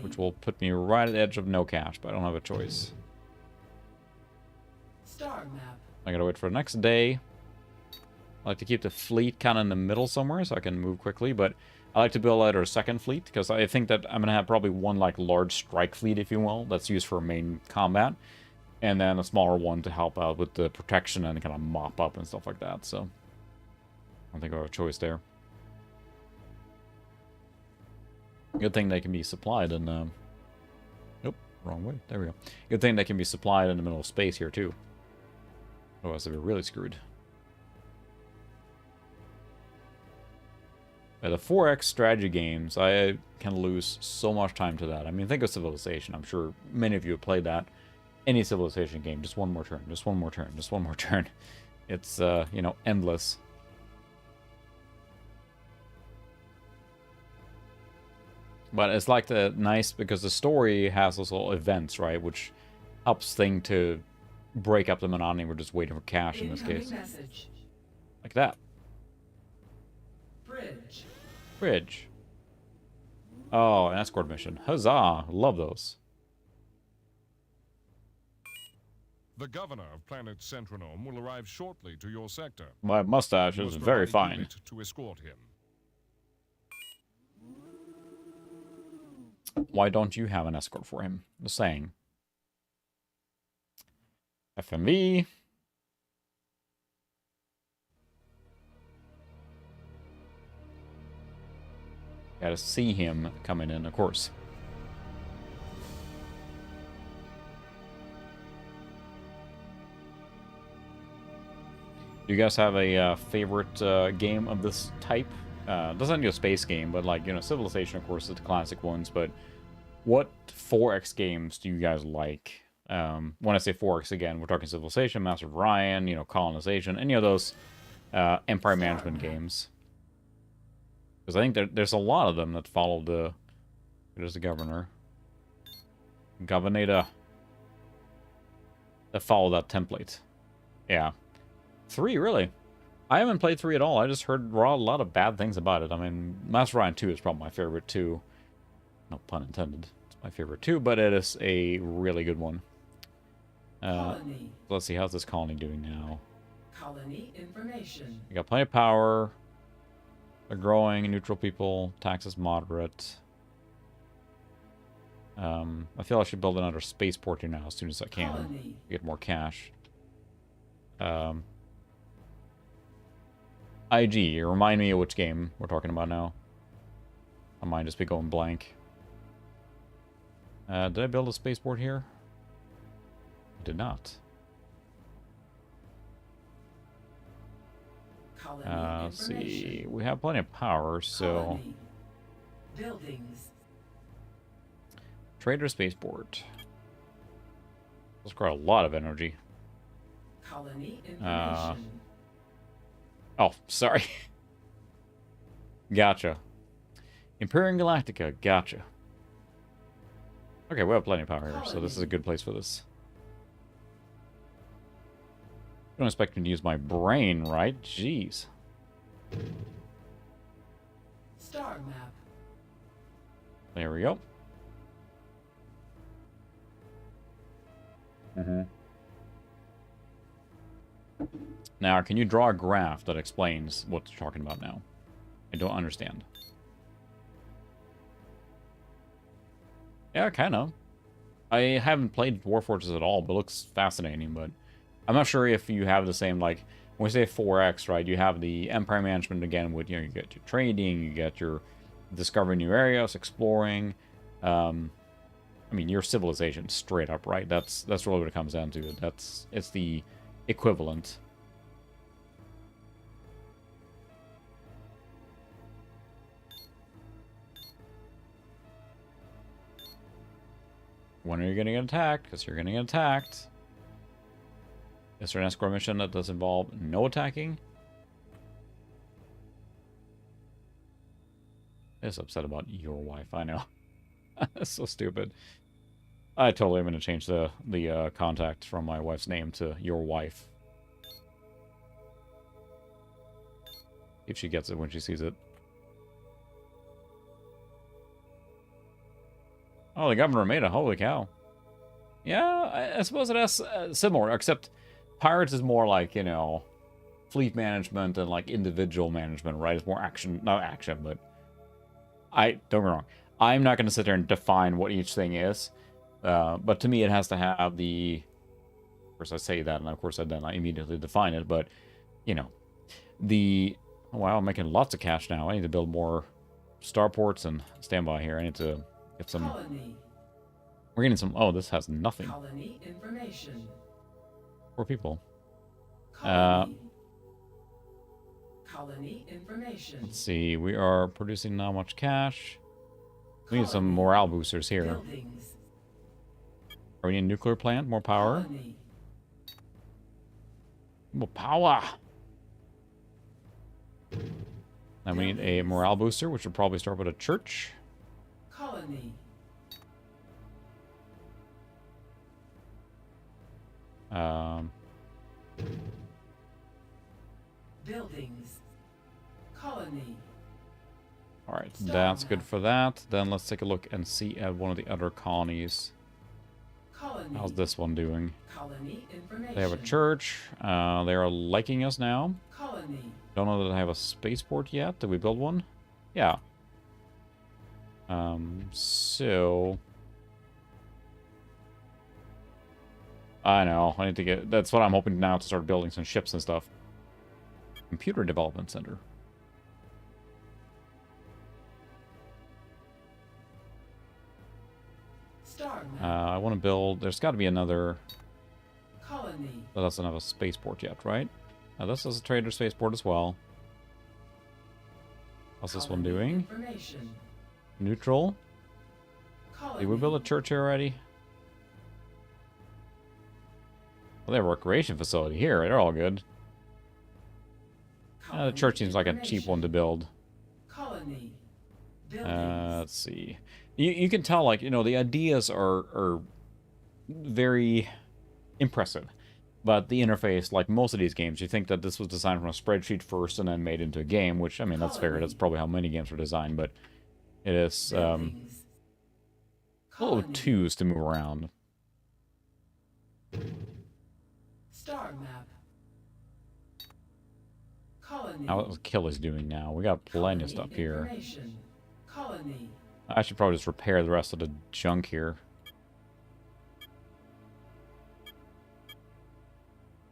Speaker 1: Which will put me right at the edge of no cash, but I don't have a choice.
Speaker 2: Star map.
Speaker 1: I gotta wait for the next day. I like to keep the fleet kind of in the middle somewhere so I can move quickly, but I like to build out our second fleet because I think that I'm gonna have probably one, like, large strike fleet, if you will, that's used for main combat. And then a smaller one to help out with the protection and kind of mop up and stuff like that. So, I don't think I have a choice there. Good thing they can be supplied in... Nope, wrong way. There we go. Good thing they can be supplied in the middle of space here, too. Otherwise, they'd be really screwed. By the 4X strategy games, I can lose so much time to that. I mean, think of Civilization. I'm sure many of you have played that. Any Civilization game, just one more turn, just one more turn, just one more turn. It's, you know, endless. But it's like the nice, because the story has those little events, right, which helps thing to break up the monotony. We're just waiting for cash in this case.
Speaker 2: Message.
Speaker 1: Like that.
Speaker 2: Bridge.
Speaker 1: Bridge. Oh, an escort mission. Huzzah! Love those.
Speaker 4: The governor of planet Centronome will arrive shortly to your sector.
Speaker 1: My mustache
Speaker 4: You
Speaker 1: is
Speaker 4: must
Speaker 1: very
Speaker 4: provide a
Speaker 1: fine.
Speaker 4: unit to escort him.
Speaker 1: Why don't you have an escort for him? Just saying. FMV. Gotta see him coming in, of course. Do you guys have a favorite game of this type? Doesn't need a space game, but like, you know, Civilization, of course, is the classic ones, but what 4X games do you guys like? When I say 4X, again, we're talking Civilization, Master of Orion, you know, Colonization, any of those Empire Management games. Because I think there's a lot of them that follow the... There's the governor. Governator. That follow that template. Yeah. 3, really? I haven't played 3 at all. I just heard a lot of bad things about it. I mean, Master of Orion 2 is probably my favorite, too. No pun intended. It's my favorite, too, but it is a really good one. Let's see, how's this colony doing now?
Speaker 2: Colony information.
Speaker 1: We got plenty of power. They're growing, neutral people, taxes moderate. I feel I should build another spaceport here now as soon as I can.
Speaker 2: Colony.
Speaker 1: Get more cash. IG, remind me of which game we're talking about now. I might just be going blank. Did I build a spaceport here? I did not. Let's see. We have plenty of power, so...
Speaker 2: Buildings.
Speaker 1: Trader spaceport. That's quite a lot of energy.
Speaker 2: Colony information.
Speaker 1: Oh, sorry. Gotcha. Imperium Galactica. Gotcha. Okay, we have plenty of power here, so this is a good place for this. Don't expect me to use my brain, right? Jeez.
Speaker 2: Star map.
Speaker 1: There we go. Now, can you draw a graph that explains what you're talking about now? I don't understand. Yeah, kind of. I haven't played Dwarf Fortress at all, but it looks fascinating, but I'm not sure if you have the same, like, when we say 4X, right, you have the Empire Management again with, you know, you get your trading, you get your discovering new areas, exploring. I mean, your civilization straight up, right? That's really what it comes down to. It's the equivalent. When are you going to get attacked? Because you're going to get attacked. Is there an escort mission that does involve no attacking? It's upset about your wife, I know. That's so stupid. I totally am going to change the contact from my wife's name to your wife. If she gets it when she sees it. Oh, the governor made it. Holy cow. Yeah, I suppose it has similar, except Pirates is more like, you know, fleet management and like individual management, right? It's more action, not action, but don't get me wrong. I'm not going to sit there and define what each thing is, but to me it has to have the, of course I say that, and of course I immediately define it, but, you know, oh, wow, I'm making lots of cash now. I need to build more starports and standby here. I need to get some...
Speaker 2: Colony.
Speaker 1: We're getting some... Oh, this has nothing.
Speaker 2: Colony information.
Speaker 1: Poor people.
Speaker 2: Colony. Colony information.
Speaker 1: Let's see. We are producing not much cash. We need some morale boosters here.
Speaker 2: Buildings.
Speaker 1: Are we in a nuclear plant? More power?
Speaker 2: Colony.
Speaker 1: More power! Now we need a morale booster, which will probably start with a church.
Speaker 2: Colony. Buildings. Colony.
Speaker 1: Alright, that's good for that. Then let's take a look and see at one of the other colonies.
Speaker 2: Colony.
Speaker 1: How's this one doing?
Speaker 2: Colony information.
Speaker 1: They have a church. They are liking us now.
Speaker 2: Colony.
Speaker 1: Don't know that I have a spaceport yet. Did we build one? Yeah. So... I know. I need to get... That's what I'm hoping now, to start building some ships and stuff. Computer Development Center. I want to build... There's got to be another...
Speaker 2: Colony.
Speaker 1: That doesn't have a spaceport yet, right? This is a trader spaceport as well. How's this one doing? Neutral. Did we build a church here already? Well, they have a recreation facility here. They're all good. The church seems like a cheap one to build.
Speaker 2: Colony.
Speaker 1: Let's see. You can tell, like, you know, the ideas are very impressive. But the interface, like most of these games, you think that this was designed from a spreadsheet first and then made into a game, which, I mean, that's fair. That's probably how many games were designed, but it is a little obtuse to move around.
Speaker 2: Star map. Colony.
Speaker 1: How's Achilles doing now? We got plenty of stuff here.
Speaker 2: Colony.
Speaker 1: I should probably just repair the rest of the junk here.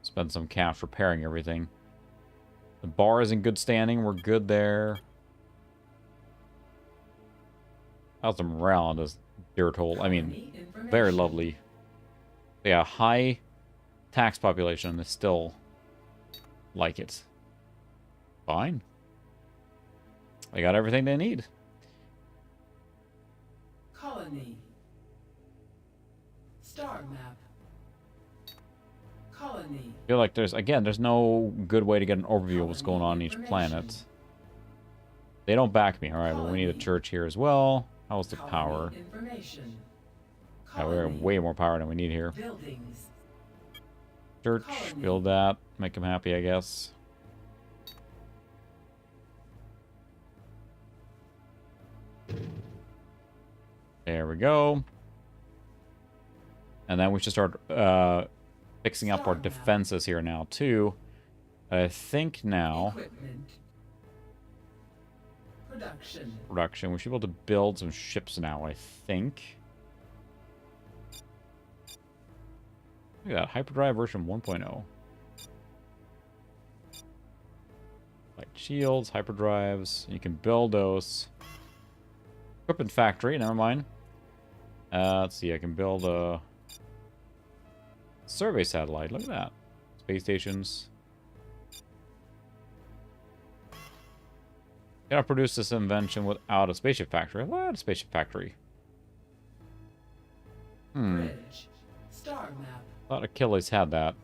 Speaker 1: Spend some cash repairing everything. The bar is in good standing. We're good there. How's the morale on this dirt hole? I mean, very lovely. Yeah, high tax population is still like it. Fine. They got everything they need.
Speaker 2: Colony. Star map. Colony.
Speaker 1: I feel like there's no good way to get an overview of what's going on each planet. They don't back me. Alright, well, we need a church here as well. How's the power? Yeah, we have way more power than we need here. Church, build that. Make them happy, I guess. There we go. And then we should start fixing up our defenses here now, too. I think now... Production. We should be able to build some ships now, I think. Look at that. Hyperdrive version 1.0. Light shields, hyperdrives. You can build those. Equipment factory, never mind. Let's see, I can build a survey satellite. Look at that. Space stations. Cannot produce this invention without a spaceship factory. What? A spaceship factory.
Speaker 2: Bridge. Star map.
Speaker 1: Thought Achilles had that.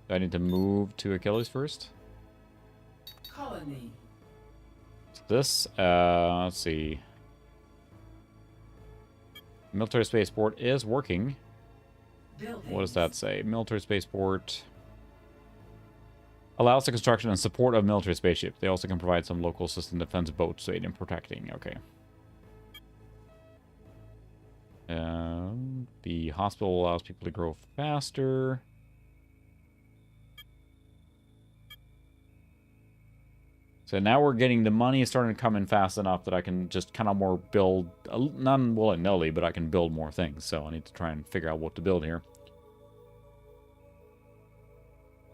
Speaker 1: Do I need to move to Achilles first?
Speaker 2: Colony.
Speaker 1: This, let's see. Military spaceport is working. What does that say? Military spaceport allows the construction and support of military spaceships. They also can provide some local system defense boats to aid in protecting. Okay. The hospital allows people to grow faster. So now we're getting the money is starting to come in fast enough that I can just kind of more build, not willy-nilly, but I can build more things. So I need to try and figure out what to build here.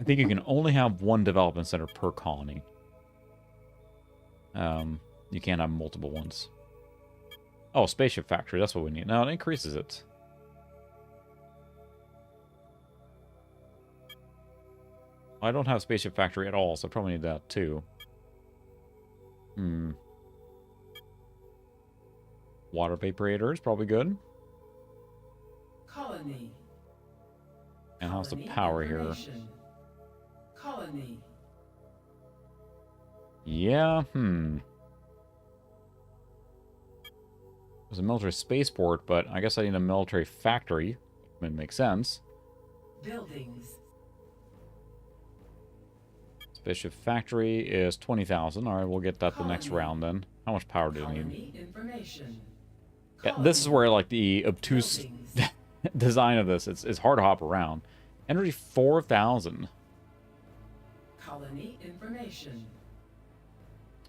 Speaker 1: I think you can only have one development center per colony. You can't have multiple ones. Oh, spaceship factory, that's what we need. No, it increases it. I don't have spaceship factory at all, so I probably need that too. Water vaporator is probably good.
Speaker 2: Colony.
Speaker 1: And how's the power here?
Speaker 2: Colony.
Speaker 1: Yeah, There's a military spaceport, but I guess I need a military factory. It makes sense.
Speaker 2: Buildings.
Speaker 1: Spaceship Factory is 20,000. Alright, we'll get that the next round then. How much power do we need? Yeah, this is where, like, the obtuse design of this, it's hard to hop around. Energy 4,000.
Speaker 2: Colony information.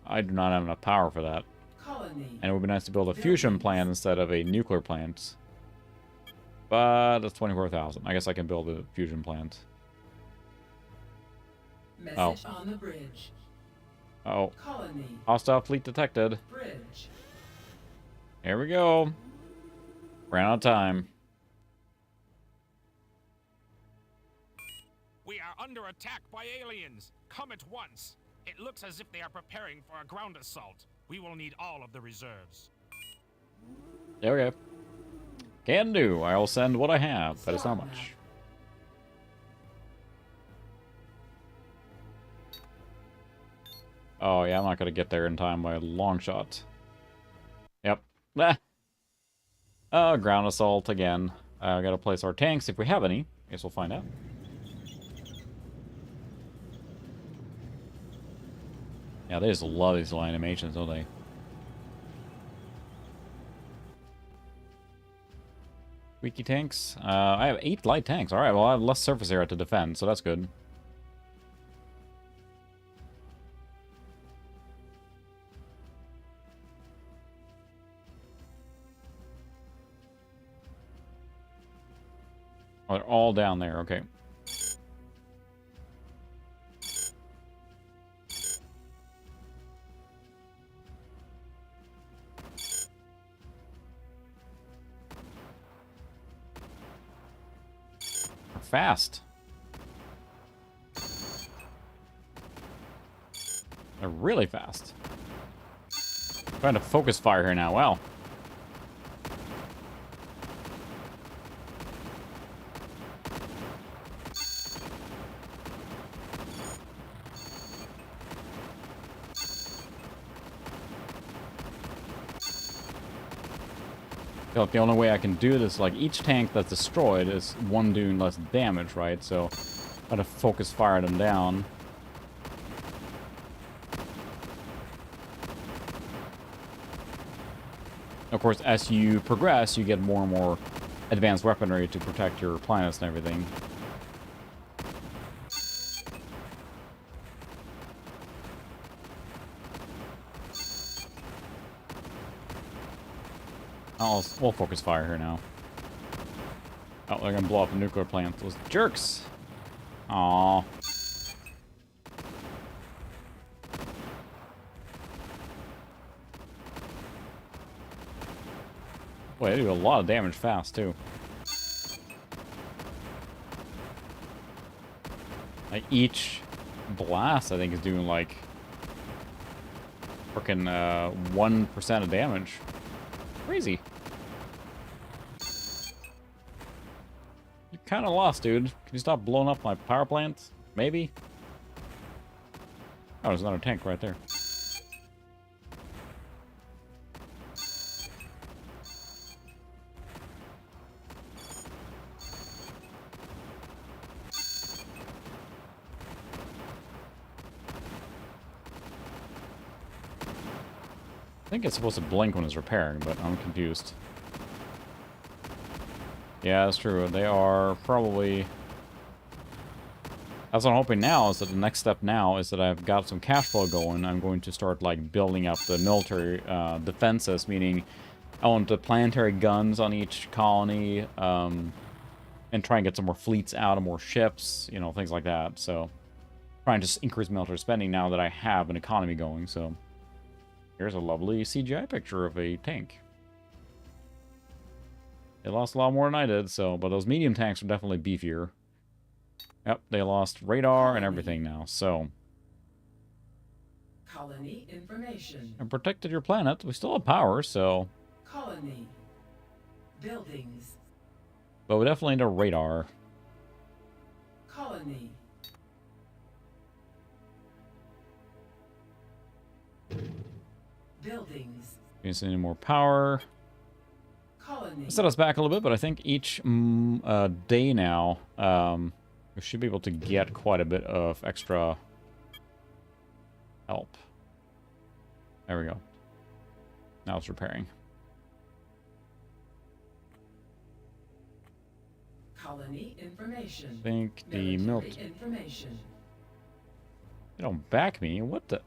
Speaker 1: I do not have enough power for that.
Speaker 2: Colony.
Speaker 1: And it would be nice to build a fusion plant instead of a nuclear plant. But that's 24,000. I guess I can build a fusion plant.
Speaker 2: Message on the bridge.
Speaker 1: Oh.
Speaker 2: Colony.
Speaker 1: Hostile fleet detected.
Speaker 2: Bridge.
Speaker 1: Here we go. Ran out of time.
Speaker 8: We are under attack by aliens. Come at once. It looks as if they are preparing for a ground assault. We will need all of the reserves.
Speaker 1: Okay. Can do. I will send what I have, but it's not much. Oh, yeah, I'm not going to get there in time by a long shot. Yep. Ground assault again. I got to place our tanks if we have any. Guess we'll find out. Yeah, they just love these little animations, don't they? Squeaky tanks. I have 8 light tanks. Alright, well, I have less surface area to defend, so that's good. Oh, they're all down there, okay. Fast. They're really fast. Trying to focus fire here now. Wow. I feel like the only way I can do this, like, each tank that's destroyed is one doing less damage, right? So, I gotta focus fire them down. Of course, as you progress, you get more and more advanced weaponry to protect your planets and everything. We'll focus fire here now. Oh, they're gonna blow up a nuclear plant. Those jerks! Aww. Boy, they do a lot of damage fast, too. Like, each blast, I think, is doing, like, frickin' 1% of damage. Crazy. You're kind of lost, dude. Can you stop blowing up my power plants? Maybe? Oh, there's another tank right there. I think it's supposed to blink when it's repairing, but I'm confused. Yeah, that's true. They are probably... That's what I'm hoping now, is that the next step now is that I've got some cash flow going. I'm going to start, like, building up the military defenses, meaning I want the planetary guns on each colony, and try and get some more fleets out and more ships, you know, things like that. So, trying to increase military spending now that I have an economy going, so... Here's a lovely CGI picture of a tank. They lost a lot more than I did, so... But those medium tanks are definitely beefier. Yep, they lost radar and everything now, so...
Speaker 2: Colony information.
Speaker 1: And protected your planet. We still have power, so...
Speaker 2: Colony. Buildings.
Speaker 1: But we definitely need a radar.
Speaker 2: Colony. Buildings.
Speaker 1: We need any more power.
Speaker 2: Colony.
Speaker 1: Set us back a little bit, but I think each day now, we should be able to get quite a bit of extra Help. There we go. Now it's repairing.
Speaker 2: Colony information.
Speaker 1: I think the
Speaker 2: information.
Speaker 1: They don't back me. What the?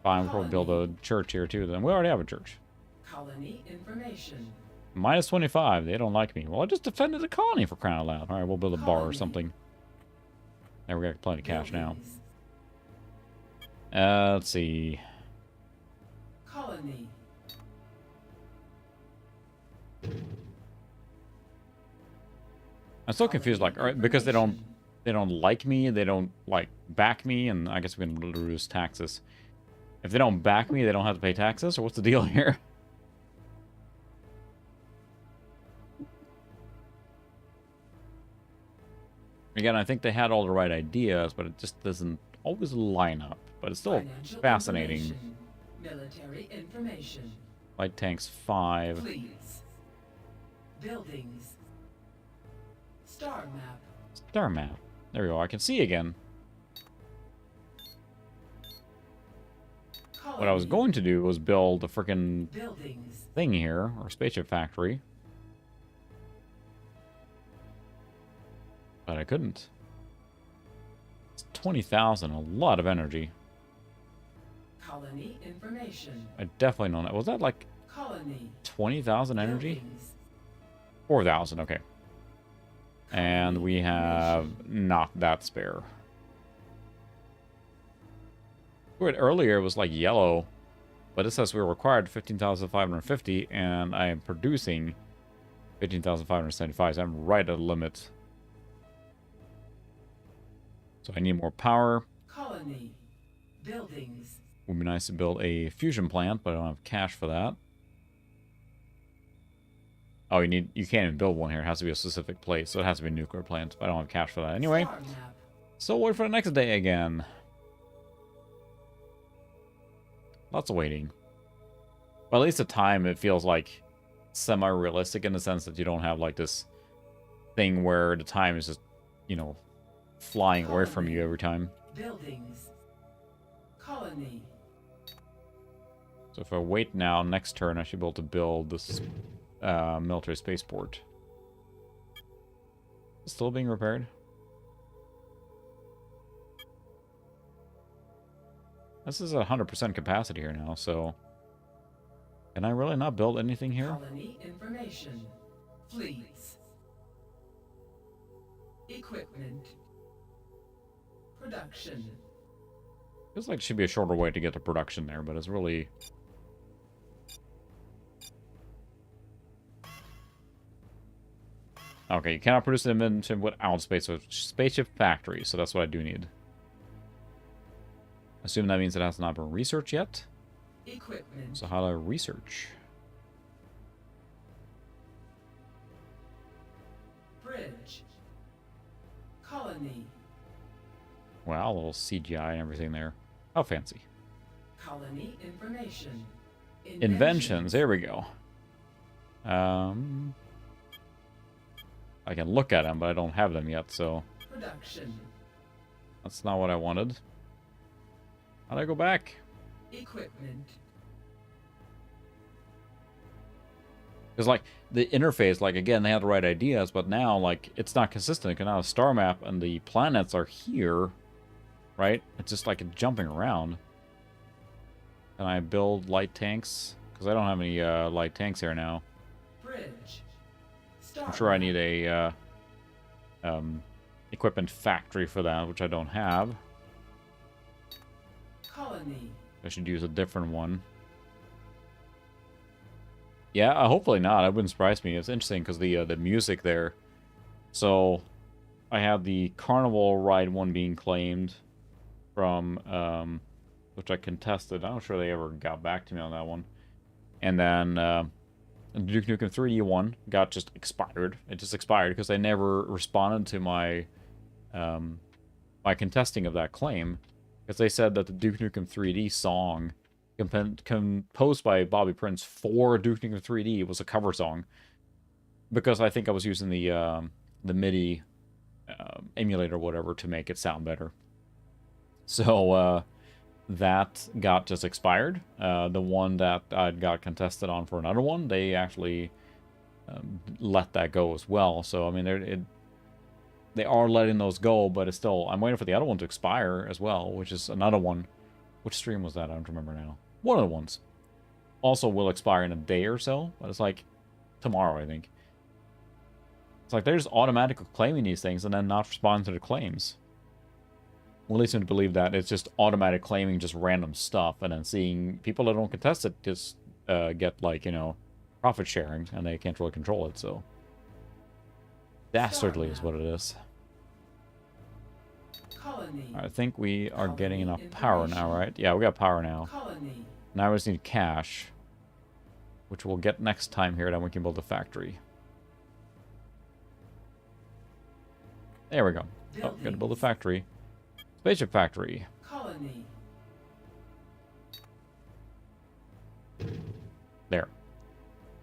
Speaker 1: Fine, we'll probably build a church here too then. We already have a church.
Speaker 2: Colony information.
Speaker 1: Minus 25. They don't like me. Well, I just defended the colony for crying out loud. Alright, we'll build a bar or something. There, we got plenty of cash now. Let's see.
Speaker 2: Colony.
Speaker 1: I'm still confused, like, alright, because they don't like me, they don't, like, back me, and I guess we can reduce taxes. If they don't back me, they don't have to pay taxes, or what's the deal here? Again, I think they had all the right ideas, but it just doesn't always line up. But it's still fascinating.
Speaker 2: Military information.
Speaker 1: Light tanks 5.
Speaker 2: Fleets. Buildings. Star map.
Speaker 1: Star map. There we go. I can see again. What I was going to do was build a freaking thing here, or spaceship factory. But I couldn't. It's 20,000, a lot of energy.
Speaker 2: Colony information.
Speaker 1: I definitely know that. Was that like 20,000 energy? 4,000, okay. And we have not that spare. Earlier it was like yellow, but it says we're required 15,550, and I am producing 15,575, so I'm right at the limit. So I need more power.
Speaker 2: Colony. Buildings.
Speaker 1: Would be nice to build a fusion plant, but I don't have cash for that. Oh, you can't even build one here. It has to be a specific place, so it has to be a nuclear plant, but I don't have cash for that anyway. So wait for the next day again. Lots of waiting. But at least the time, it feels like semi-realistic in the sense that you don't have like this thing where the time is just, you know, flying away from you every time.
Speaker 2: Buildings. Colony.
Speaker 1: So if I wait now, next turn I should be able to build this military spaceport. It's still being repaired. This is 100% capacity here now, so can I really not build anything here?
Speaker 2: Colony information. Fleets. Equipment. Production.
Speaker 1: Feels like it should be a shorter way to get to production there, but it's really... Okay, you cannot produce an invention without spaceship factory, so that's what I do need. Assume that means it has not been researched yet.
Speaker 2: Equipment.
Speaker 1: So how do I research?
Speaker 2: Bridge. Colony.
Speaker 1: Wow, a little CGI and everything there. How fancy.
Speaker 2: Colony information.
Speaker 1: Inventions. There we go. I can look at them, but I don't have them yet, so...
Speaker 2: Production.
Speaker 1: That's not what I wanted. How do I go back?
Speaker 2: Equipment.
Speaker 1: Because, like, the interface, like, again, they had the right ideas, but now, like, it's not consistent. Because now the star map and the planets are here, right? It's just, like, jumping around. Can I build light tanks? Because I don't have any light tanks here now.
Speaker 2: Bridge.
Speaker 1: I'm sure I need a equipment factory for that, which I don't have.
Speaker 2: Colony.
Speaker 1: I should use a different one. Yeah, hopefully not. It wouldn't surprise me. It's interesting because the music there. So, I have the Carnival Ride one being claimed from, which I contested. I'm not sure they ever got back to me on that one. And then the Duke Nukem 3D one got just expired. It just expired because they never responded to my my contesting of that claim. Because they said that the Duke Nukem 3D song composed by Bobby Prince for Duke Nukem 3D was a cover song. Because I think I was using the MIDI emulator or whatever to make it sound better. So, that got just expired. The one that I got contested on for another one, they actually let that go as well. So, I mean, they are letting those go, but it's still... I'm waiting for the other one to expire as well, which is another one. Which stream was that? I don't remember now. One of the ones. Also will expire in a day or so, but it's like tomorrow, I think. It's like they're just automatically claiming these things and then not responding to the claims. We'll lead them to believe that it's just automatic claiming just random stuff and then seeing people that don't contest it just get, like, you know, profit sharing and they can't really control it, so... Dastardly is what it is. I think we are getting enough power now, right? Yeah, we got power now. Now we just need cash, which we'll get next time here, then we can build a factory. There we go. Oh, gotta build a factory. Spaceship factory. There.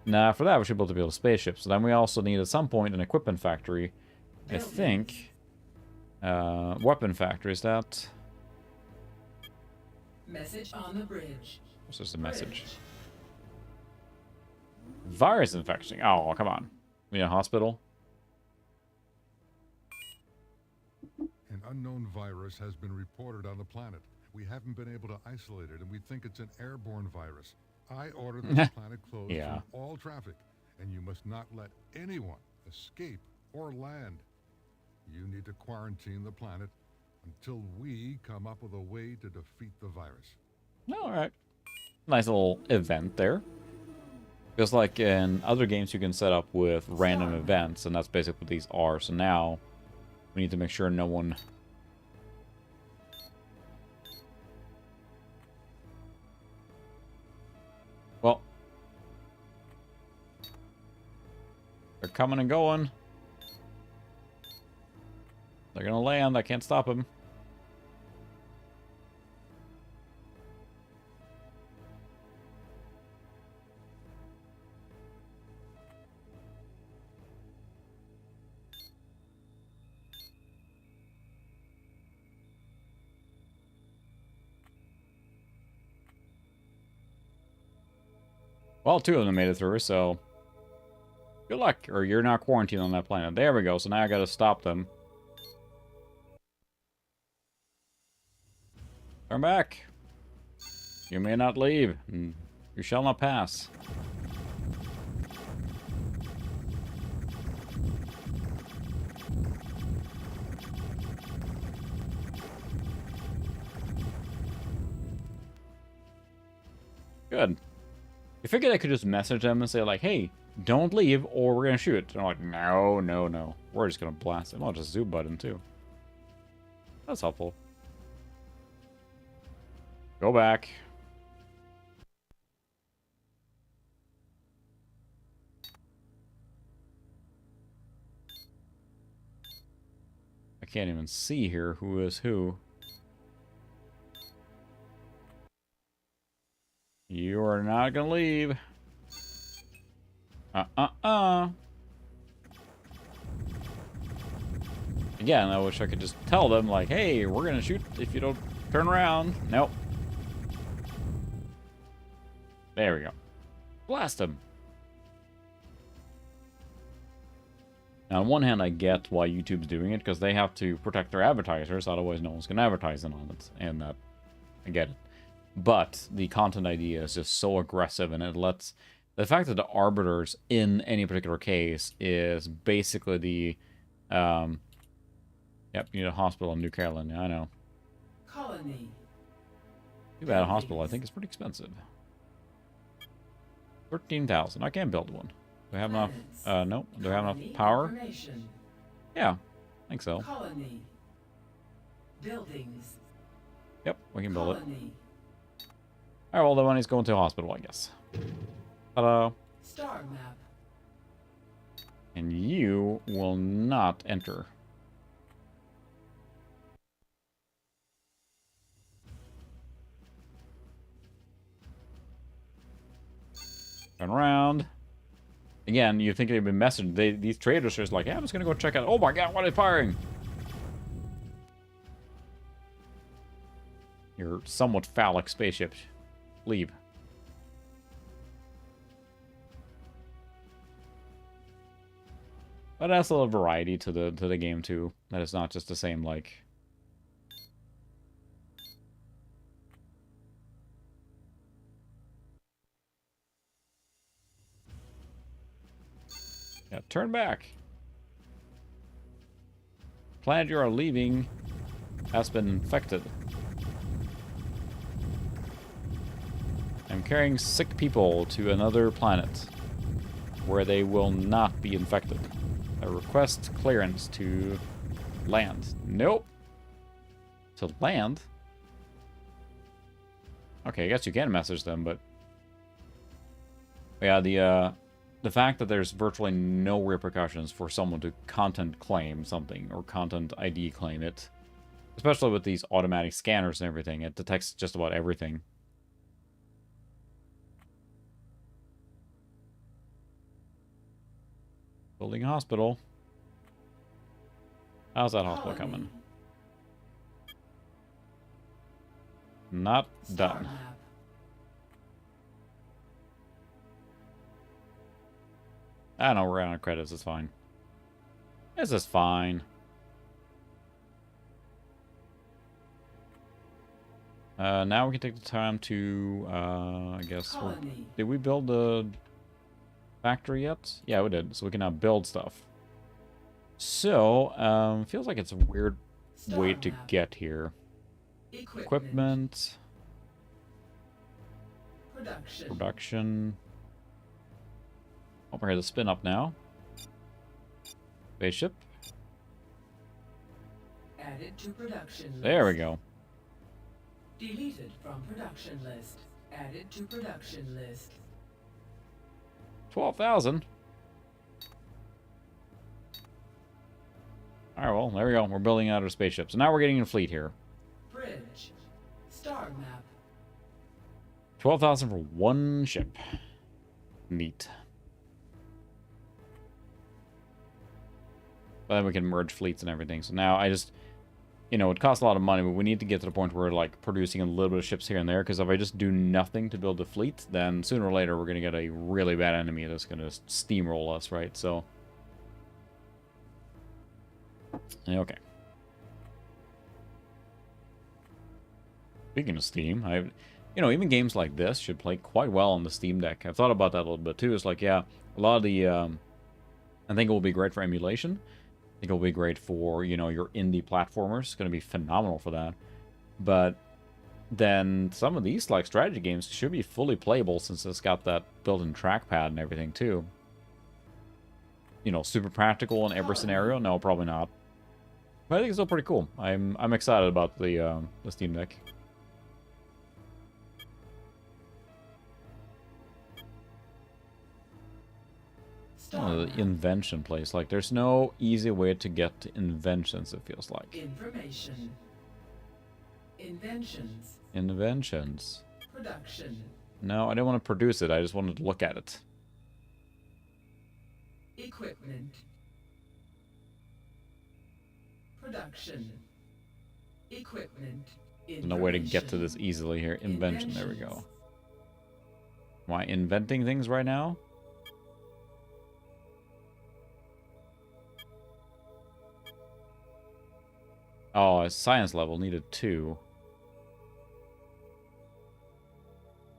Speaker 1: Now, for that, we should be able to build a spaceship. So then we also need, at some point, an equipment factory. I think... weapon factory, is that...
Speaker 2: Message on the bridge.
Speaker 1: What's just a message? Virus infection. Oh, come on. We need a hospital?
Speaker 11: An unknown virus has been reported on the planet. We haven't been able to isolate it, and we think it's an airborne virus. I ordered this planet closed from all traffic, and you must not let anyone escape or land. You need to quarantine the planet until we come up with a way to defeat the virus.
Speaker 1: Alright. Nice little event there. Just like in other games you can set up with random events, and that's basically what these are. So now, we need to make sure no one... Well... They're coming and going. They're gonna land, I can't stop them. Well, two of them made it through, so... Good luck, or you're not quarantined on that planet. There we go, so now I gotta stop them. Turn back. You may not leave. You shall not pass. Good. You figured I could just message them and say, like, hey, don't leave or we're gonna shoot. And they're like, no, no, no. We're just gonna blast it. I'll just zoom button too. That's helpful. Go back. I can't even see here who is who. You are not gonna leave. Again, I wish I could just tell them, like, hey, we're gonna shoot if you don't turn around. Nope. There we go. Blast them. Now, on one hand, I get why YouTube's doing it, because they have to protect their advertisers, otherwise no one's going to advertise on it, and that, I get it. But the content idea is just so aggressive, and it lets... The fact that the arbiters, in any particular case, is basically the... Yep, you need a hospital in New Carolina, I know.
Speaker 2: Colony.
Speaker 1: Too bad a hospital, I think, is pretty expensive. 13,000. I can build one. Do I have enough? No. Do I have enough power? Yeah, I think so.
Speaker 2: Colony. Buildings.
Speaker 1: Yep, we can build it. Alright, well, the money's going to a hospital, I guess. Ta-da.
Speaker 2: Star map.
Speaker 1: And you will not enter. Turn around. Again, you think they've been messaged. These traders are just like, yeah, I'm just gonna go check out. Oh my god, what are they firing? Your somewhat phallic spaceship. Leave. But it adds a little variety to the game too. That it's not just the same like. Yeah, turn back. Planet you are leaving has been infected. I'm carrying sick people to another planet where they will not be infected. I request clearance to land. Nope. To land? Okay, I guess you can message them, but yeah, the fact that there's virtually no repercussions for someone to content claim something or content ID claim it, especially with these automatic scanners and everything, it detects just about everything. Building a hospital. How's that hospital coming? Not done. I don't know, we're out of credits, it's fine. This is fine. Now we can take the time to, I guess, did we build the factory yet? Yeah, we did, so we can now build stuff. So, feels like it's a weird way to get here. Equipment. Production. Oh, we're here to spin up now. Spaceship.
Speaker 2: Added to production list.
Speaker 1: There we go.
Speaker 2: Deleted from production list. Added to production list.
Speaker 1: 12,000. Alright, well, there we go. We're building out our spaceship. So now we're getting a fleet here.
Speaker 2: Bridge. Star map.
Speaker 1: 12,000 for one ship. Neat. But then we can merge fleets and everything. So now I just, you know, it costs a lot of money, but we need to get to the point where we're like producing a little bit of ships here and there. Because if I just do nothing to build a fleet, then sooner or later we're going to get a really bad enemy that's going to steamroll us, right? So, okay. Speaking of Steam, you know, even games like this should play quite well on the Steam Deck. I've thought about that a little bit too. It's like, yeah, a lot of the, I think it will be great for emulation. I think it'll be great for, you know, your indie platformers. It's going to be phenomenal for that. But then some of these, like, strategy games should be fully playable since it's got that built-in trackpad and everything, too. You know, super practical in every scenario? No, probably not. But I think it's still pretty cool. I'm excited about the Steam Deck. Oh, the invention place. Like, there's no easy way to get to inventions, it feels like.
Speaker 2: Information. Inventions.
Speaker 1: Inventions.
Speaker 2: Production.
Speaker 1: No, I didn't want to produce it. I just wanted to look at it.
Speaker 2: Equipment. Production. Equipment.
Speaker 1: There's no way to get to this easily here. Invention. There we go. Am I inventing things right now? Oh, science level needed 2.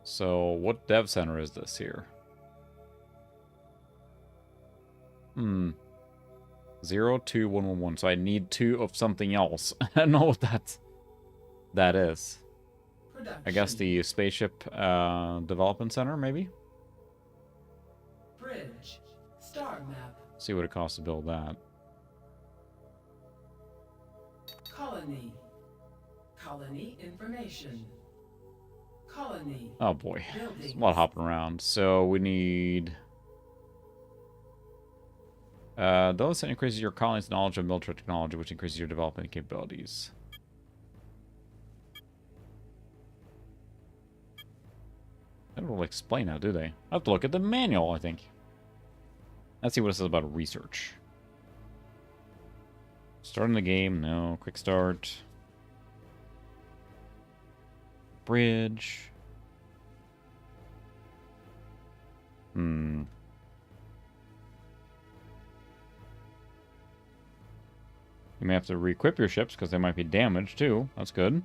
Speaker 1: So, what dev center is this here? 02111. So I need 2 of something else. I don't know what that is. Production. I guess the spaceship development center, maybe?
Speaker 2: Bridge. Star map.
Speaker 1: See what it costs to build that.
Speaker 2: Colony. Colony information. Colony.
Speaker 1: Oh boy. There's a lot hopping around. So we need those that increases your colony's knowledge of military technology, which increases your development capabilities. They don't really explain how, do they? I have to look at the manual, I think. Let's see what it says about research. Starting the game, no. Quick start. bridge. You may have to re-equip your ships because they might be damaged too. That's good.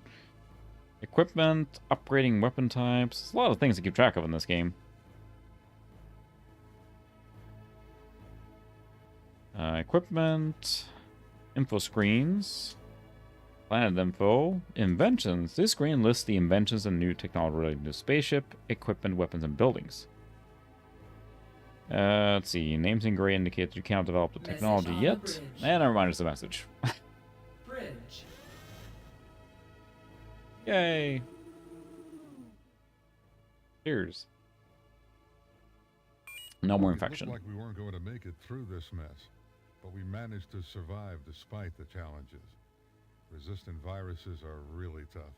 Speaker 1: Equipment, upgrading weapon types. There's a lot of things to keep track of in this game. Equipment, info screens, planet info, inventions. This screen lists the inventions and new technology related to spaceship, equipment, weapons, and buildings. Let's see. Names in gray indicate that you cannot develop the technology yet. And never mind, it's a message.
Speaker 2: Bridge.
Speaker 1: Yay! Cheers. No more infection.
Speaker 11: It looked like we weren't going to make it through this mess, but we managed to survive despite the challenges. Resistant viruses are really tough.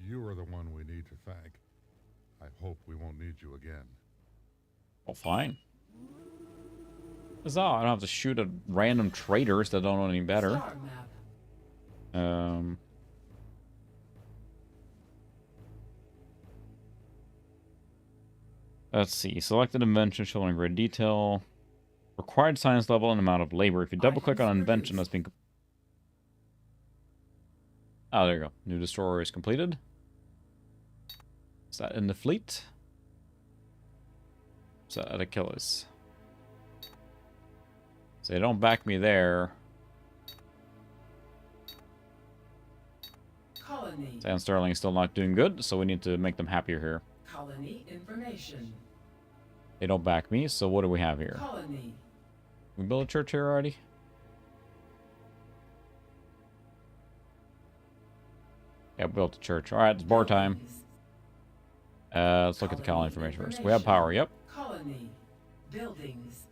Speaker 11: You are the one we need to thank. I hope we won't need you again.
Speaker 1: Oh, fine. Huzzah, I don't have to shoot at random traitors that don't know any better. Let's see. Selected invention showing in great detail. Required science level and amount of labor. If you double-click on an invention that's been... Oh, there you go. New destroyer is completed. Is that in the fleet? Is that at Achilles? So they don't back me there.
Speaker 2: Colony.
Speaker 1: Sand Sterling is still not doing good, so we need to make them happier here.
Speaker 2: Colony information.
Speaker 1: They don't back me, so what do we have here?
Speaker 2: Colony.
Speaker 1: We built a church here already? Yeah, we built a church. Alright, it's bar time. Let's look at the colony information first. We have power, yep.
Speaker 2: Colony. Buildings.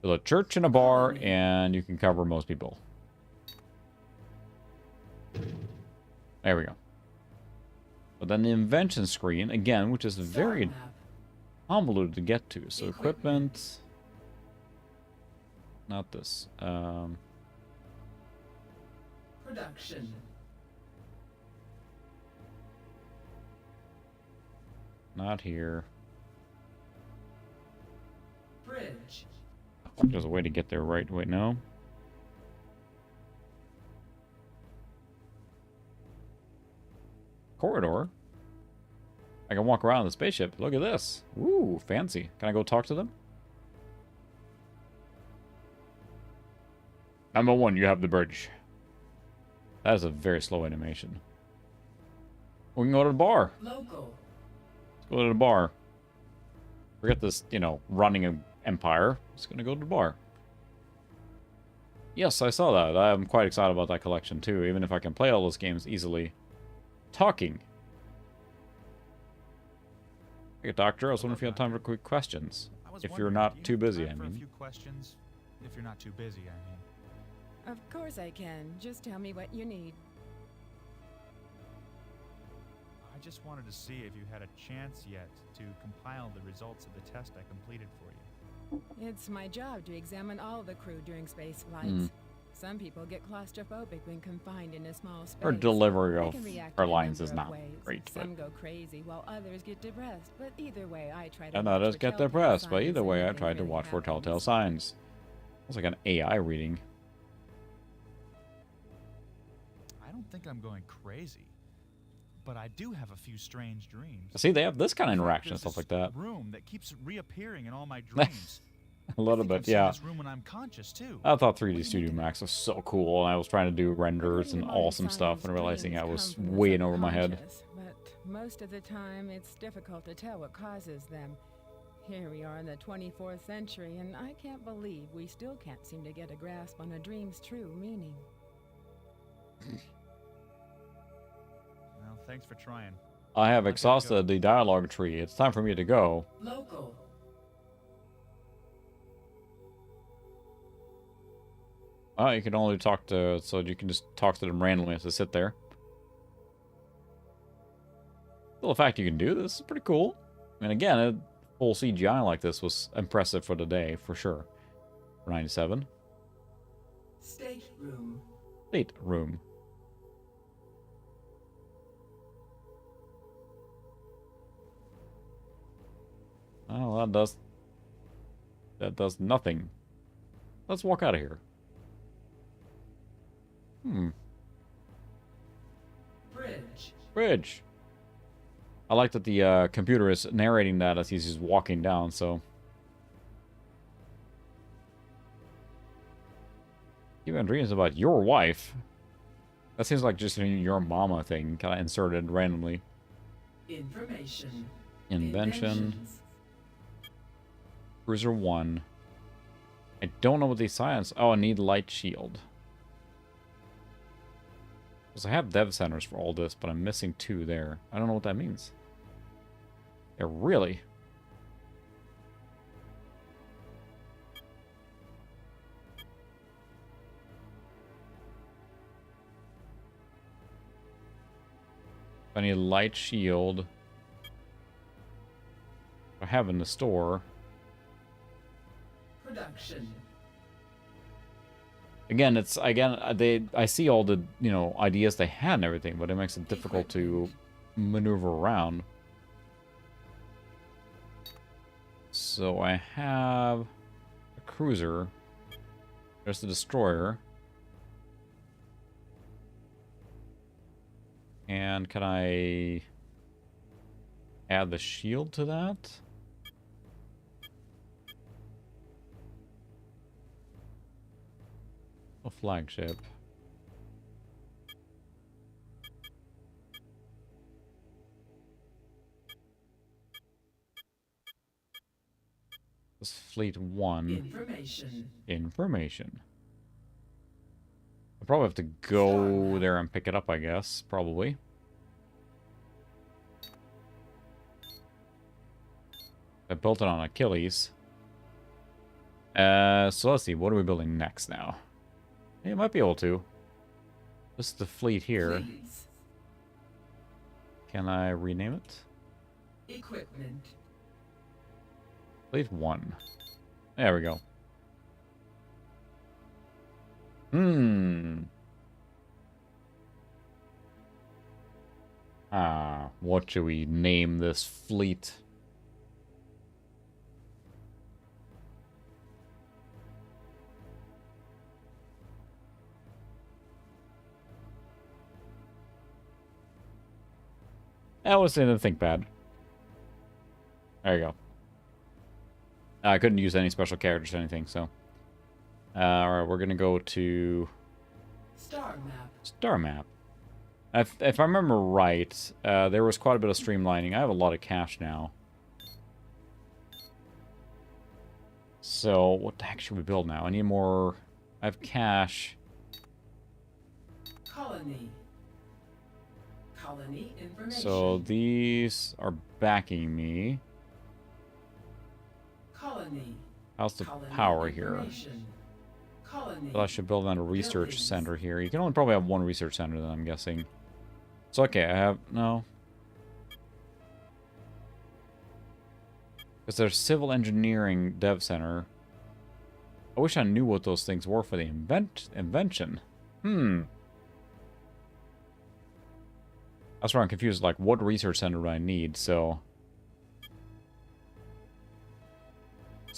Speaker 1: Build a church and a bar, and you can cover most people. There we go. But then the invention screen, again, which is very convoluted to get to. So equipment... Not this.
Speaker 2: Production.
Speaker 1: Not here.
Speaker 2: Bridge.
Speaker 1: There's a way to get there, right? Wait, no. Corridor. I can walk around the spaceship. Look at this. Ooh, fancy. Can I go talk to them? Number 1, you have the bridge. That is a very slow animation. We can go to the bar.
Speaker 2: Local.
Speaker 1: Let's go to the bar. Forget this, you know, running an empire. Just gonna go to the bar. Yes, I saw that. I'm quite excited about that collection too, even if I can play all those games easily. Talking. Hey, Doctor, I was wondering if you had time for quick questions. If you're not too busy, I mean.
Speaker 3: A few questions. If you're not too busy, I mean.
Speaker 6: Of course I can. Just tell me what you need.
Speaker 3: I just wanted to see if you had a chance yet to compile the results of the test I completed for you.
Speaker 6: It's my job to examine all the crew during space flights. Some people get claustrophobic when confined in a small space.
Speaker 1: Our delivery
Speaker 6: They
Speaker 1: of
Speaker 6: can react
Speaker 1: our
Speaker 6: in a
Speaker 1: lines
Speaker 6: number
Speaker 1: is
Speaker 6: of
Speaker 1: not
Speaker 6: ways.
Speaker 1: great, but...
Speaker 6: Some go crazy while others get depressed, but either way I try to
Speaker 1: And
Speaker 6: watch
Speaker 1: others
Speaker 6: for
Speaker 1: get
Speaker 6: telltale
Speaker 1: depressed, but
Speaker 6: signs
Speaker 1: either way I
Speaker 6: anything
Speaker 1: tried to
Speaker 6: really
Speaker 1: watch for
Speaker 6: happens.
Speaker 1: telltale signs. It's like an AI reading.
Speaker 3: I don't think I'm going crazy, but I do have a few strange dreams.
Speaker 1: See, they have this kind of
Speaker 3: In fact,
Speaker 1: interaction and
Speaker 3: there's
Speaker 1: stuff like
Speaker 3: this
Speaker 1: that.
Speaker 3: room that keeps reappearing in all my dreams.
Speaker 1: A little
Speaker 3: I think
Speaker 1: bit,
Speaker 3: I've seen
Speaker 1: yeah.
Speaker 3: this room when I'm conscious too.
Speaker 1: I thought 3D Studio Max was so cool, and I was trying to do renders and
Speaker 6: According to modern
Speaker 1: awesome stuff, and
Speaker 6: science,
Speaker 1: realizing
Speaker 6: dreams
Speaker 1: I was
Speaker 6: come from the
Speaker 1: way in over my head.
Speaker 6: subconscious, But most of the time, it's difficult to tell what causes them. Here we are in the 24th century, and I can't believe we still can't seem to get a grasp on a dream's true meaning.
Speaker 3: Well, thanks for trying.
Speaker 1: I have
Speaker 3: I'll let you
Speaker 1: exhausted the dialogue tree. It's time for me to go.
Speaker 2: Local.
Speaker 1: Oh, you can only talk to... So you can just talk to them randomly as they sit there. Well, the fact you can do this is pretty cool. And again, a full CGI like this was impressive for the day, for sure. For 97.
Speaker 2: Stateroom.
Speaker 1: State room. Well, that does nothing. Let's walk out of here. Bridge. I like that the computer is narrating that as he's just walking down, so. You've been dreams about your wife. That seems like just your mama thing, kind of inserted randomly.
Speaker 2: Information.
Speaker 1: Invention. Cruiser 1. I don't know what these science. Oh, I need light shield. Because I have dev centers for all this, but I'm missing 2 there. I don't know what that means. Yeah, really? I need light shield. I have in the store.
Speaker 2: Production.
Speaker 1: Again, I see all the, ideas they had and everything, but it makes it difficult to maneuver around. So I have a cruiser. There's the destroyer. And can I add the shield to that? A flagship. This Fleet 1. Information. I probably have to go there and pick it up, I guess. Probably. I built it on Achilles. So let's see. What are we building next now? Yeah, might be able to. This is the fleet here.
Speaker 2: Please.
Speaker 1: Can I rename it?
Speaker 2: Equipment.
Speaker 1: Fleet 1. There we go. What should we name this fleet? That didn't think bad. There you go. I couldn't use any special characters or anything, so. Alright, we're gonna go to...
Speaker 2: Star map.
Speaker 1: Star map. If I remember right, there was quite a bit of streamlining. I have a lot of cash now. So, what the heck should we build now? I need more... I have cash.
Speaker 2: Colony. Colony information.
Speaker 1: So, these are backing me.
Speaker 2: Colony.
Speaker 1: How's the
Speaker 2: Colony
Speaker 1: power here?
Speaker 2: Colony.
Speaker 1: But I should build another research center here. You can only probably have one research center then, I'm guessing. So, okay, I have... No. Because there's civil engineering dev center. I wish I knew what those things were for the invention. That's where I'm confused. Like, what research center do I need? So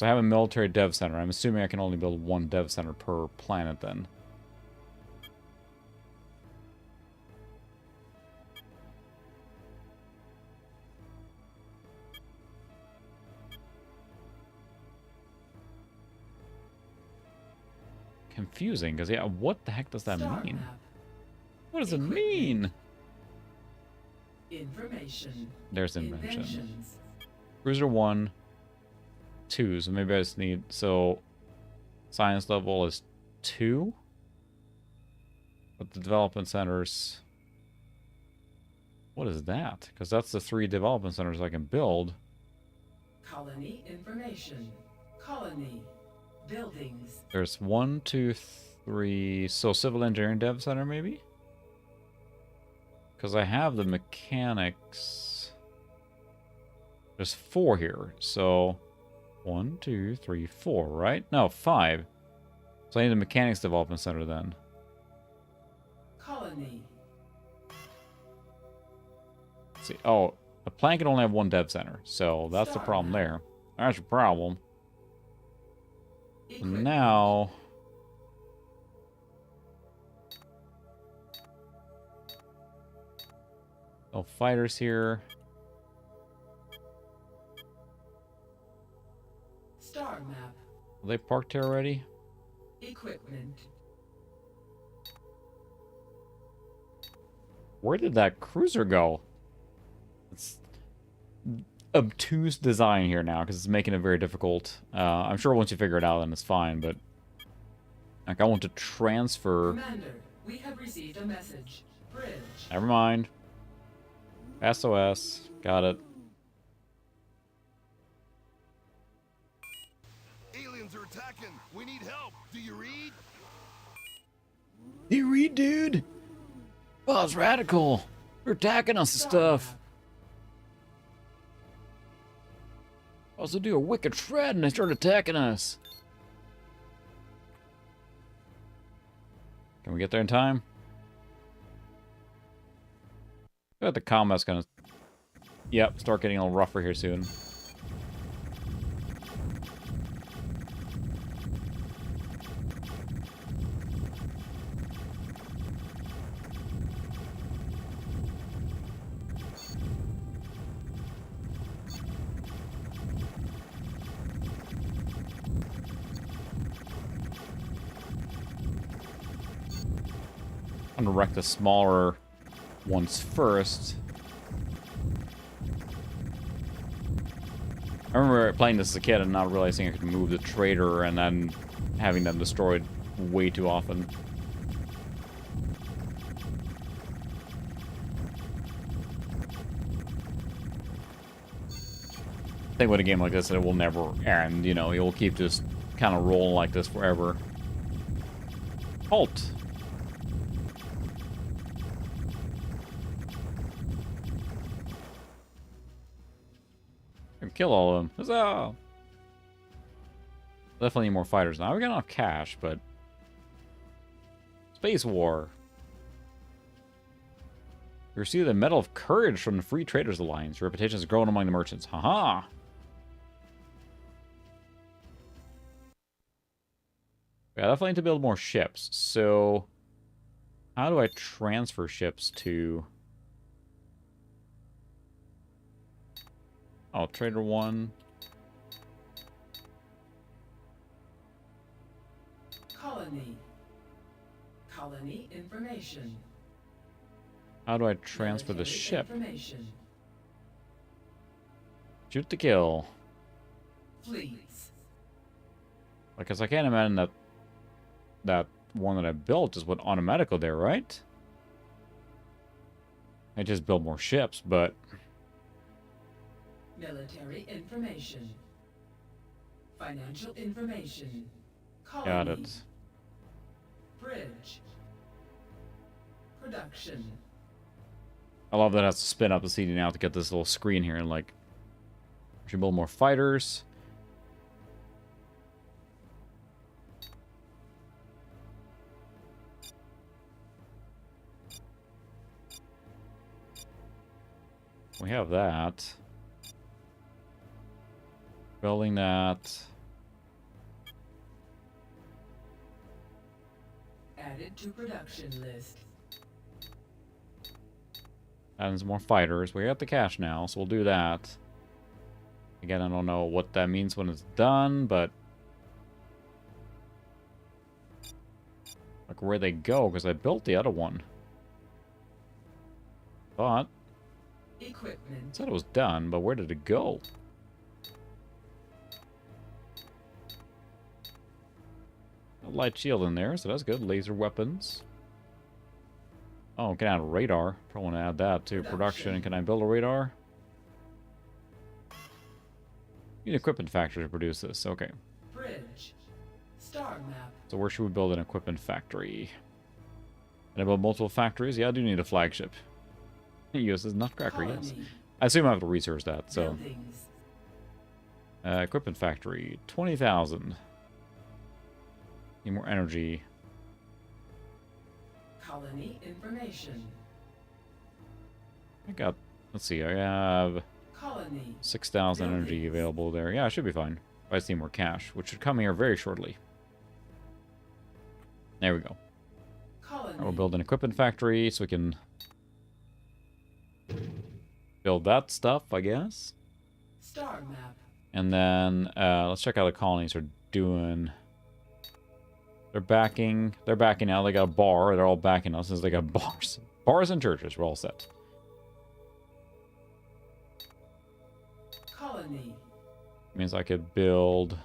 Speaker 1: I have a military dev center. I'm assuming I can only build one dev center per planet then. Confusing, because, yeah, what the heck does that mean? What does it mean?
Speaker 2: Information.
Speaker 1: There's invention. Cruiser 1, 2, so maybe I just need... So, science level is 2? But the development centers... What is that? Because that's the 3 development centers I can build.
Speaker 2: Colony information. Colony. Buildings.
Speaker 1: There's 1, 2, 3... So, civil engineering dev center, maybe? Because I have the mechanics. There's 4 here. So 1, 2, 3, 4, right? No, 5. So I need the mechanics development center then.
Speaker 2: Colony.
Speaker 1: Let's see. Oh, a planet can only have 1 dev center. So that's the problem there. That's a problem. And now... no fighters here.
Speaker 2: Star map.
Speaker 1: Are they parked here already?
Speaker 2: Equipment.
Speaker 1: Where did that cruiser go? It's obtuse design here now, because it's making it very difficult. I'm sure once you figure it out, then it's fine, but... like, I want to transfer...
Speaker 2: Commander, we have received a message. Bridge.
Speaker 1: Never mind. SOS. Got it.
Speaker 13: Aliens are attacking. We need help. Do you read?
Speaker 1: Do you read, dude? Oh, it's radical. They're attacking us and stuff. Also do a wicked shred and they start attacking us. Can we get there in time? I bet the combat's gonna... yep, start getting a little rougher here soon. I'm gonna wreck the smaller ones first. I remember playing this as a kid and not realizing I could move the trader and then having them destroyed way too often. I think with a game like this, it will never end, you know, you'll keep just kind of rolling like this forever. Halt! Kill all of them. Huzzah! Definitely need more fighters now. We got enough cash, but... Space War. We received the Medal of Courage from the Free Traders Alliance. Your reputation has grown among the merchants. Haha! Yeah, definitely need to build more ships. So... how do I transfer ships to... oh, Trader 1.
Speaker 2: Colony. Colony information.
Speaker 1: How do I transfer the
Speaker 2: Military
Speaker 1: ship?
Speaker 2: Information.
Speaker 1: Shoot to kill.
Speaker 2: Fleets.
Speaker 1: Because I can't imagine that that one that I built is what automatically there, right? I just build more ships, but...
Speaker 2: military information. Financial information. Colony.
Speaker 1: got it.
Speaker 2: Bridge. Production.
Speaker 1: I love that it has to spin up the CD now to get this little screen here and like... we should build more fighters. We have that. Building that.
Speaker 2: Added to production list.
Speaker 1: Adding some more fighters. We got the cash now, so we'll do that. Again, I don't know what that means when it's done, but... like where they go, because I built the other one. But...
Speaker 2: equipment.
Speaker 1: said it was done, but where did it go? A light shield in there, so that's good. Laser weapons. Oh, can I add a radar? Probably want to add that too. Production. Can I build a radar? Need an equipment factory to produce this. Okay.
Speaker 2: Bridge. Star map.
Speaker 1: So where should we build an equipment factory? Can I build multiple factories? Yeah, I do need a flagship. USS Nutcracker, yes. I assume I have to research that, so. Equipment factory, 20,000. Need more energy.
Speaker 2: Colony information.
Speaker 1: I got, let's see, I have
Speaker 2: Colony.
Speaker 1: 6,000 energy available there. Yeah, I should be fine. I just need more cash, which should come here very shortly. There we go. We'll build an equipment factory so we can build that stuff, I guess.
Speaker 2: Star map.
Speaker 1: And then let's check how the colonies are doing. They're backing now. They got a bar. They're all backing us since they got bars. Bars and churches. We're all set.
Speaker 2: Colony.
Speaker 1: Means I could build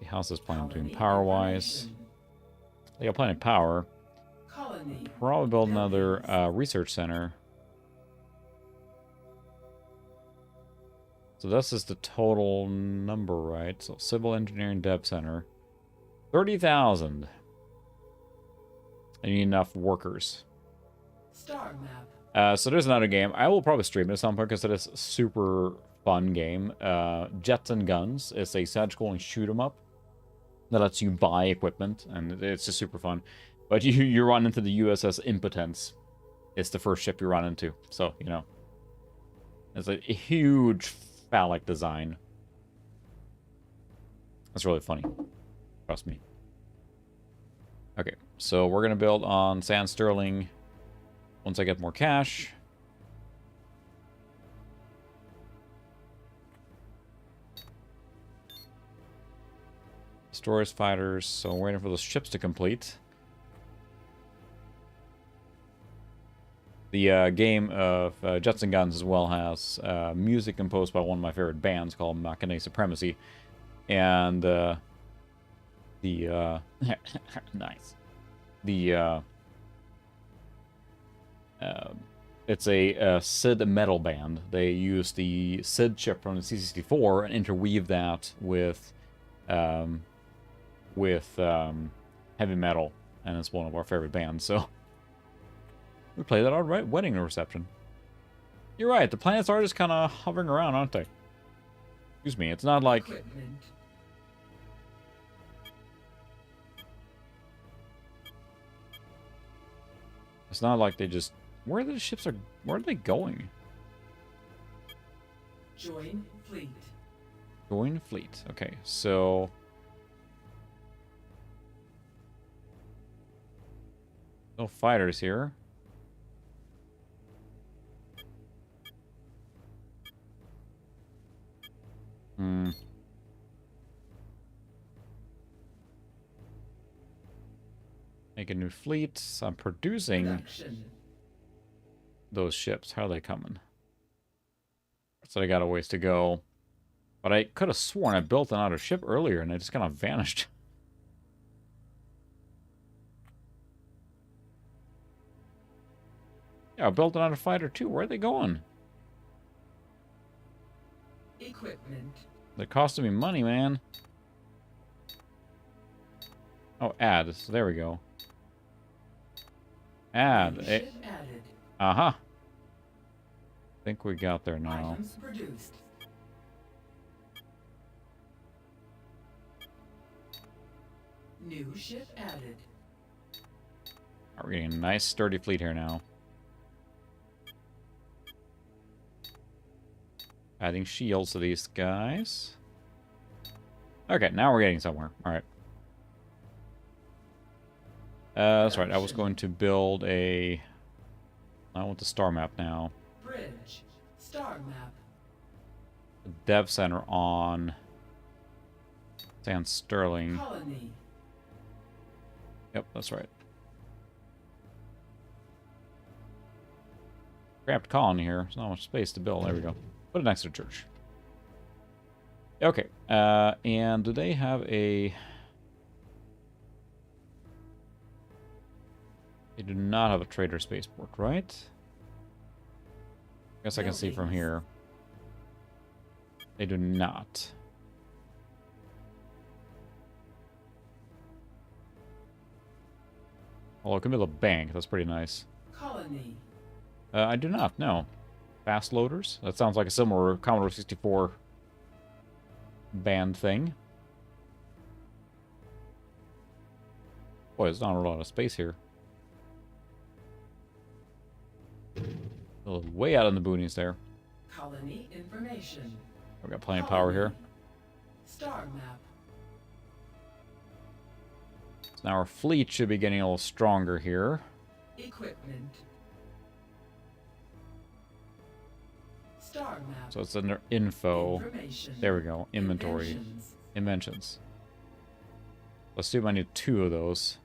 Speaker 1: the house is planning doing power-wise. They got plenty of power.
Speaker 2: Colony.
Speaker 1: Probably build another research center. So this is the total number, right? So civil engineering dev center. 30,000. I need enough workers.
Speaker 2: Star map.
Speaker 1: So there's another game. I will probably stream it at some point because it is a super fun game. Jets and Guns. It's a side-scrolling shoot-'em-up that lets you buy equipment, and it's just super fun. But you run into the USS Impotence. It's the first ship you run into. So, you know. It's a huge phallic design. That's really funny. Trust me. Okay, so we're going to build on Sand Sterling once I get more cash. Destroyers, fighters, so we're waiting for those ships to complete. The game of Jets and Guns as well has music composed by one of my favorite bands called Machine Supremacy. And nice. It's a SID metal band. They use the SID chip from the C64 and interweave that with heavy metal, and it's one of our favorite bands. So we play that at our wedding reception. You're right. The planets are just kind of hovering around, aren't they? Excuse me. It's not like.
Speaker 2: Equipment.
Speaker 1: It's not like they just... Where are the ships are... Where are they going?
Speaker 2: Join fleet.
Speaker 1: Join fleet. Okay, so... No fighters here. Make a new fleet. So I'm producing those ships. How are they coming? So I got a ways to go. But I could have sworn I built another ship earlier and they just kind of vanished. Yeah, I built another fighter too. Where are they going?
Speaker 2: Equipment.
Speaker 1: They're costing me money, man. Oh, add. So there we go. Add. Uh-huh. I think we got there now.
Speaker 2: Items produced. New ship added.
Speaker 1: We're getting a nice sturdy fleet here now. Adding shields to these guys. Okay, now we're getting somewhere. Alright. That's right. I was going to build a... I want the star map now.
Speaker 2: Bridge. Star map.
Speaker 1: A dev center on... Sand Sterling.
Speaker 2: Colony.
Speaker 1: Yep, that's right. Cramped colony here. There's not much space to build. There we go. Put it next to the church. Okay. And do they have a... They do not have a trader spaceport, right? I guess I can see from here. They do not. Well, it can be a bank. That's pretty nice.
Speaker 2: Colony.
Speaker 1: I do not, no. Fast loaders? That sounds like a similar Commodore 64 band thing. Boy, there's not a lot of space here. Way out in the boonies there.
Speaker 2: Colony information.
Speaker 1: We've got plenty of power here.
Speaker 2: Star map.
Speaker 1: So now our fleet should be getting a little stronger here.
Speaker 2: Equipment. Star map.
Speaker 1: So it's under info. There we go. Inventory. Inventions. Let's see if I need 2 of those.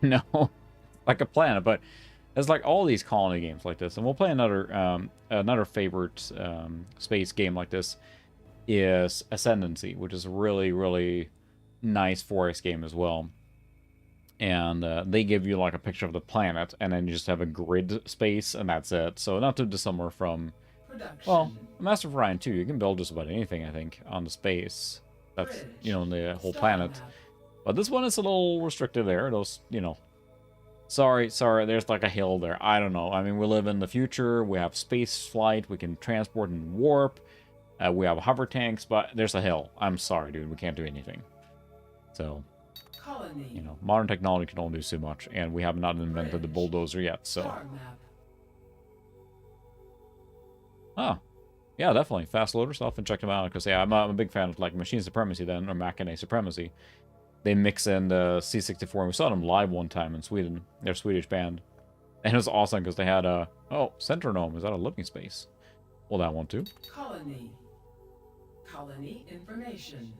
Speaker 1: No. Like a planet, but it's like all these colony games like this. And we'll play another favorite space game like this is Ascendancy, which is a really, really nice 4X game as well. And they give you like a picture of the planet, and then you just have a grid space, and that's it. So not too dissimilar from, well, Master of Orion 2. You can build just about anything, I think, on the space. That's, you know, the whole planet. But this one is a little restricted there. Those, you know, sorry, there's like a hill there. I don't know. I mean, we live in the future. We have space flight. We can transport and warp. We have hover tanks, but there's a hill. I'm sorry, dude. We can't do anything. So, you know, modern technology can only do so much, and we have not invented the bulldozer yet, so. Oh, yeah, definitely. Fast loader stuff, and check them out, because, yeah, I'm a big fan of, like, Machine Supremacy then, or Machine Supremacy. They mix in the C64, and we saw them live one time in Sweden. They're a Swedish band. And it was awesome, because they had a, oh, Centronome. Is that a living space? Well, that one, too.
Speaker 2: Colony information.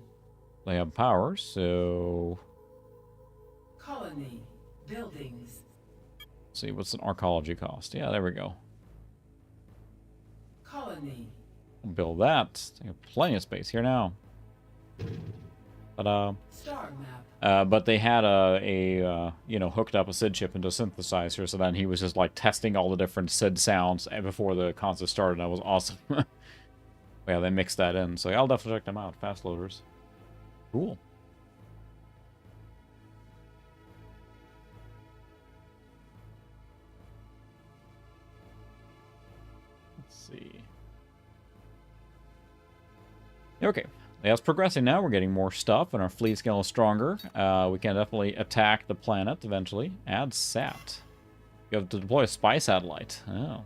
Speaker 1: They have power, so...
Speaker 2: Colony buildings.
Speaker 1: Let's see, what's an archaeology cost? Yeah, there we go.
Speaker 2: Colony.
Speaker 1: We'll build that. They have plenty of space here now. But
Speaker 2: Star map.
Speaker 1: But they had you know, hooked up a SID chip into a synthesizer, so then he was just like testing all the different SID sounds before the concert started. That was awesome. Yeah, they mixed that in, so yeah, I'll definitely check them out. Fast loaders. Cool. See. Okay, that's progressing now. We're getting more stuff, and our fleet's getting a little stronger. We can definitely attack the planet eventually. Add sat. You have to deploy a spy satellite. Oh.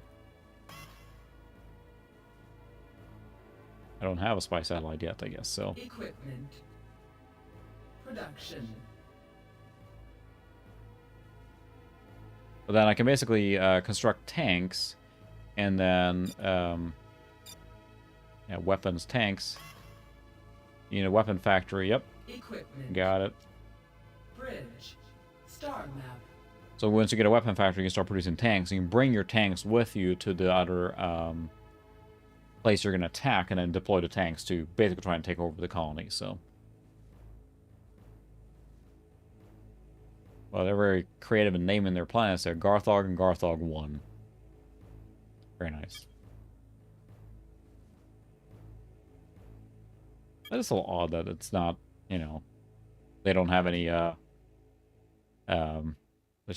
Speaker 1: I don't have a spy satellite yet, I guess, so.
Speaker 2: Equipment. Production.
Speaker 1: But then I can basically construct tanks. And then, yeah, weapons, tanks. You know, weapon factory, yep.
Speaker 2: Equipment.
Speaker 1: Got it.
Speaker 2: Bridge. Star map.
Speaker 1: So once you get a weapon factory, you can start producing tanks. You can bring your tanks with you to the other place you're going to attack, and then deploy the tanks to basically try and take over the colony, so. Well, they're very creative in naming their planets. They're Garthog and Garthog 1. Very nice. That is a little odd that it's not, you know, they don't have any, it's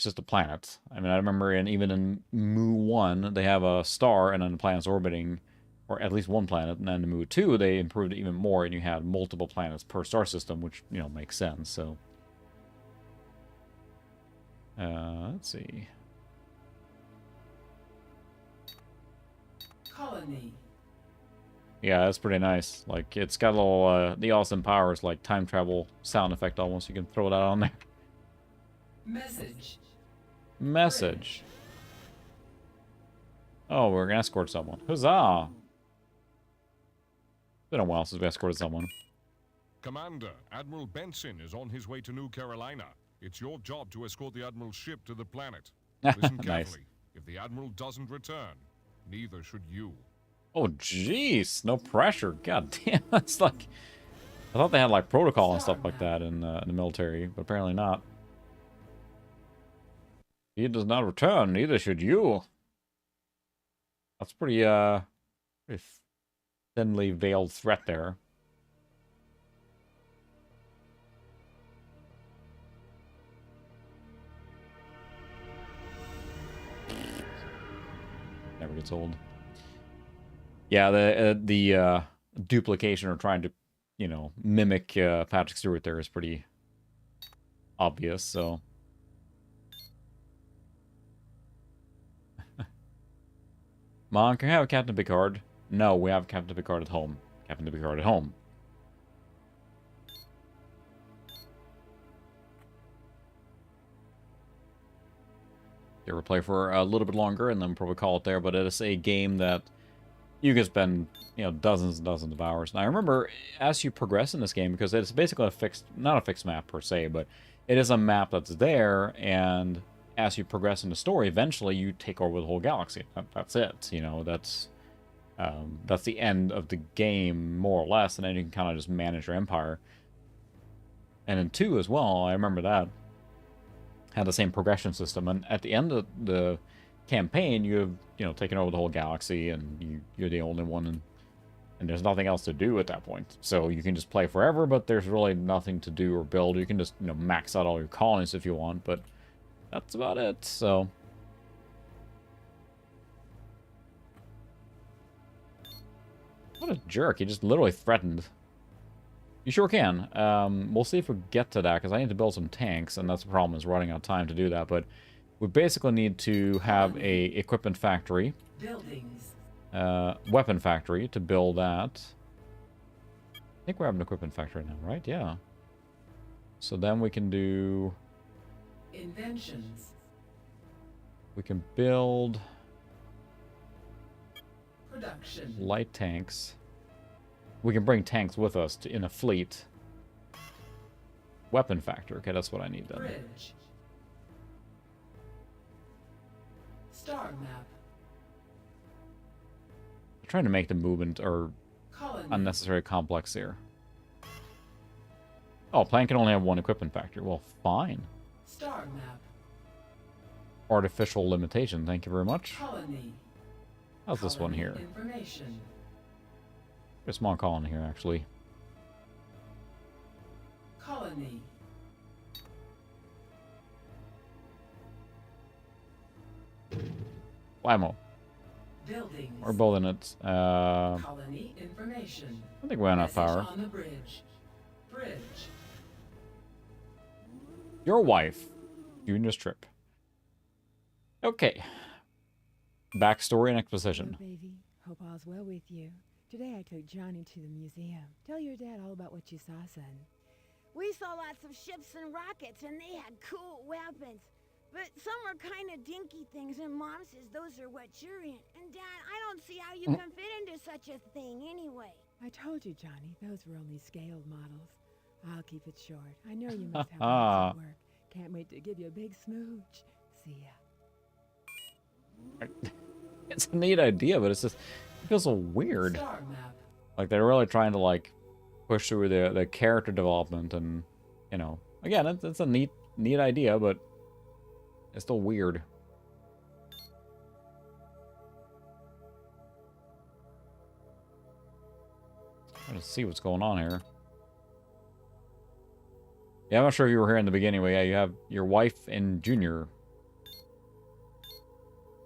Speaker 1: just a planet. I mean, I remember even in Mu 1, they have a star and then the planet's orbiting, or at least one planet, and then in Mu 2, they improved it even more, and you had multiple planets per star system, which, you know, makes sense, so. Let's see.
Speaker 2: Colony.
Speaker 1: Yeah, that's pretty nice. Like, it's got a little, the awesome powers, like time travel sound effect almost. You can throw that on there.
Speaker 2: Message.
Speaker 1: Message. Oh, we're gonna escort someone. Huzzah! Been a while since we escorted someone.
Speaker 4: Commander, Admiral Benson is on his way to New Carolina. It's your job to escort the Admiral's ship to the planet. Listen carefully.
Speaker 1: Nice.
Speaker 4: If the Admiral doesn't return, neither should you.
Speaker 1: Oh, jeez. No pressure. God damn. That's like... I thought they had, like, protocol and stuff like that in the military, but apparently not. He does not return, neither should you. That's pretty thinly veiled threat there. Never gets old. Yeah, the duplication or trying to, you know, mimic Patrick Stewart there is pretty obvious, so. Mom, can I have Captain Picard? No, we have Captain Picard at home. Captain Picard at home. They will play for a little bit longer and then probably call it there, but it is a game that you can spend, you know, dozens and dozens of hours. And I remember as you progress in this game, because it's basically a fixed, not a fixed map per se, but it is a map that's there, and as you progress in the story, eventually you take over the whole galaxy. That's it, you know, that's the end of the game, more or less, and then you can kind of just manage your empire. And in 2 as well, I remember that had the same progression system, and at the end of the campaign, you have, you know, taken over the whole galaxy, and you're the only one, and there's nothing else to do at that point. So you can just play forever, but there's really nothing to do or build. You can just, you know, max out all your colonies if you want, but that's about it. So what a jerk. He just literally threatened. You sure can. We'll see if we get to that, because I need to build some tanks, and that's the problem, is running out of time to do that. But we basically need to have a equipment factory.
Speaker 2: Buildings.
Speaker 1: Weapon factory to build that. I think we're having an equipment factory now, right? Yeah. So then we can do...
Speaker 2: Inventions.
Speaker 1: We can build...
Speaker 2: Production.
Speaker 1: Light tanks. We can bring tanks with us in a fleet. Weapon factor. Okay, that's what I need then.
Speaker 2: Bridge. Star map.
Speaker 1: I'm trying to make the movement or
Speaker 2: Colony.
Speaker 1: unnecessary complex here. Oh, Plan can only have one equipment factor. Well, fine.
Speaker 2: Star map.
Speaker 1: Artificial limitation. Thank you very much.
Speaker 2: Colony.
Speaker 1: How's this one here?
Speaker 2: Information.
Speaker 1: A small colony here, actually.
Speaker 2: Colony.
Speaker 1: Whammo.
Speaker 2: Buildings.
Speaker 1: We're building it.
Speaker 2: Colony information.
Speaker 1: I think we have enough power.
Speaker 2: On the bridge. Bridge.
Speaker 1: Your wife. Junior's trip. Okay. Backstory and exposition.
Speaker 6: Hello, baby. Hope all's well with you. Today I took Johnny to the museum. Tell your dad all about what you saw, son.
Speaker 7: We saw lots of ships and rockets, and they had cool weapons. But some were kind of dinky things, and Mom says those are what you're in. And Dad, I don't see how you can fit into such a thing anyway.
Speaker 6: I told you, Johnny, those were only scaled models. I'll keep it short. I know you must have lots of work. Can't wait to give you a big smooch. See ya.
Speaker 1: It's a neat idea, but it's just, it feels so weird.
Speaker 2: Star map.
Speaker 1: Like they're really trying to like push through the character development, and you know, again, it's a neat idea, but it's still weird. Trying to see what's going on here. Yeah, I'm not sure if you were here in the beginning, but yeah, you have your wife and Junior.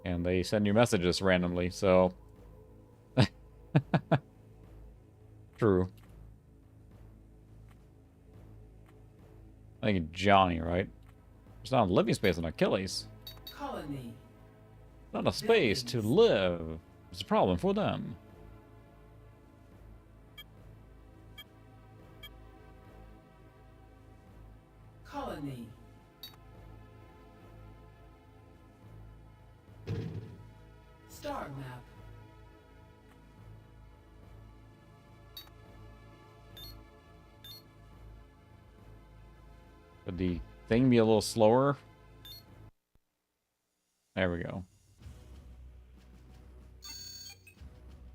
Speaker 1: And they send you messages randomly, so... True. I think Johnny, right? There's not a living space on Achilles.
Speaker 2: Colony.
Speaker 1: Not a space to live. It's a problem for them.
Speaker 2: Colony. Star map.
Speaker 1: Could the thing be a little slower? There we go.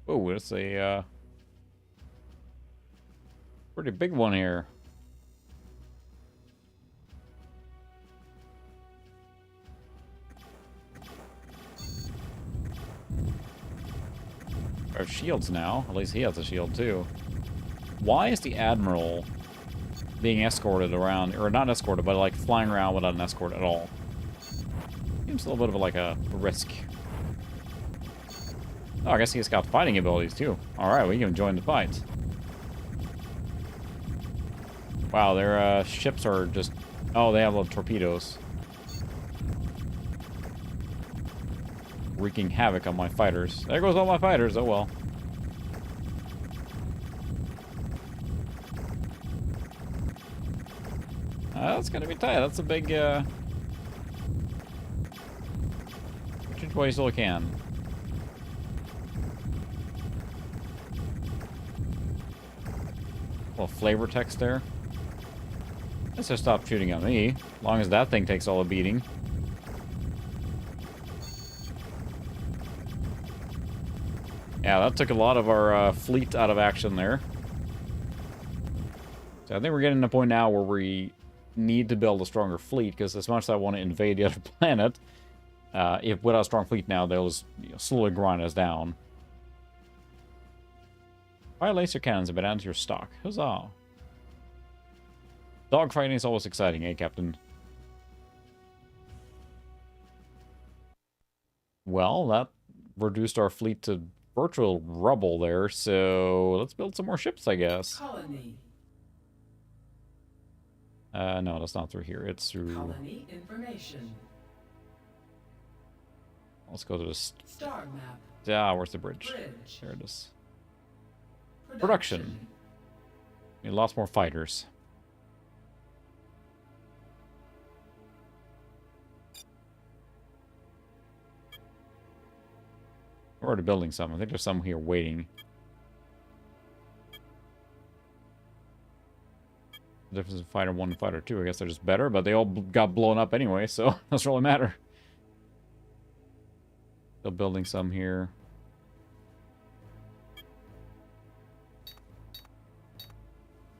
Speaker 1: Oh, it's a pretty big one here. We have shields now. At least he has a shield too. Why is the Admiral being escorted around, or not escorted, but like flying around without an escort at all? Seems a little bit of like a risk. Oh, I guess he's got fighting abilities too. Alright, we can join the fight. Wow, their ships are just... Oh, they have little torpedoes. wreaking havoc on my fighters. There goes all my fighters, oh well. That's gonna be tight. That's a big, which way still can. Well, flavor text there. Let's just stop shooting at me, as long as that thing takes all the beating. Yeah, that took a lot of our fleet out of action there. So I think we're getting to a point now where we need to build a stronger fleet, because as much as I want to invade the other planet, if without a strong fleet now, they'll just slowly grind us down. Fire laser cannons have been added to your stock. Huzzah! Dogfighting is always exciting, eh, Captain? Well, that reduced our fleet to virtual rubble there, so let's build some more ships, I guess.
Speaker 2: Colony.
Speaker 1: No, that's not through here. It's through...
Speaker 2: Colony information.
Speaker 1: Let's go to the...
Speaker 2: Star map.
Speaker 1: Ah, where's the bridge? There it is. Production. Need lots more fighters. We're already building some. I think there's some here waiting. The difference in fighter 1 and fighter 2. I guess they're just better, but they all got blown up anyway, so it doesn't really matter. Still building some here.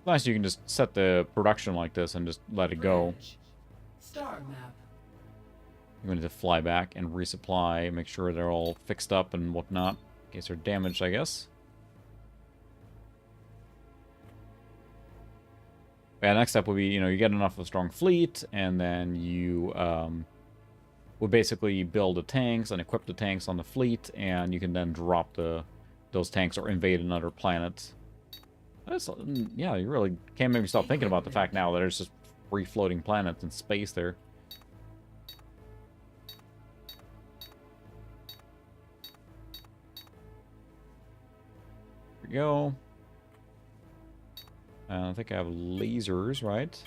Speaker 1: Nice, you can just set the production like this and just let it go.
Speaker 2: Star map.
Speaker 1: I'm going to fly back and resupply, make sure they're all fixed up and whatnot, in case they're damaged, I guess. Yeah, next step would be, you get enough of a strong fleet, and then you would basically build the tanks and equip the tanks on the fleet, and you can then drop those tanks or invade another planet. Yeah, you really can't make me stop thinking about the fact now that there's just free floating planets in space there. There we go. I think I have lasers, right?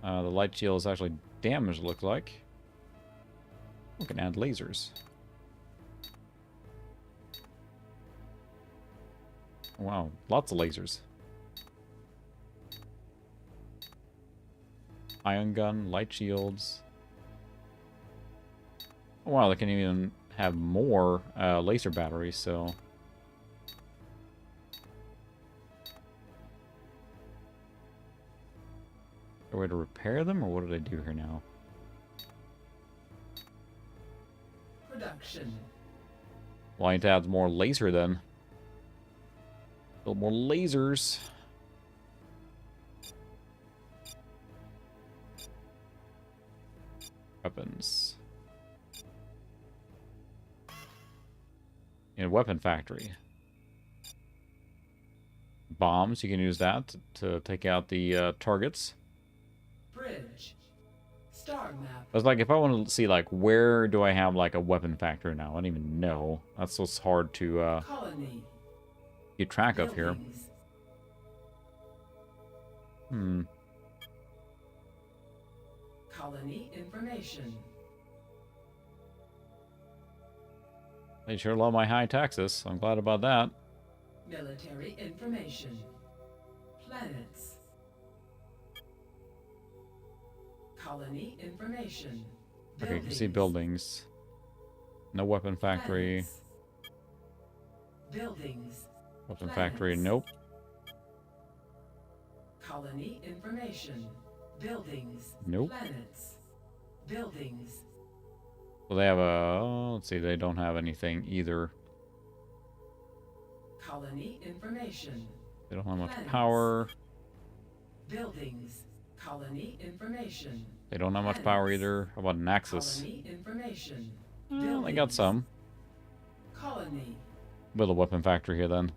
Speaker 1: The light shield is actually damaged, it looks like. We can add lasers. Wow, lots of lasers. Ion gun, light shields. Oh, wow, they can even have more laser batteries, so... A way to repair them, or what did I do here now?
Speaker 2: Production.
Speaker 1: Well, I need to add more laser then. Build more lasers. Weapons. In a weapon factory. Bombs, you can use that to take out the targets.
Speaker 2: Bridge. Star map.
Speaker 1: It's like if I want to see like where do I have like a weapon factory now? I don't even know. That's what's hard to
Speaker 2: Colony.
Speaker 1: keep track of here.
Speaker 2: Colony information.
Speaker 1: They sure love my high taxes. I'm glad about that.
Speaker 2: Military information. Planets. Colony information.
Speaker 1: Okay, you can see buildings. No weapon factory.
Speaker 2: Planets. Buildings.
Speaker 1: Weapon factory, nope.
Speaker 2: Colony information. Buildings.
Speaker 1: Nope.
Speaker 2: Planets. Buildings.
Speaker 1: Well, they have a... Oh, let's see, they don't have anything either.
Speaker 2: Colony information.
Speaker 1: They don't have much
Speaker 2: Planets.
Speaker 1: power.
Speaker 2: Buildings. Colony information.
Speaker 1: They don't have much power either. How about an axis?
Speaker 2: Colony information.
Speaker 1: Well, they got some.
Speaker 2: Colony.
Speaker 1: Build a weapon factory here then.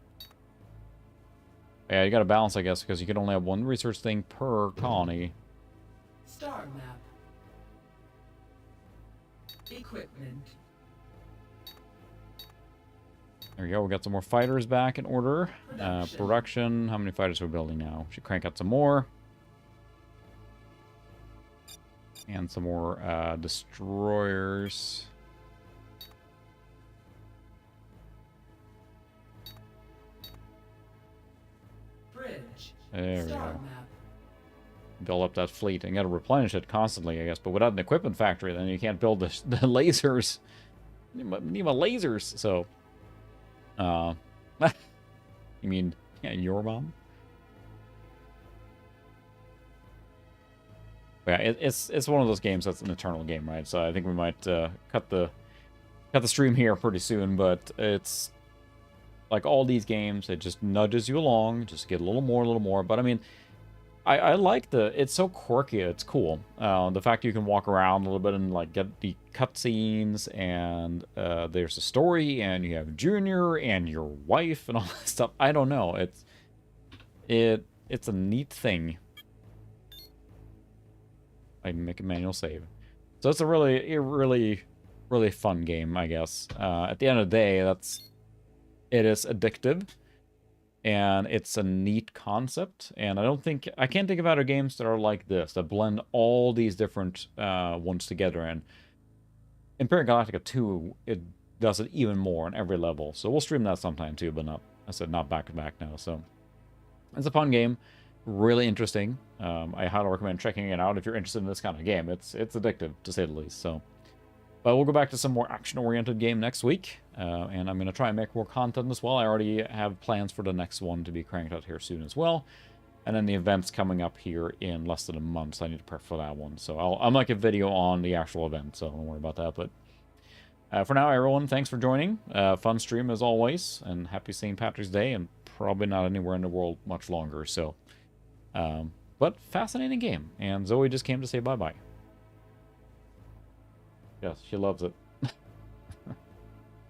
Speaker 1: Yeah, you gotta balance, I guess, because you can only have one research thing per colony.
Speaker 2: Star map. Equipment.
Speaker 1: There we go. We got some more fighters back in order. Production. How many fighters are we building now? Should crank out some more. And some more destroyers.
Speaker 2: Bridge.
Speaker 1: There we go. Build up that fleet and gotta replenish it constantly, I guess. But without an equipment factory, then you can't build the lasers. You need my lasers, so. You mean, yeah, your mom? But yeah, it's one of those games that's an eternal game, right? So I think we might cut the stream here pretty soon. But it's like all these games, it just nudges you along, just get a little more. But I mean, I like it's so quirky, it's cool. The fact you can walk around a little bit and like get the cutscenes, and there's a story, and you have Junior and your wife and all that stuff. I don't know. It's a neat thing. I can make a manual save. So it's a really fun game, I guess. At the end of the day, it is addictive. And it's a neat concept, and I can't think of other games that are like this, that blend all these different ones together. And Imperium Galactica 2, it does it even more on every level. So we'll stream that sometime too, but not back to back now. So it's a fun game, really interesting. I highly recommend checking it out if you're interested in this kind of game. It's addictive, to say the least. So. But we'll go back to some more action-oriented game next week. And I'm going to try and make more content as well. I already have plans for the next one to be cranked out here soon as well. And then the event's coming up here in less than a month, so I need to prep for that one. So I'll make a video on the actual event, so don't worry about that. But for now, everyone, thanks for joining. Fun stream as always, and happy St. Patrick's Day, and probably not anywhere in the world much longer. So, but fascinating game. And Zoe just came to say bye-bye. Yes, she loves it.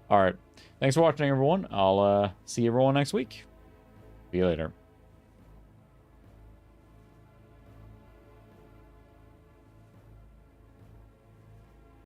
Speaker 1: All right. Thanks for watching, everyone. I'll see everyone next week. See you later.